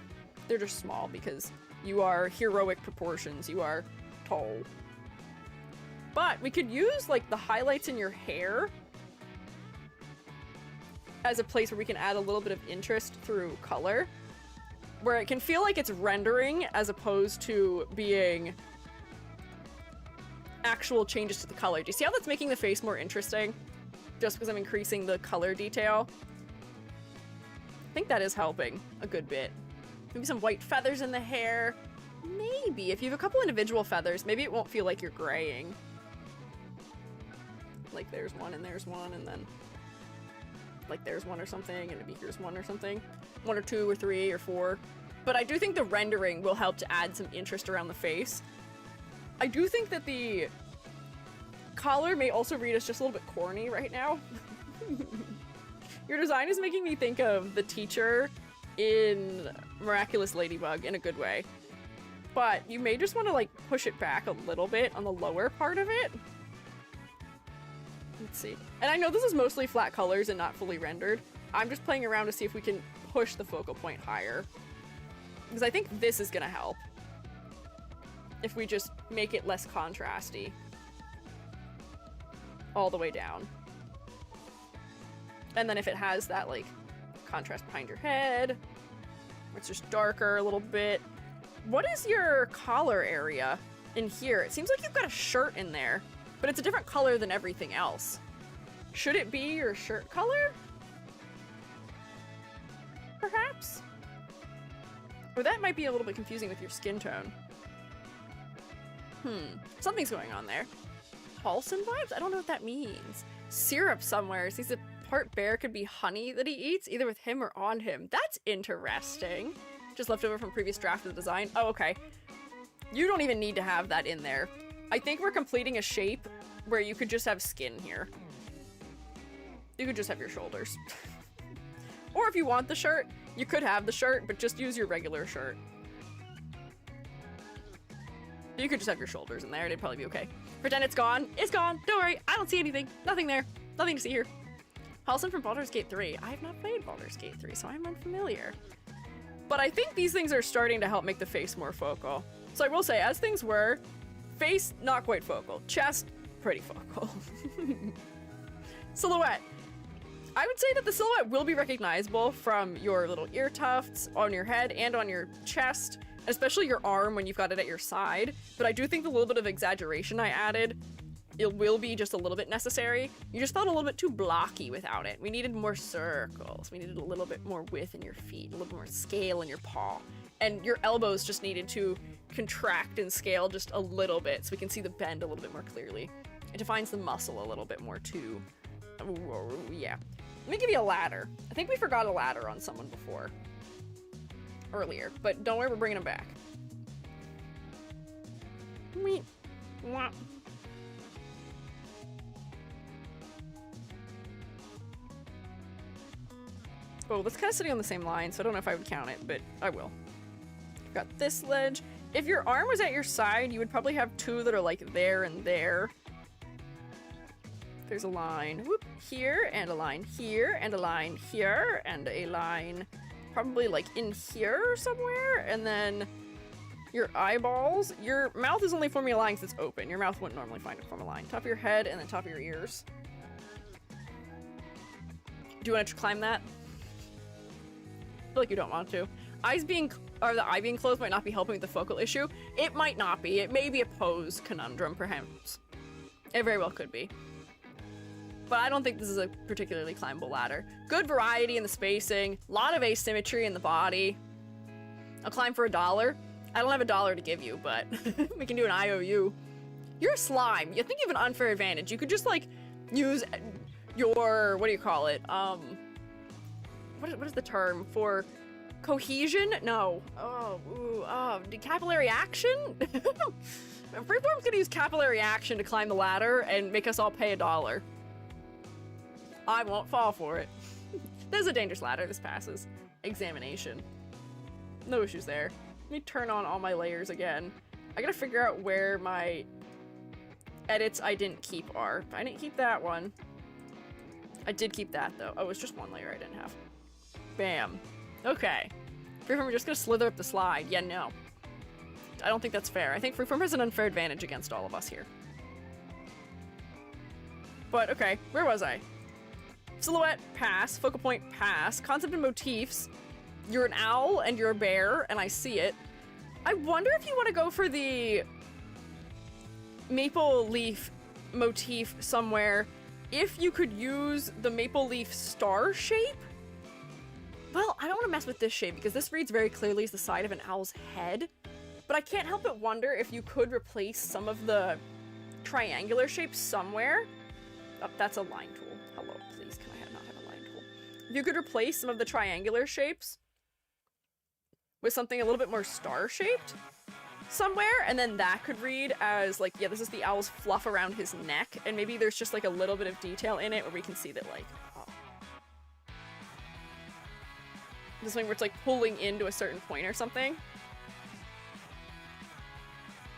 They're just small because you are heroic proportions. You are tall. But we could use like the highlights in your hair as a place where we can add a little bit of interest through color, where it can feel like it's rendering as opposed to being actual changes to the color. Do you see how that's making the face more interesting? Just because I'm increasing the color detail. I think that is helping a good bit. Maybe some white feathers in the hair. Maybe. If you have a couple individual feathers, maybe it won't feel like you're graying. Like there's one and there's one and then like there's one or something and maybe here's one or something. 1 or 2 or 3 or 4. But I do think the rendering will help to add some interest around the face. I do think that the collar may also read as just a little bit corny right now. Your design is making me think of the teacher in Miraculous Ladybug in a good way. But you may just want to like push it back a little bit on the lower part of it. Let's see. And I know this is mostly flat colors and not fully rendered. I'm just playing around to see if we can push the focal point higher. Because I think this is gonna help. If we just make it less contrasty. All the way down. And then if it has that like contrast behind your head, where it's just darker a little bit. What is your collar area in here? It seems like you've got a shirt in there, but it's a different color than everything else. Should it be your shirt color? Perhaps? Or that might be a little bit confusing with your skin tone. Something's going on there. Paulson vibes? I don't know what that means. Syrup somewhere. Seems the part bear could be honey that he eats, either with him or on him. That's interesting. Just left over from previous draft of the design. Oh, okay. You don't even need to have that in there. I think we're completing a shape where you could just have skin here. You could just have your shoulders. Or if you want the shirt, you could have the shirt, but just use your regular shirt. You could just have your shoulders in there. It'd probably be okay. Pretend it's gone. It's gone. Don't worry. I don't see anything. Nothing there. Nothing to see here. Halson from Baldur's Gate 3. I have not played Baldur's Gate 3, so I'm unfamiliar. But I think these things are starting to help make the face more focal. So I will say, as things were, face, not quite focal. Chest, pretty focal. Silhouette. I would say that the silhouette will be recognizable from your little ear tufts on your head and on your chest, especially your arm when you've got it at your side. But I do think the little bit of exaggeration I added it will be just a little bit necessary. You just felt a little bit too blocky without it. We needed more circles. We needed a little bit more width in your feet, a little more scale in your paw. And your elbows just needed to contract and scale just a little bit so we can see the bend a little bit more clearly. It defines the muscle a little bit more too. Yeah. Let me give you a ladder. I think we forgot a ladder on someone before. Earlier. But don't worry, we're bringing him back. Oh, that's kind of sitting on the same line, so I don't know if I would count it, but I will. Got this ledge. If your arm was at your side, you would probably have two that are like there and there. There's a line whoop, here, and a line here, and a line here, and a line probably like in here somewhere, and then your eyeballs. Your mouth is only forming a line because it's open. Your mouth wouldn't normally find it form a line. Top of your head, and then top of your ears. Do you want to climb that? I feel like you don't want to. The eye being closed might not be helping with the focal issue. It might not be. It may be a pose conundrum, perhaps. It very well could be. But I don't think this is a particularly climbable ladder. Good variety in the spacing. A lot of asymmetry in the body. I'll climb for $1. I don't have $1 to give you, but we can do an IOU. You're a slime. You think you have an unfair advantage. You could just, like, use your... What do you call it? What is the term for cohesion? No. Capillary action? Freeform's gonna use capillary action to climb the ladder and make us all pay $1. I won't fall for it. This is a dangerous ladder. This passes examination. No issues there. Let me turn on all my layers again. I gotta figure out where my edits I didn't keep are. I didn't keep that one. I did keep that though. Oh, it was just one layer I didn't have. Bam. Okay. Freeform, we're just gonna slither up the slide. Yeah, no. I don't think that's fair. I think Freeform has an unfair advantage against all of us here. But, okay. Where was I? Silhouette, pass. Focal point, pass. Concept and motifs. You're an owl and you're a bear, and I see it. I wonder if you want to go for the maple leaf motif somewhere. If you could use the maple leaf star shape? Well, I don't want to mess with this shape because this reads very clearly as the side of an owl's head. But I can't help but wonder if you could replace some of the triangular shapes somewhere. Oh, that's a line tool. Hello, please, can I not have a line tool? If you could replace some of the triangular shapes with something a little bit more star-shaped somewhere, and then that could read as, like, yeah, this is the owl's fluff around his neck, and maybe there's just, like, a little bit of detail in it where we can see that, like, this thing where it's like pulling into a certain point or something.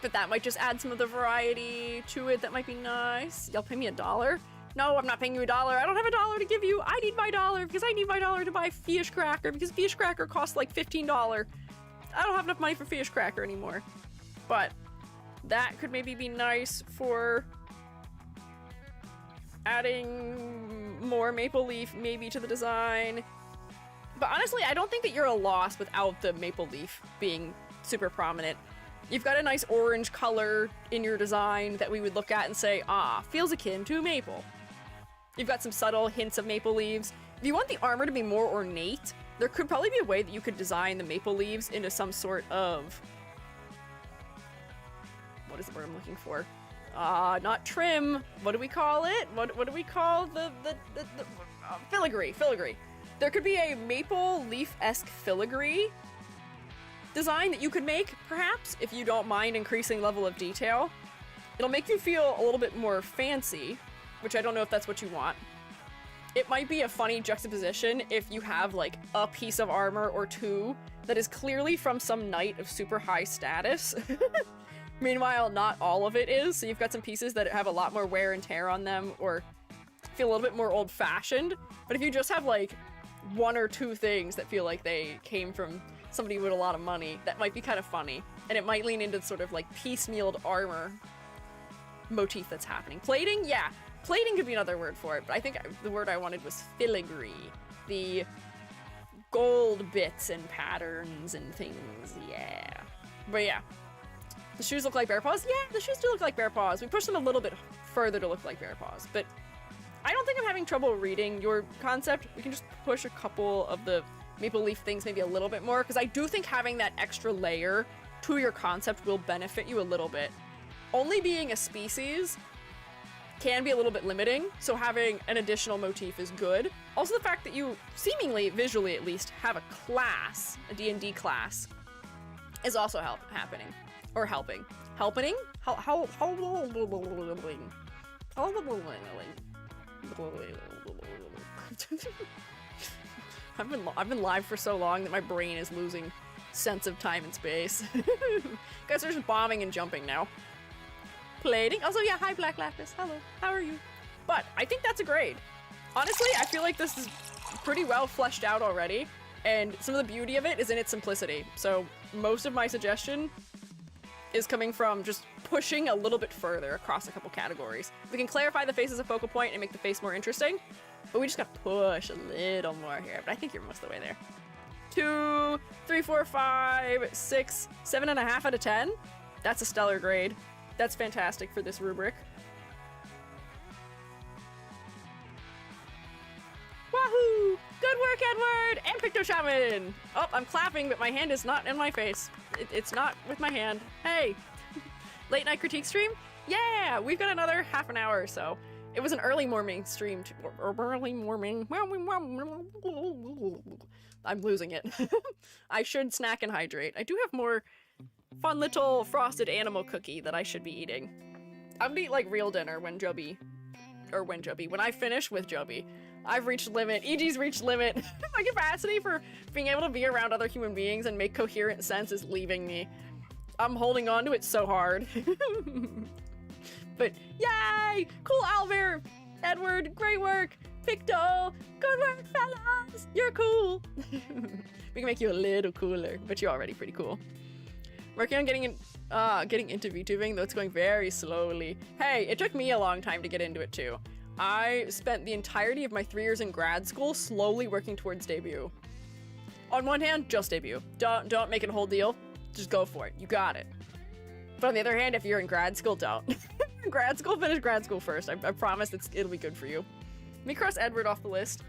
But that might just add some of the variety to it. That might be nice. Y'all pay me $1? No, I'm not paying you $1. I don't have $1 to give you. I need my $1 because I need my $1 to buy fish cracker because fish cracker costs like $15. I don't have enough money for fish cracker anymore. But that could maybe be nice for adding more maple leaf maybe to the design. But honestly, I don't think that you're a loss without the maple leaf being super prominent. You've got a nice orange color in your design that we would look at and say, ah, feels akin to maple. You've got some subtle hints of maple leaves. If you want the armor to be more ornate, there could probably be a way that you could design the maple leaves into some sort of... What is the word I'm looking for? Not trim. What do we call it? What do we call the filigree? Filigree. There could be a maple leaf-esque filigree design that you could make, perhaps, if you don't mind increasing level of detail. It'll make you feel a little bit more fancy, which I don't know if that's what you want. It might be a funny juxtaposition if you have, like, a piece of armor or two that is clearly from some knight of super high status. Meanwhile, not all of it is, so you've got some pieces that have a lot more wear and tear on them, or feel a little bit more old-fashioned. But if you just have, like, one or two things that feel like they came from somebody with a lot of money, that might be kind of funny. And it might lean into sort of like piecemealed armor motif that's happening. Plating? Yeah. Plating could be another word for it, but I think the word I wanted was filigree. The gold bits and patterns and things, yeah. But yeah. The shoes look like bear paws? Yeah, the shoes do look like bear paws. We pushed them a little bit further to look like bear paws. But I don't think I'm having trouble reading your concept. We can just push a couple of the maple leaf things maybe a little bit more, because I do think having that extra layer to your concept will benefit you a little bit. Only being a species can be a little bit limiting, so having an additional motif is good. Also the fact that you, seemingly, visually at least, have a class, a D&D class, is also helping. I've been live for so long that my brain is losing sense of time and space. Guys are just bombing and jumping now. Plating. Also, yeah, hi Black Lapis. Hello. How are you? But I think that's a grade. Honestly, I feel like this is pretty well fleshed out already, and some of the beauty of it is in its simplicity. So most of my suggestion is coming from just pushing a little bit further across a couple categories. We can clarify the face as a focal point and make the face more interesting, but we just gotta push a little more here. But I think you're most of the way there. 2, 3, 4, 5, 6, 7.5 out of 10. That's a stellar grade. That's fantastic for this rubric. Wahoo! Good work, Edward! And Picto Shaman! Oh, I'm clapping, but my hand is not in my face. It's not with my hand. Hey! Late night critique stream? Yeah! We've got another half an hour or so. It was an early morning stream. Early morning. I'm losing it. I should snack and hydrate. I do have more fun little frosted animal cookie that I should be eating. I'm gonna eat like real dinner when I finish with Joby. I've reached limit. EG's reached limit. My capacity for being able to be around other human beings and make coherent sense is leaving me. I'm holding on to it so hard. But yay! Cool Alver! Edward, great work! Picto, good work, fellas! You're cool! We can make you a little cooler, but you're already pretty cool. Working on getting into VTubing, though it's going very slowly. Hey, it took me a long time to get into it too. I spent the entirety of my 3 years in grad school slowly working towards debut. On one hand, just debut. Don't make it a whole deal. Just go for it. You got it. But on the other hand, if you're in grad school, don't. Finish grad school first. I promise it'll be good for you. Let me cross Edward off the list.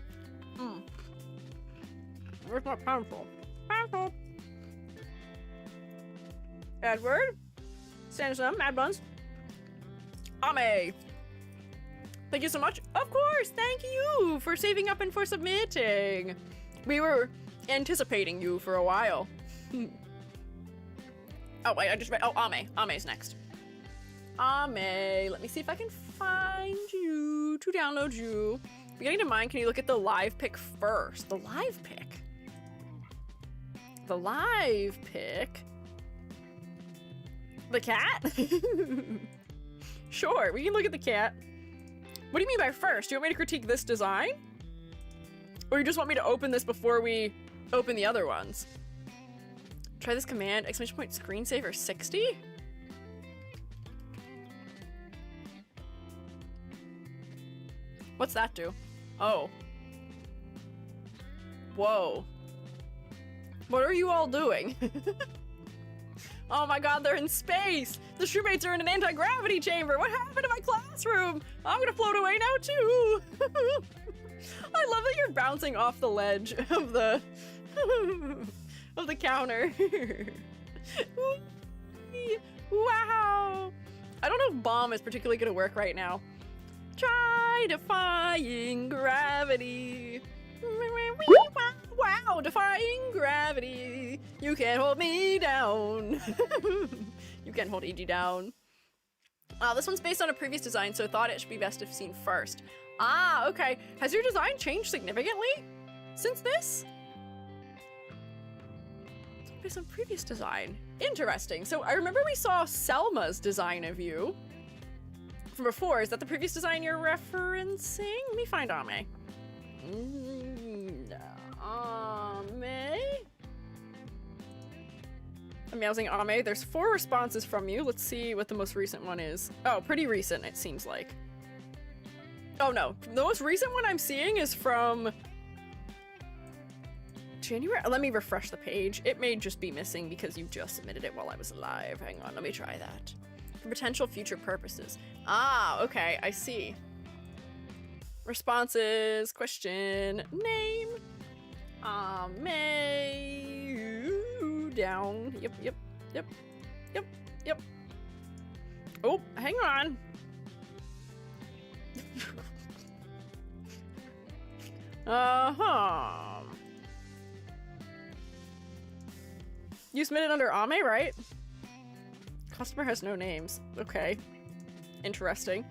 Where's my pencil? Pencil! Edward? Sansom, Mad Buns. Ame! Thank you so much. Of course, thank you for saving up and for submitting. We were anticipating you for a while. Oh, wait, I just read. Oh, Ame. Ame's next. Ame. Let me see if I can find you to download you. Beginning to mind, can you look at the live pick first? The live pick. The live pick. The cat? Sure, we can look at the cat. What do you mean by first? Do you want me to critique this design? Or you just want me to open this before we open the other ones? Try this command, exclamation point screensaver 60? What's that do? Oh. Whoa. What are you all doing? Oh my god, they're in space! The Shroomates are in an anti-gravity chamber! What happened to my classroom? I'm gonna float away now too! I love that you're bouncing off the ledge of the of the counter. Wow! I don't know if bomb is particularly gonna work right now. Try defying gravity. Wow, defying gravity. You can't hold me down. You can't hold EG down. This one's based on a previous design, so thought it should be best if seen first. Ah, okay. Has your design changed significantly since this? It's based on previous design. Interesting. So I remember we saw Selma's design of you from before. Is that the previous design you're referencing? Let me find Ame. Ame? I'm using Ame. There's 4 responses from you. Let's see what the most recent one is. Oh, pretty recent, it seems like. Oh no, the most recent one I'm seeing is from January. Let me refresh the page. It may just be missing because you just submitted it while I was alive. Hang on, let me try that. for potential future purposes. Ah, okay, I see. Responses, question, name. May down. Yep. Oh, hang on. You submitted under Ame, right? Customer has no names. Okay. Interesting.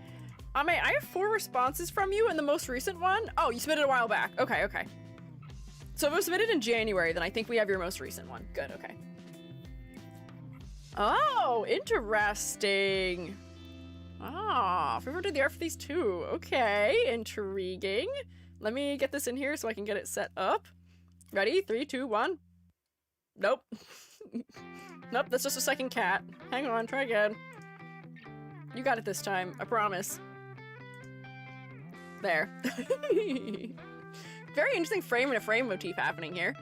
Ame, I have 4 responses from you in the most recent one. Oh, you submitted a while back. Okay. So if it was submitted in January, then I think we have your most recent one. Good, okay. Oh, interesting. Ah, Freeform did the art for these too. Okay, intriguing. Let me get this in here so I can get it set up. Ready? 3, 2, 1. Nope. Nope, that's just a second cat. Hang on, try again. You got it this time, I promise. There. Very interesting frame and a frame motif happening here.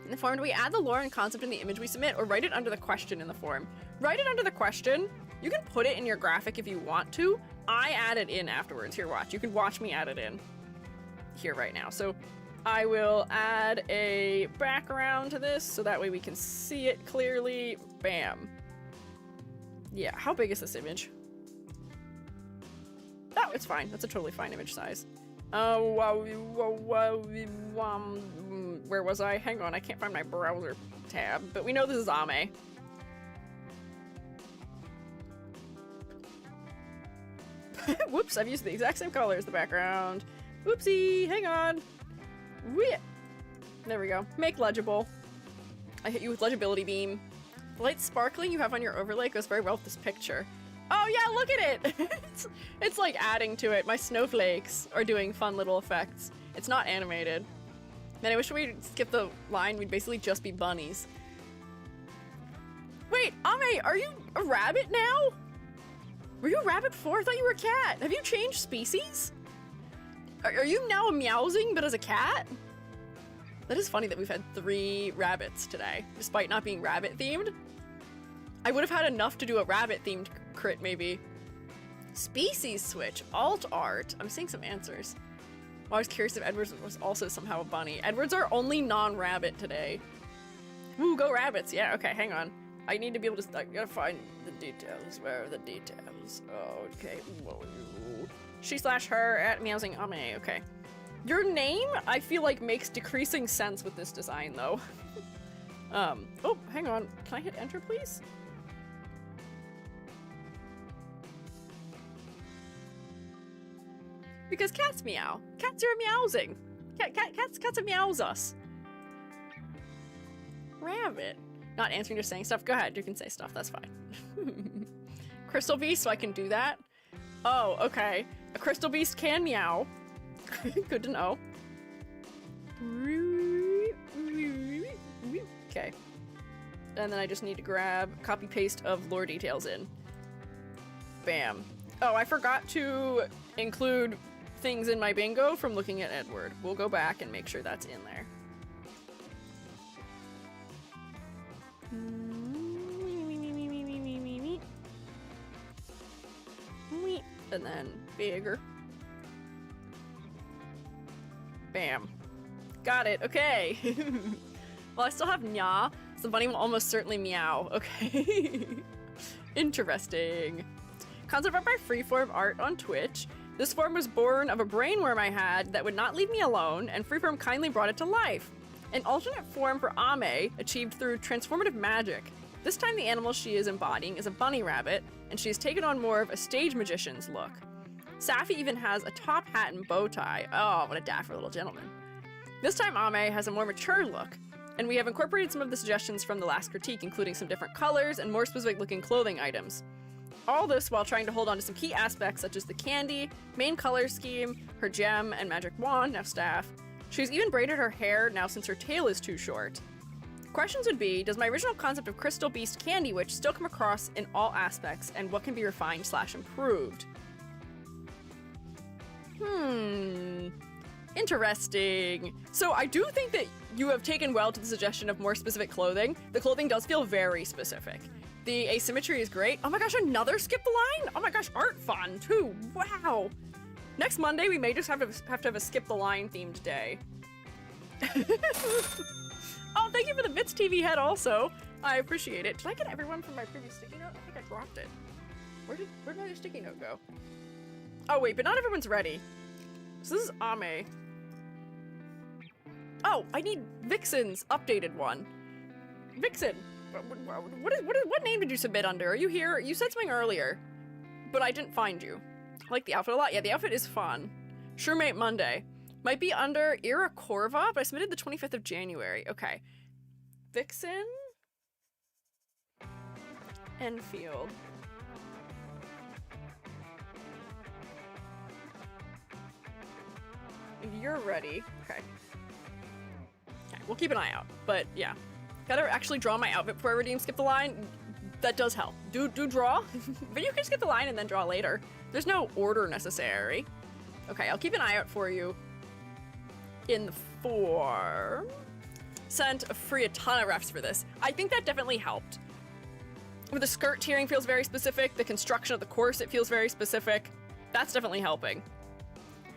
In the form, do we add the lore and concept in the image we submit, or write it under the question in the form? Write it under the question. You can put it in your graphic if you want to. I add it in afterwards. Here, watch. You can watch me add it in here right now. So I will add a background to this so that way we can see it clearly. Bam. Yeah, how big is this image? Oh, it's fine. That's a totally fine image size. Where was I? Hang on, I can't find my browser tab, but we know this is Ame. Whoops, I've used the exact same color as the background. Whoopsie, hang on. Whee! There we go. Make legible. I hit you with legibility beam. The light sparkling you have on your overlay goes very well with this picture. Oh yeah, look at it! It's like adding to it. My snowflakes are doing fun little effects. It's not animated. Man, I wish we'd skip the line. We'd basically just be bunnies. Wait, Ame, are you a rabbit now? Were you a rabbit before? I thought you were a cat. Have you changed species? Are you now a meowsing but as a cat? That is funny that we've had 3 rabbits today, despite not being rabbit themed. I would have had enough to do a rabbit themed crit maybe. Species switch, alt art. I'm seeing some answers. Well, I was curious if Edwards was also somehow a bunny. Edwards are only non-rabbit today. Woo, go rabbits. Yeah, okay, hang on. I need to be able to, I gotta find the details. Where are the details? Okay. Whoa. She/her at meowsing Ame. Okay. Your name, I feel like, makes decreasing sense with this design, though. Oh, hang on. Can I hit enter, please? Because cats meow. Cats are meowsing. Cats are meows us. Rabbit. Not answering, just saying stuff. Go ahead, you can say stuff. That's fine. Crystal Beast, so I can do that. Oh, okay. A Crystal Beast can meow. Good to know. Okay. And then I just need to grab copy paste of lore details in. Bam. Oh, I forgot to include things in my bingo from looking at Edward. We'll go back and make sure that's in there. And then bigger. Bam. Got it. Okay. Well, I still have nya, so the bunny will almost certainly meow. Okay. Interesting. Concept art by Freeform Art on Twitch. This form was born of a brainworm I had that would not leave me alone, and Freeform kindly brought it to life. An alternate form for Ame, achieved through transformative magic. This time the animal she is embodying is a bunny rabbit, and she has taken on more of a stage magician's look. Safi even has a top hat and bow tie. Oh, what a dapper little gentleman. This time Ame has a more mature look, and we have incorporated some of the suggestions from the last critique, including some different colors and more specific looking clothing items. All this while trying to hold on to some key aspects such as the candy, main color scheme, her gem and magic wand, now staff. She's even braided her hair now since her tail is too short. Questions would be, does my original concept of Crystal Beast Candy Witch still come across in all aspects, and what can be refined/improved? Interesting. So I do think that you have taken well to the suggestion of more specific clothing. The clothing does feel very specific. The asymmetry is great. Oh my gosh, another skip the line? Oh my gosh, art fun too. Wow. Next Monday, we may just have to have a skip the line themed day. Oh, thank you for the Bits TV head also. I appreciate it. Did I get everyone from my previous sticky note? I think I dropped it. Where did my other sticky note go? Oh wait, but not everyone's ready. So this is Ame. Oh, I need Vixen's updated one. Vixen, what name did you submit under? Are you here? You said something earlier, but I didn't find you. I like the outfit a lot. Yeah, the outfit is fun. Shroomates Monday. Might be under Ira Corva, but I submitted the 25th of January. Okay. Vixen. Enfield. You're ready. Okay. Okay, we'll keep an eye out. But yeah. Gotta actually draw my outfit before I redeem skip the line. That does help. Do draw. But you can skip the line and then draw later. There's no order necessary. Okay, I'll keep an eye out for you. In the form. Sent free a ton of refs for this. I think that definitely helped. With the skirt tiering feels very specific. The construction of the corset feels very specific. That's definitely helping.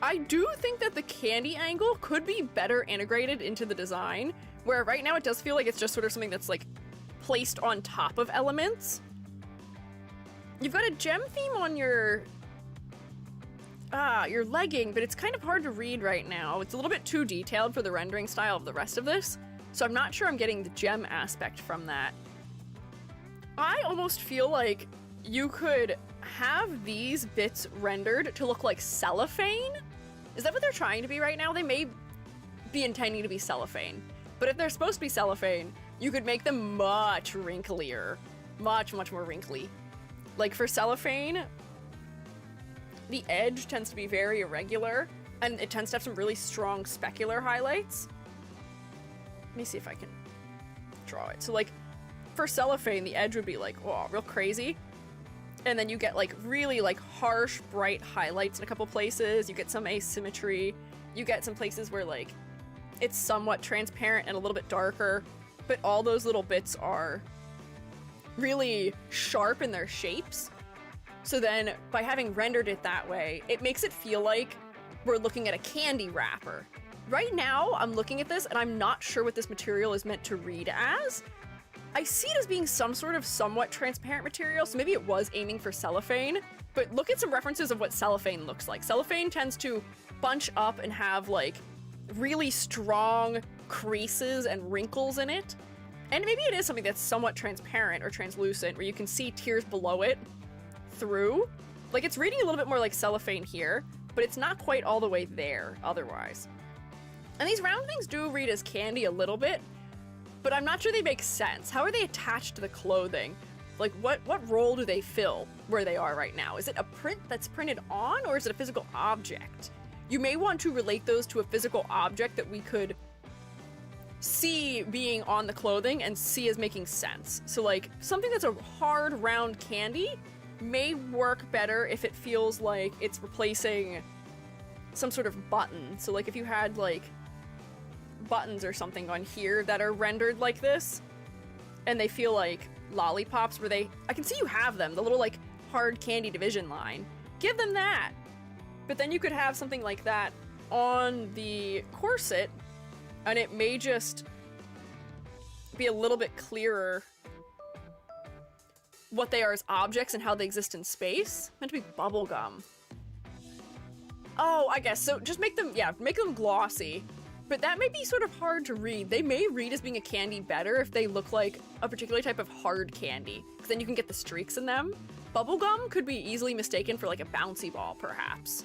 I do think that the candy angle could be better integrated into the design, where right now it does feel like it's just sort of something that's like placed on top of elements. You've got a gem theme on your legging, but it's kind of hard to read right now. It's a little bit too detailed for the rendering style of the rest of this, so I'm not sure I'm getting the gem aspect from that. I almost feel like you could have these bits rendered to look like cellophane. Is that what they're trying to be right now? They may be intending to be cellophane, but if they're supposed to be cellophane, you could make them much wrinklier. Much more wrinkly. Like for cellophane, the edge tends to be very irregular, and it tends to have some really strong specular highlights. Let me see if I can draw it. So like, for cellophane, the edge would be like, oh, real crazy. And then you get like really like harsh, bright highlights in a couple places. You get some asymmetry. You get some places where like it's somewhat transparent and a little bit darker, but all those little bits are really sharp in their shapes. So then by having rendered it that way, it makes it feel like we're looking at a candy wrapper. Right now, I'm looking at this and I'm not sure what this material is meant to read as. I see it as being some sort of somewhat transparent material, so maybe it was aiming for cellophane, but look at some references of what cellophane looks like. Cellophane tends to bunch up and have like really strong creases and wrinkles in it. And maybe it is something that's somewhat transparent or translucent, where you can see tears below it through. Like it's reading a little bit more like cellophane here, but it's not quite all the way there otherwise. And these round things do read as candy a little bit, but I'm not sure they make sense. How are they attached to the clothing? Like what role do they fill where they are right now? Is it a print that's printed on, or is it a physical object? You may want to relate those to a physical object that we could see being on the clothing and see as making sense. So like something that's a hard round candy may work better if it feels like it's replacing some sort of button. So like if you had like buttons or something on here that are rendered like this and they feel like lollipops where I can see you have them, the little like hard candy division line. Give them that. But then you could have something like that on the corset and it may just be a little bit clearer what they are as objects and how they exist in space. Meant to be bubblegum. Oh, I guess. So just make them glossy. But that may be sort of hard to read. They may read as being a candy better if they look like a particular type of hard candy, because then you can get the streaks in them. Bubblegum could be easily mistaken for like a bouncy ball, perhaps.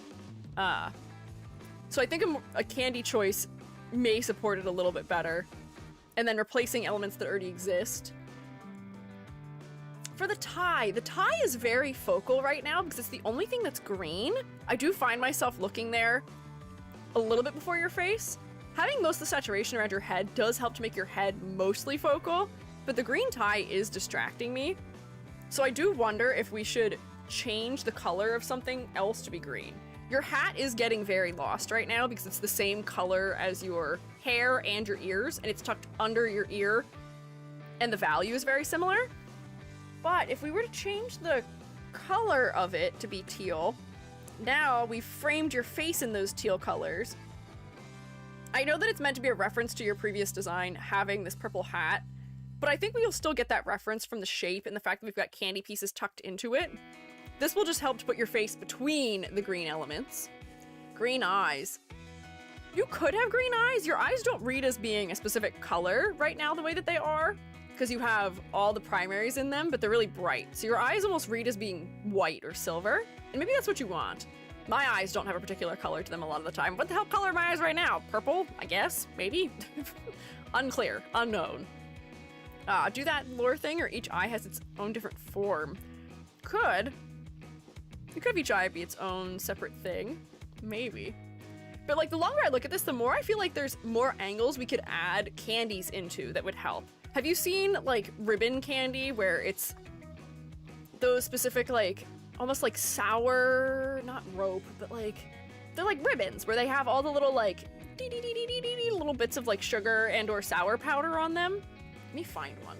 So I think a candy choice may support it a little bit better. And then replacing elements that already exist. For the tie is very focal right now because it's the only thing that's green. I do find myself looking there a little bit before your face. Having most of the saturation around your head does help to make your head mostly focal, but the green tie is distracting me. So I do wonder if we should change the color of something else to be green. Your hat is getting very lost right now because it's the same color as your hair and your ears, and it's tucked under your ear, and the value is very similar. But if we were to change the color of it to be teal, now we've framed your face in those teal colors. I know that it's meant to be a reference to your previous design having this purple hat, but I think we'll still get that reference from the shape and the fact that we've got candy pieces tucked into it. This will just help to put your face between the green elements. Green eyes. You could have green eyes. Your eyes don't read as being a specific color right now the way that they are, because you have all the primaries in them, but they're really bright. So your eyes almost read as being white or silver, and maybe that's what you want. My eyes don't have a particular color to them a lot of the time. What the hell color are my eyes right now? Purple, I guess? Maybe? Unclear. Unknown. Do that lore thing, or each eye has its own different form. Could. You could have each eye be its own separate thing. Maybe. But like the longer I look at this, the more I feel like there's more angles we could add candies into that would help. Have you seen like ribbon candy where it's those specific like almost like sour, not rope, but like they're like ribbons where they have all the little like little bits of like sugar and or sour powder on them? Let me find one.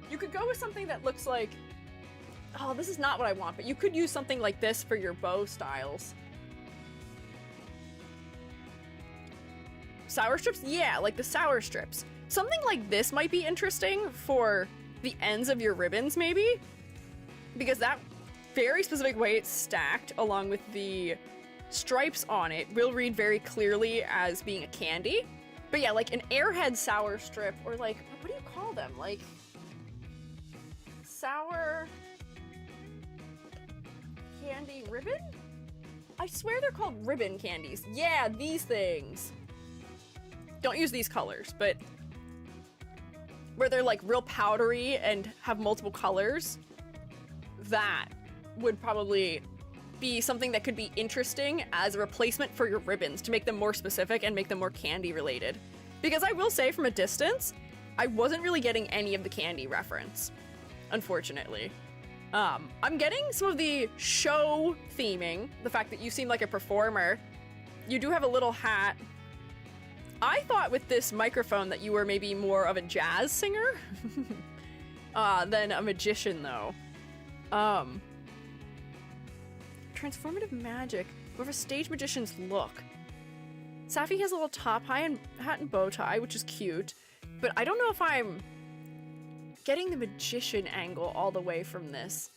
You could go with something that looks like, oh, this is not what I want, but you could use something like this for your bow styles. Sour strips? Yeah, like the sour strips. Something like this might be interesting for the ends of your ribbons, maybe? Because that very specific way it's stacked, along with the stripes on it, will read very clearly as being a candy. But yeah, like an Airhead sour strip, or like, what do you call them? Like, sour candy ribbon? I swear they're called ribbon candies. Yeah, these things. Don't use these colors, but where they're like real powdery and have multiple colors, that would probably be something that could be interesting as a replacement for your ribbons to make them more specific and make them more candy related. Because I will say from a distance, I wasn't really getting any of the candy reference, unfortunately. I'm getting some of the show theming, the fact that you seem like a performer. You do have a little hat. I thought with this microphone that you were maybe more of a jazz singer than a magician, though. Transformative magic. More of a stage magician's look. Safi has a little top hat and bow tie, which is cute, but I don't know if I'm getting the magician angle all the way from this.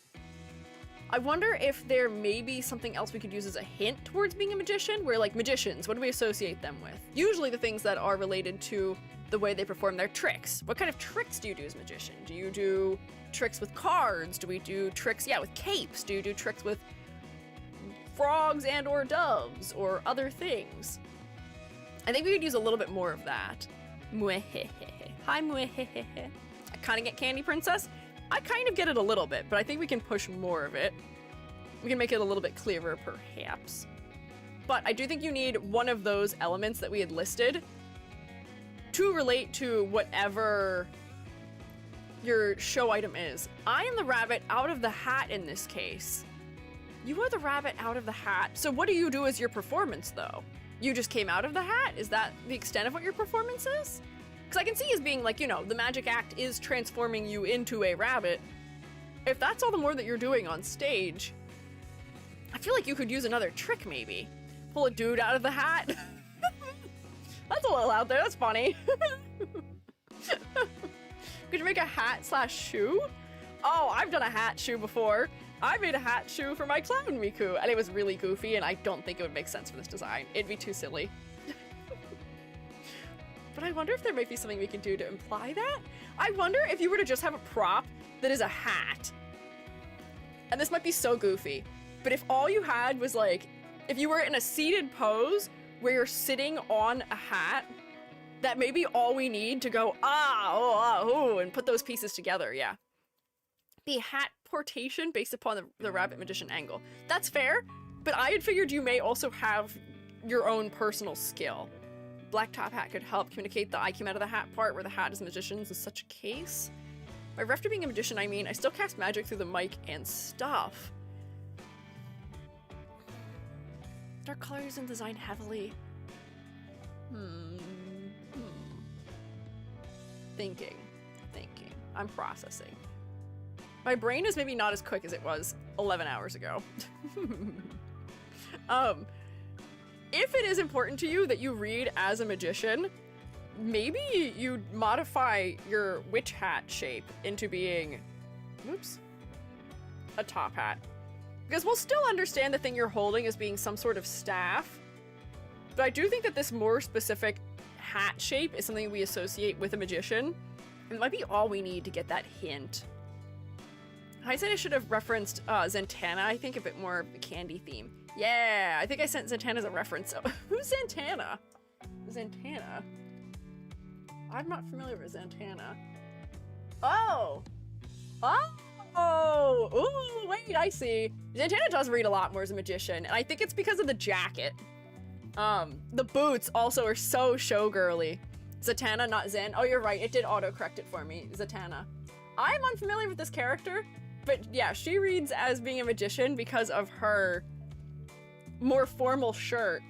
I wonder if there may be something else we could use as a hint towards being a magician, where like magicians, what do we associate them with? Usually the things that are related to the way they perform their tricks. What kind of tricks do you do as a magician? Do you do tricks with cards? Do we do tricks, yeah, with capes? Do you do tricks with frogs and or doves or other things? I think we could use a little bit more of that. Hi, I kind of get Candy Princess. I kind of get it a little bit, but I think we can push more of it. We can make it a little bit clearer, perhaps. But I do think you need one of those elements that we had listed to relate to whatever your show item is. I am the rabbit out of the hat in this case. You are the rabbit out of the hat. So what do you do as your performance, though? You just came out of the hat? Is that the extent of what your performance is? Because I can see as being like, you know, the magic act is transforming you into a rabbit. If that's all the more that you're doing on stage, I feel like you could use another trick, maybe. Pull a dude out of the hat. That's a little out there. That's funny. Could you make a hat / shoe? Oh, I've done a hat shoe before. I made a hat shoe for my clown Miku, and it was really goofy, and I don't think it would make sense for this design. It'd be too silly. But I wonder if there might be something we can do to imply that. I wonder if you were to just have a prop that is a hat. And this might be so goofy, but if all you had was like, if you were in a seated pose where you're sitting on a hat, that may be all we need to go, and put those pieces together, yeah. The hat portation based upon the rabbit magician angle. That's fair, but I had figured you may also have your own personal skill. Black top hat could help communicate the I came out of the hat part where the hat is magicians in such a case. By ref to being a magician, I mean I still cast magic through the mic and stuff. Dark colors and design heavily. Thinking. I'm processing. My brain is maybe not as quick as it was 11 hours ago. If it is important to you that you read as a magician, maybe you modify your witch hat shape into being, oops, a top hat. Because we'll still understand the thing you're holding as being some sort of staff, but I do think that this more specific hat shape is something we associate with a magician. It might be all we need to get that hint. I said I should have referenced Zatanna, I think a bit more of the candy theme. Yeah, I think I sent Zatanna as a reference. Who's Zatanna? Zatanna? I'm not familiar with Zatanna. Oh! Oh! Ooh, wait, I see. Zatanna does read a lot more as a magician, and I think it's because of the jacket. The boots also are so showgirly. Zatanna, not Zen. Oh, you're right. It did auto-correct it for me. Zatanna. I'm unfamiliar with this character, but yeah, she reads as being a magician because of her more formal shirt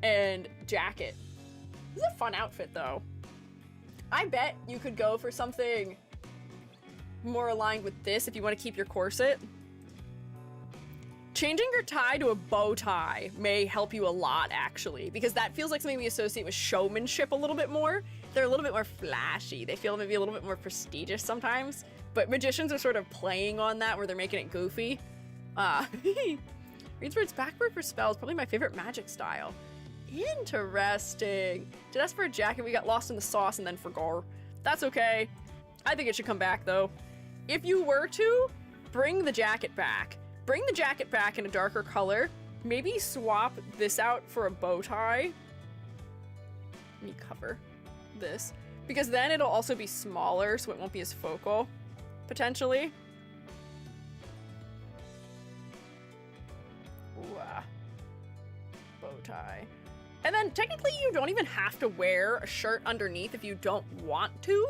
and jacket. This is a fun outfit, though. I bet you could go for something more aligned with this if you want to keep your corset. Changing your tie to a bow tie may help you a lot, actually, because that feels like something we associate with showmanship a little bit more. They're a little bit more flashy. They feel maybe a little bit more prestigious sometimes, but magicians are sort of playing on that where they're making it goofy. Reads words backward for spells, probably my favorite magic style. Interesting. Did ask for a jacket, we got lost in the sauce and then forgot. That's okay. I think it should come back, though. If you were to, bring the jacket back. Bring the jacket back in a darker color. Maybe swap this out for a bow tie. Let me cover this. Because then it'll also be smaller, so it won't be as focal, potentially. Ooh, bow tie. And then technically you don't even have to wear a shirt underneath if you don't want to.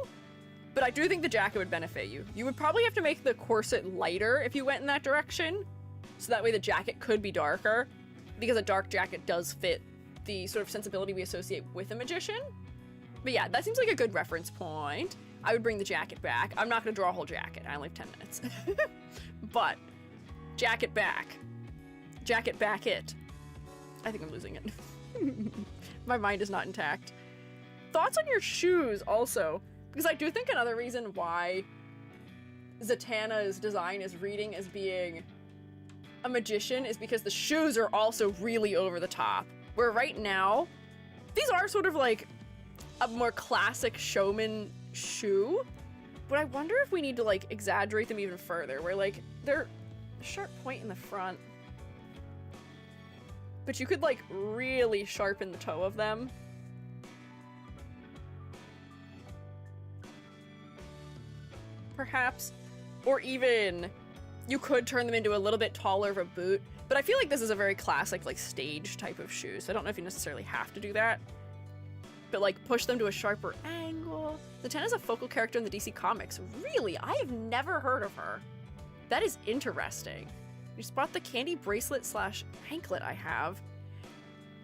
But I do think the jacket would benefit you. You would probably have to make the corset lighter if you went in that direction. So that way the jacket could be darker. Because a dark jacket does fit the sort of sensibility we associate with a magician. But yeah, that seems like a good reference point. I would bring the jacket back. I'm not going to draw a whole jacket. I only have 10 minutes. But jacket back. Jacket back it. I think I'm losing it. My mind is not intact. Thoughts on your shoes also. Because I do think another reason why Zatanna's design is reading as being a magician is because the shoes are also really over the top. Where right now, these are sort of like a more classic showman shoe, but I wonder if we need to like exaggerate them even further, where like they're a sharp point in the front, but you could like really sharpen the toe of them. Perhaps, or even you could turn them into a little bit taller of a boot, but I feel like this is a very classic like stage type of shoe, so I don't know if you necessarily have to do that, but like push them to a sharper angle. Zatanna's a focal character in the DC Comics. Really? I have never heard of her. That is interesting. You spot the candy bracelet / anklet I have.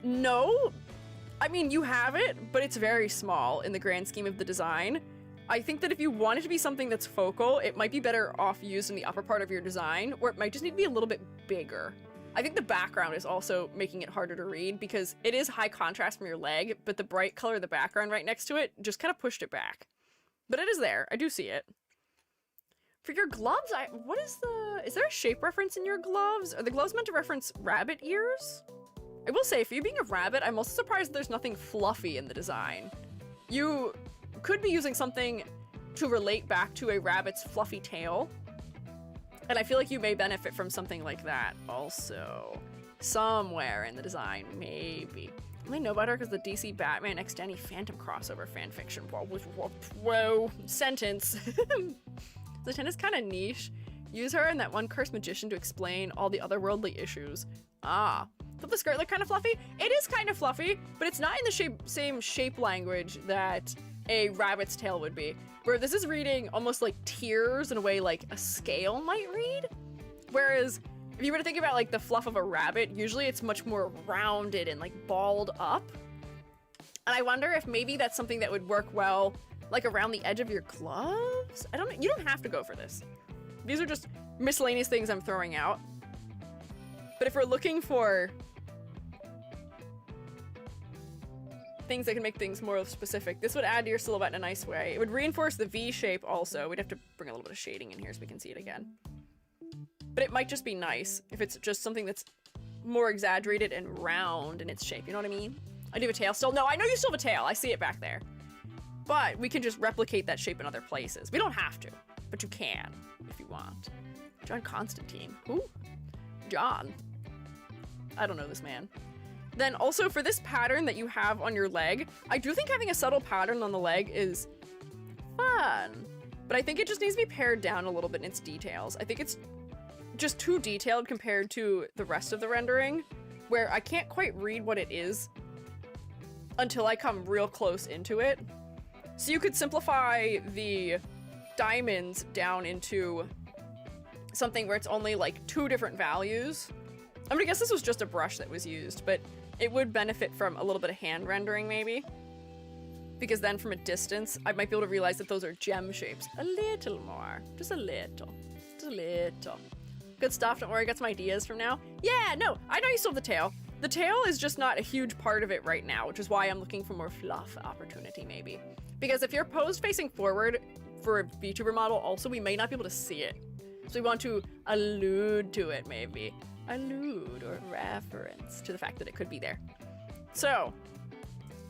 No, I mean you have it, but it's very small in the grand scheme of the design. I think that if you want it to be something that's focal, it might be better off used in the upper part of your design, or it might just need to be a little bit bigger. I think the background is also making it harder to read because it is high contrast from your leg, but the bright color of the background right next to it just kind of pushed it back. But it is there. I do see it. For your gloves, is there a shape reference in your gloves? Are the gloves meant to reference rabbit ears? I will say, for you being a rabbit, I'm also surprised there's nothing fluffy in the design. You could be using something to relate back to a rabbit's fluffy tail. And I feel like you may benefit from something like that also. Somewhere in the design, maybe. I only know about her because the DC Batman X Danny Phantom crossover fanfiction. Whoa, sentence. Zatanna's kind of niche. Use her and that one cursed magician to explain all the otherworldly issues. Ah. Does the skirt look kind of fluffy? It is kind of fluffy, but it's not in the same shape language that a rabbit's tail would be. Where this is reading almost like tiers in a way like a scale might read. Whereas if you were to think about like the fluff of a rabbit, usually it's much more rounded and like balled up. And I wonder if maybe that's something that would work well like around the edge of your gloves. You don't have to go for this. These are just miscellaneous things I'm throwing out. But if we're looking for things that can make things more specific, this would add to your silhouette in a nice way. It would reinforce the V shape also. We'd have to bring a little bit of shading in here so we can see it again. But it might just be nice if it's just something that's more exaggerated and round in its shape, you know what I mean? I do have a tail still. No, I know you still have a tail. I see it back there. But we can just replicate that shape in other places. We don't have to, but you can if you want. John Constantine. Who? John. I don't know this man. Then also for this pattern that you have on your leg, I do think having a subtle pattern on the leg is fun. But I think it just needs to be pared down a little bit in its details. I think it's just too detailed compared to the rest of the rendering, where I can't quite read what it is until I come real close into it. So you could simplify the diamonds down into something where it's only like 2 different values. I'm gonna guess this was just a brush that was used, but it would benefit from a little bit of hand rendering maybe. Because then from a distance, I might be able to realize that those are gem shapes. A little more, just a little, just a little. Good stuff, don't worry, I got some ideas from now. Yeah, no, I know you still have the tail. The tail is just not a huge part of it right now, which is why I'm looking for more fluff opportunity maybe. Because if you're posed facing forward for a VTuber model also, we may not be able to see it. So we want to allude to it maybe. Allude or reference to the fact that it could be there. So,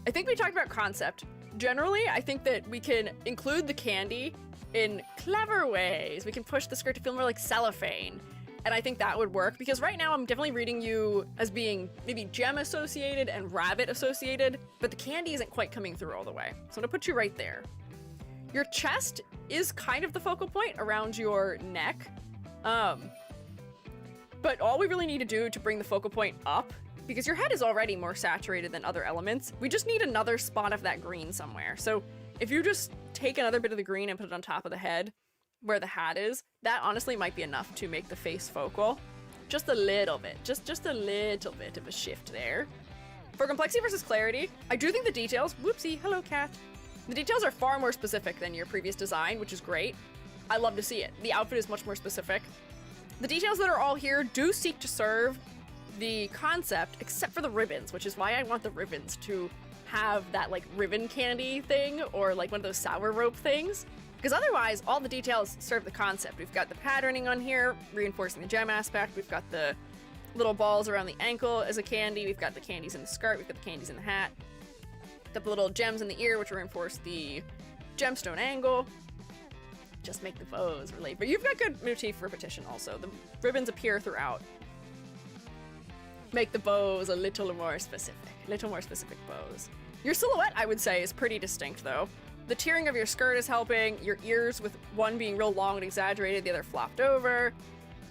I think we talked about concept. Generally, I think that we can include the candy in clever ways. We can push the skirt to feel more like cellophane. And I think that would work because right now I'm definitely reading you as being maybe gem associated and rabbit associated, but the candy isn't quite coming through all the way. So I'm gonna put you right there. Your chest is kind of the focal point around your neck. But all we really need to do to bring the focal point up, because your head is already more saturated than other elements, we just need another spot of that green somewhere. So if you just take another bit of the green and put it on top of the head, where the hat is, that honestly might be enough to make the face focal. Just a little bit, just a little bit of a shift there. For complexity versus clarity, I do think the details, whoopsie, hello cat. The details are far more specific than your previous design, which is great. I love to see it. The outfit is much more specific. The details that are all here do seek to serve the concept, except for the ribbons, which is why I want the ribbons to have that like ribbon candy thing or like one of those sour rope things. Because otherwise, all the details serve the concept. We've got the patterning on here, reinforcing the gem aspect. We've got the little balls around the ankle as a candy. We've got the candies in the skirt. We've got the candies in the hat. Got the little gems in the ear, which reinforce the gemstone angle. Just make the bows relate. But you've got good motif repetition also. The ribbons appear throughout. Make the bows a little more specific. Little more specific bows. Your silhouette, I would say, is pretty distinct, though. The tiering of your skirt is helping. Your ears, with one being real long and exaggerated, the other flopped over.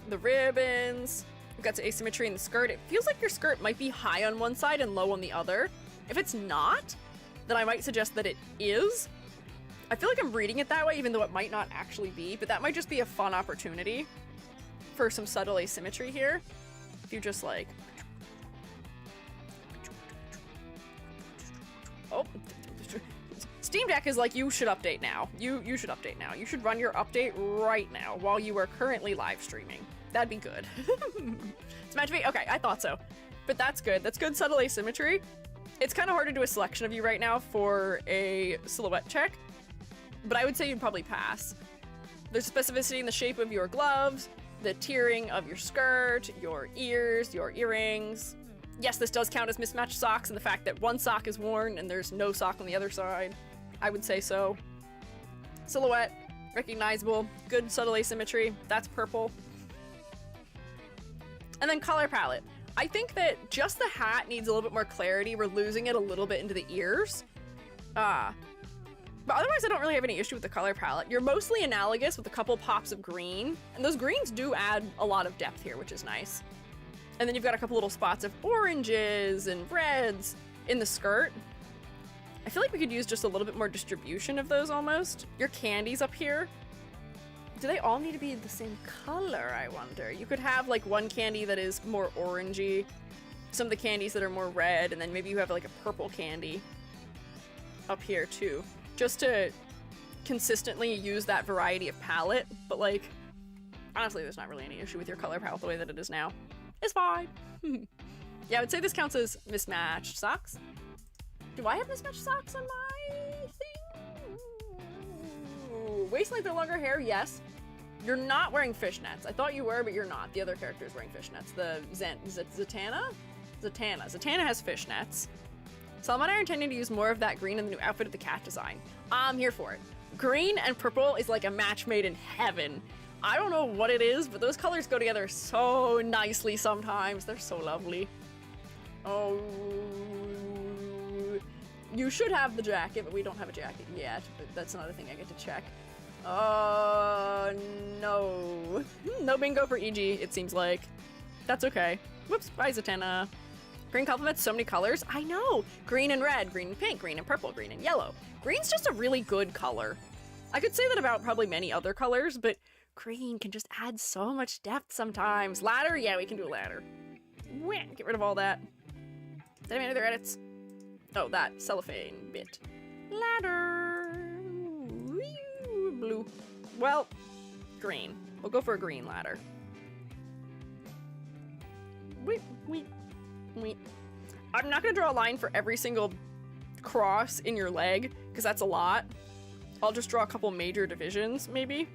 The ribbons. We've got some asymmetry in the skirt. It feels like your skirt might be high on one side and low on the other. If it's not, then I might suggest that it is. I feel like I'm reading it that way, even though it might not actually be, but that might just be a fun opportunity for some subtle asymmetry here. If you just like... Oh. Steam Deck is like, you should update now. You should update now. You should run your update right now while you are currently live streaming. That'd be good. It's meant to be? Okay, I thought so. But that's good. That's good subtle asymmetry. It's kind of hard to do a selection of you right now for a silhouette check, but I would say you'd probably pass. There's specificity in the shape of your gloves, the tiering of your skirt, your ears, your earrings. Yes, this does count as mismatched socks and the fact that one sock is worn and there's no sock on the other side. I would say so. Silhouette, recognizable, good subtle asymmetry. That's purple. And then color palette. I think that just the hat needs a little bit more clarity. We're losing it a little bit into the ears. But otherwise, I don't really have any issue with the color palette. You're mostly analogous with a couple pops of green, and those greens do add a lot of depth here, which is nice. And then you've got a couple little spots of oranges and reds in the skirt. I feel like we could use just a little bit more distribution of those almost. Your candies up here. Do they all need to be the same color, I wonder? You could have like one candy that is more orangey, some of the candies that are more red, and then maybe you have like a purple candy up here too. Just to consistently use that variety of palette, but like, honestly, there's not really any issue with your color palette the way that it is now. It's fine. Yeah, I would say this counts as mismatched socks. Do I have mismatched socks on my thing? Ooh, waist length or longer hair, yes. You're not wearing fishnets. I thought you were, but you're not. The other character is wearing fishnets. The Zatanna? Zatanna has fishnets. Salma and I are intending to use more of that green in the new outfit of the cat design. I'm here for it. Green and purple is like a match made in heaven. I don't know what it is, but those colors go together so nicely sometimes. They're so lovely. Oh, you should have the jacket, but we don't have a jacket yet. But that's another thing I get to check. Oh, no. No bingo for EG, it seems like. That's okay. Whoops, bye Zatanna. Green complements so many colors. I know. Green and red, green and pink, green and purple, green and yellow. Green's just a really good color. I could say that about probably many other colors, but green can just add so much depth sometimes. Ladder? Yeah, we can do a ladder. Get rid of all that. Did I make any other edits? Oh, that cellophane bit. Ladder. Blue. Well, green. We'll go for a green ladder. Wait. I'm not gonna draw a line for every single cross in your leg, because that's a lot. I'll just draw a couple major divisions, maybe.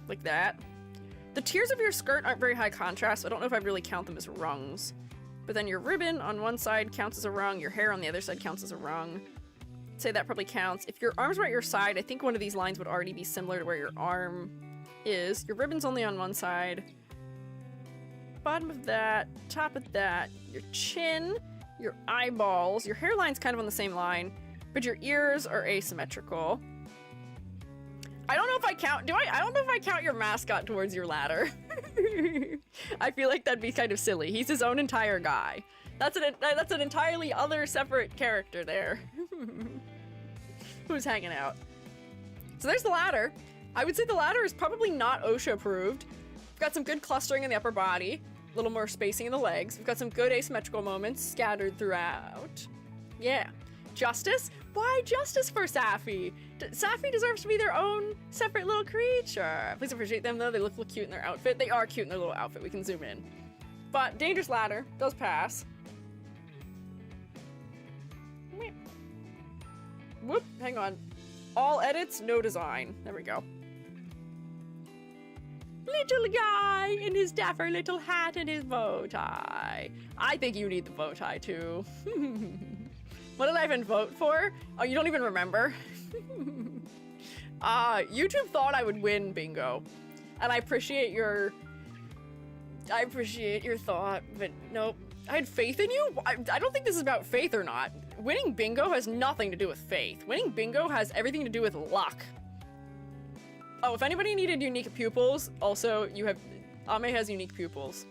Like that. The tiers of your skirt aren't very high contrast, so I don't know if I really count them as rungs. But then your ribbon on one side counts as a rung, your hair on the other side counts as a rung. I'd say that probably counts. If your arms were at your side, I think one of these lines would already be similar to where your arm is. Your ribbon's only on one side. Bottom of that, top of that, your chin, your eyeballs, your hairline's kind of on the same line, but your ears are asymmetrical. I don't know if I count, I don't know if I count your mascot towards your ladder. I feel like that'd be kind of silly. He's his own entire guy. That's an entirely other separate character there. Who's hanging out. So there's the ladder. I would say the ladder is probably not OSHA approved. We've got some good clustering in the upper body, a little more spacing in the legs. We've got some good asymmetrical moments scattered throughout. Yeah. Justice? Why justice for Safi? Safi deserves to be their own separate little creature. Please appreciate them though. They look cute in their outfit. They are cute in their little outfit. We can zoom in. But dangerous ladder does pass. Whoop, hang on. All edits, no design. There we go. Little guy in his dapper little hat and his bow tie. I think you need the bow tie too. What did I even vote for? Oh, you don't even remember? YouTube thought I would win bingo. And I appreciate your thought, but nope. I had faith in you? I don't think this is about faith or not. Winning bingo has nothing to do with faith. Winning bingo has everything to do with luck. Oh, if anybody needed unique pupils, also Ame has unique pupils.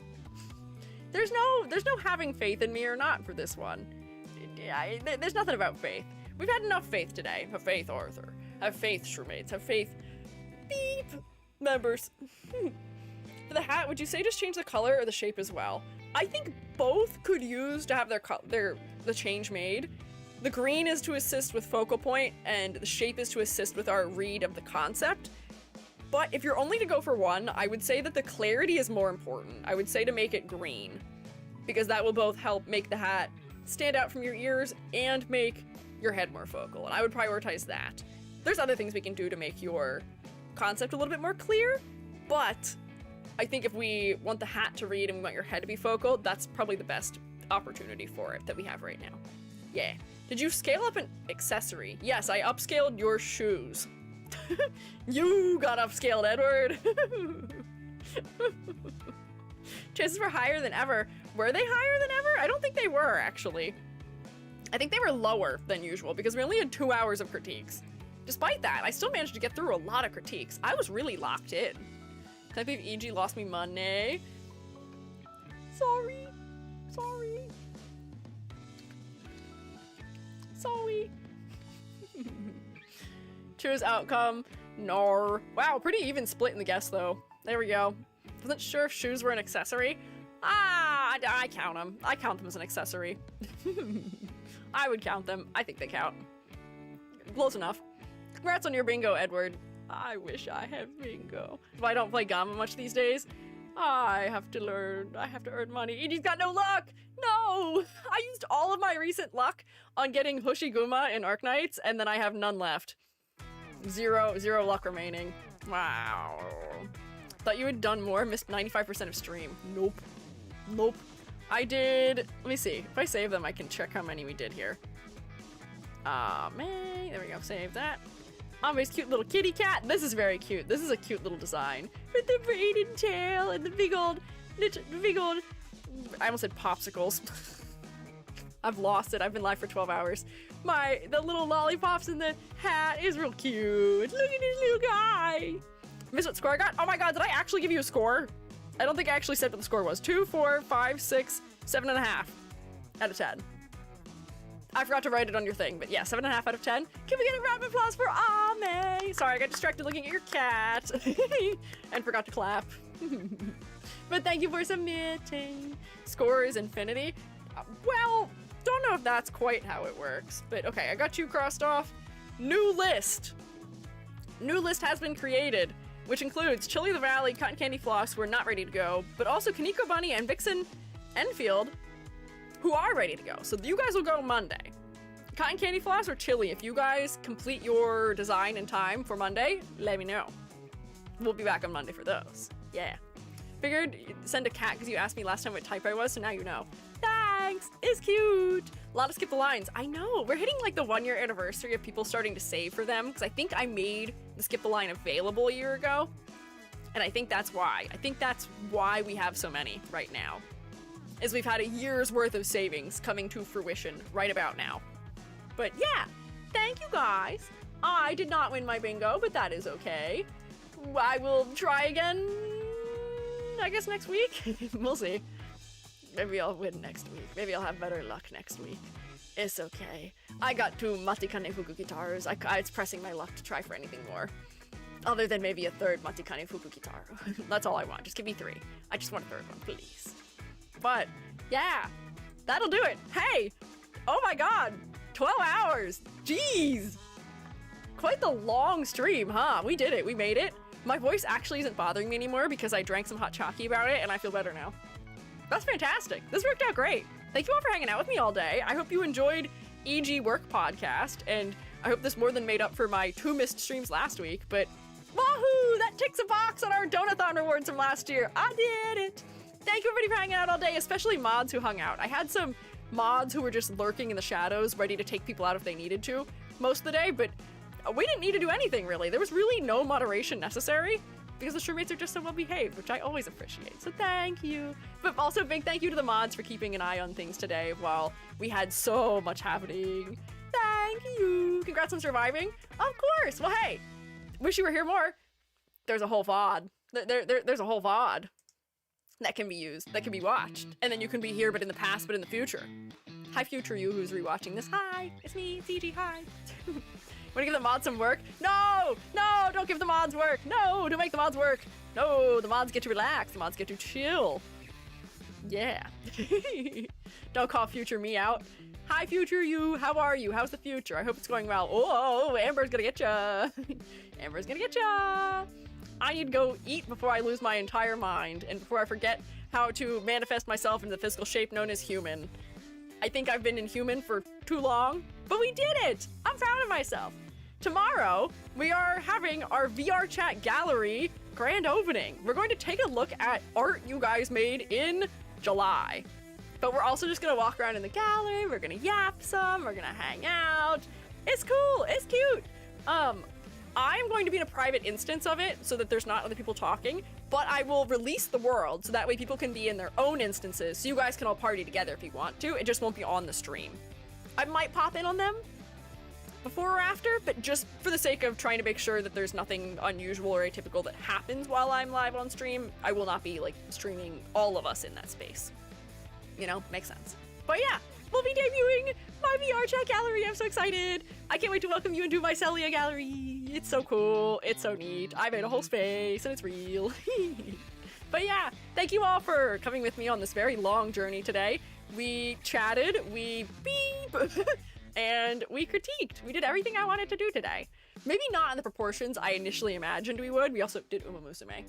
There's no having faith in me or not for this one. There's nothing about faith. We've had enough faith today. Have faith, Arthur. Have faith, Shroomates. Have faith, beep, members. For the hat, would you say just change the color or the shape as well? I think both could use to have the change made. The green is to assist with focal point, and the shape is to assist with our read of the concept. But if you're only to go for one, I would say that the clarity is more important. I would say to make it green, because that will both help make the hat stand out from your ears and make your head more focal, and I would prioritize that. There's other things we can do to make your concept a little bit more clear, but I think if we want the hat to read and we want your head to be focal, that's probably the best opportunity for it that we have right now. Yeah. Did you scale up an accessory? Yes, I upscaled your shoes. You got upscaled, Edward. Chances were higher than ever. Were they higher than ever? I don't think they were, actually. I think they were lower than usual because we only had 2 hours of critiques. Despite that, I still managed to get through a lot of critiques. I was really locked in. I believe EG lost me money. Sorry. Choose outcome. Nar. Wow, pretty even split in the guess though. There we go. Wasn't sure if shoes were an accessory. I count them. I count them as an accessory. I would count them. I think they count. Close enough. Congrats on your bingo, Edward. I wish I had bingo. If I don't play Gamma much these days, I have to learn. I have to earn money. EG's got no luck! No! I used all of my recent luck on getting Hoshiguma in Arknights, and then I have none left. Zero luck remaining. Wow. Thought you had done more, missed 95% of stream. Nope. I did, let me see. If I save them, I can check how many we did here. Man, there we go, save that. Ambe's cute little kitty cat. This is very cute. This is a cute little design. With the braided tail and the big old, I almost said popsicles. I've lost it. I've been live for 12 hours. The little lollipops in the hat is real cute. Look at this little guy. Miss what score I got? Oh my god, did I actually give you a score? I don't think I actually said what the score was. 2, 4, 5, 6, 7.5 out of 10. I forgot to write it on your thing, but yeah, 7.5 out of 10. Can we get a round of applause for Ame? Sorry, I got distracted looking at your cat and forgot to clap. But thank you for submitting. Score is infinity. Well, don't know if that's quite how it works, but okay, I got you crossed off. New list. New list has been created, which includes Chili the Valley, Cotton Candy Floss, who are not ready to go, but also Kaneko Bunny and Vixen Enfield, who are ready to go. So you guys will go Monday. Cotton Candy Floss or Chili, if you guys complete your design in time for Monday, let me know. We'll be back on Monday for those. Yeah. Figured send a cat because you asked me last time what type I was, so now you know. Thanks! It's cute! A lot of skip the lines. I know! We're hitting like the 1-year anniversary of people starting to save for them, because I think I made the skip the line available a year ago. And I think that's why. I think that's why we have so many right now. Is we've had a year's worth of savings coming to fruition right about now. But yeah, thank you guys. I did not win my bingo, but that is okay. I will try again, I guess next week? We'll see. Maybe I'll win next week. Maybe I'll have better luck next week. It's okay. I got 2 Matikane Fuku guitars. It's pressing my luck to try for anything more. Other than maybe a 3rd Matikane Fuku guitar. That's all I want. Just give me 3. I just want a 3rd one, please. But, yeah. That'll do it. Hey! Oh my god! 12 hours! Jeez! Quite the long stream, huh? We did it. We made it. My voice actually isn't bothering me anymore because I drank some hot chalky about it and I feel better now. That's fantastic. This worked out great. Thank you all for hanging out with me all day. I hope you enjoyed EG Work Podcast, and I hope this more than made up for my 2 missed streams last week, but wahoo! That ticks a box on our Donathon rewards from last year. I did it! Thank you everybody for hanging out all day, especially mods who hung out. I had some mods who were just lurking in the shadows, ready to take people out if they needed to most of the day, but we didn't need to do anything really. There was really no moderation necessary because the Shroomates are just so well behaved, which I always appreciate. So thank you. But also big thank you to the mods for keeping an eye on things today while we had so much happening. Thank you. Congrats on surviving. Of course. Well, hey, wish you were here more. There's a whole VOD. There's a whole VOD that can be used, that can be watched. And then you can be here, but in the past, but in the future. Hi, future you who's rewatching this. Hi, it's me, CG, hi. Wanna give the mods some work? No! No, don't give the mods work! No, don't make the mods work! No, the mods get to relax, the mods get to chill. Yeah. Don't call future me out. Hi, future you, how are you? How's the future? I hope it's going well. Oh, Amber's gonna get ya! Amber's gonna get ya! I need to go eat before I lose my entire mind, and before I forget how to manifest myself into the physical shape known as human. I think I've been inhuman for too long, but we did it! I'm proud of myself. Tomorrow, we are having our VR chat gallery grand opening. We're going to take a look at art you guys made in July. But we're also just gonna walk around in the gallery, we're gonna yap some, we're gonna hang out. It's cool, it's cute. I'm going to be in a private instance of it so that there's not other people talking, but I will release the world so that way people can be in their own instances so you guys can all party together if you want to. It just won't be on the stream. I might pop in on them before or after, but just for the sake of trying to make sure that there's nothing unusual or atypical that happens while I'm live on stream, I will not be like streaming all of us in that space. You know, makes sense. But yeah, we'll be debuting my VR chat gallery. I'm so excited. I can't wait to welcome you into my Celia gallery. It's so cool. It's so neat. I made a whole space and it's real. But yeah, thank you all for coming with me on this very long journey today. We chatted, we beep, and we critiqued. We did everything I wanted to do today. Maybe not in the proportions I initially imagined we would. We also did Uma Musume.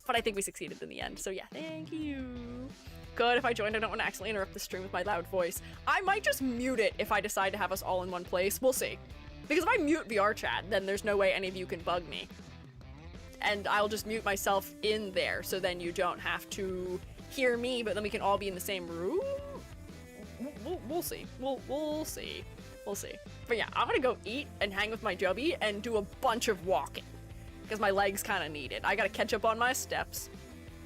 But I think we succeeded in the end, so yeah, thank you. Good, if I joined, I don't want to accidentally interrupt the stream with my loud voice. I might just mute it if I decide to have us all in one place. We'll see. Because if I mute VR chat, then there's no way any of you can bug me. And I'll just mute myself in there, so then you don't have to hear me, but then we can all be in the same room? We'll see. We'll see. We'll see. But yeah, I'm gonna go eat and hang with my Jubby and do a bunch of walking. Because my legs kind of need it. I gotta catch up on my steps.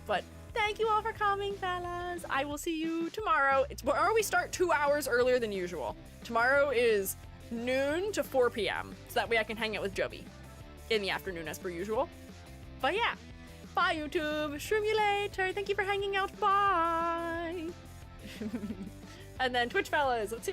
But thank you all for coming, fellas. I will see you tomorrow. Tomorrow we start 2 hours earlier than usual. Tomorrow is noon to 4 p.m. So that way I can hang out with Jubby in the afternoon as per usual. But yeah, bye YouTube. Shroom you later. Thank you for hanging out. Bye. And then Twitch fellas. Let's see if I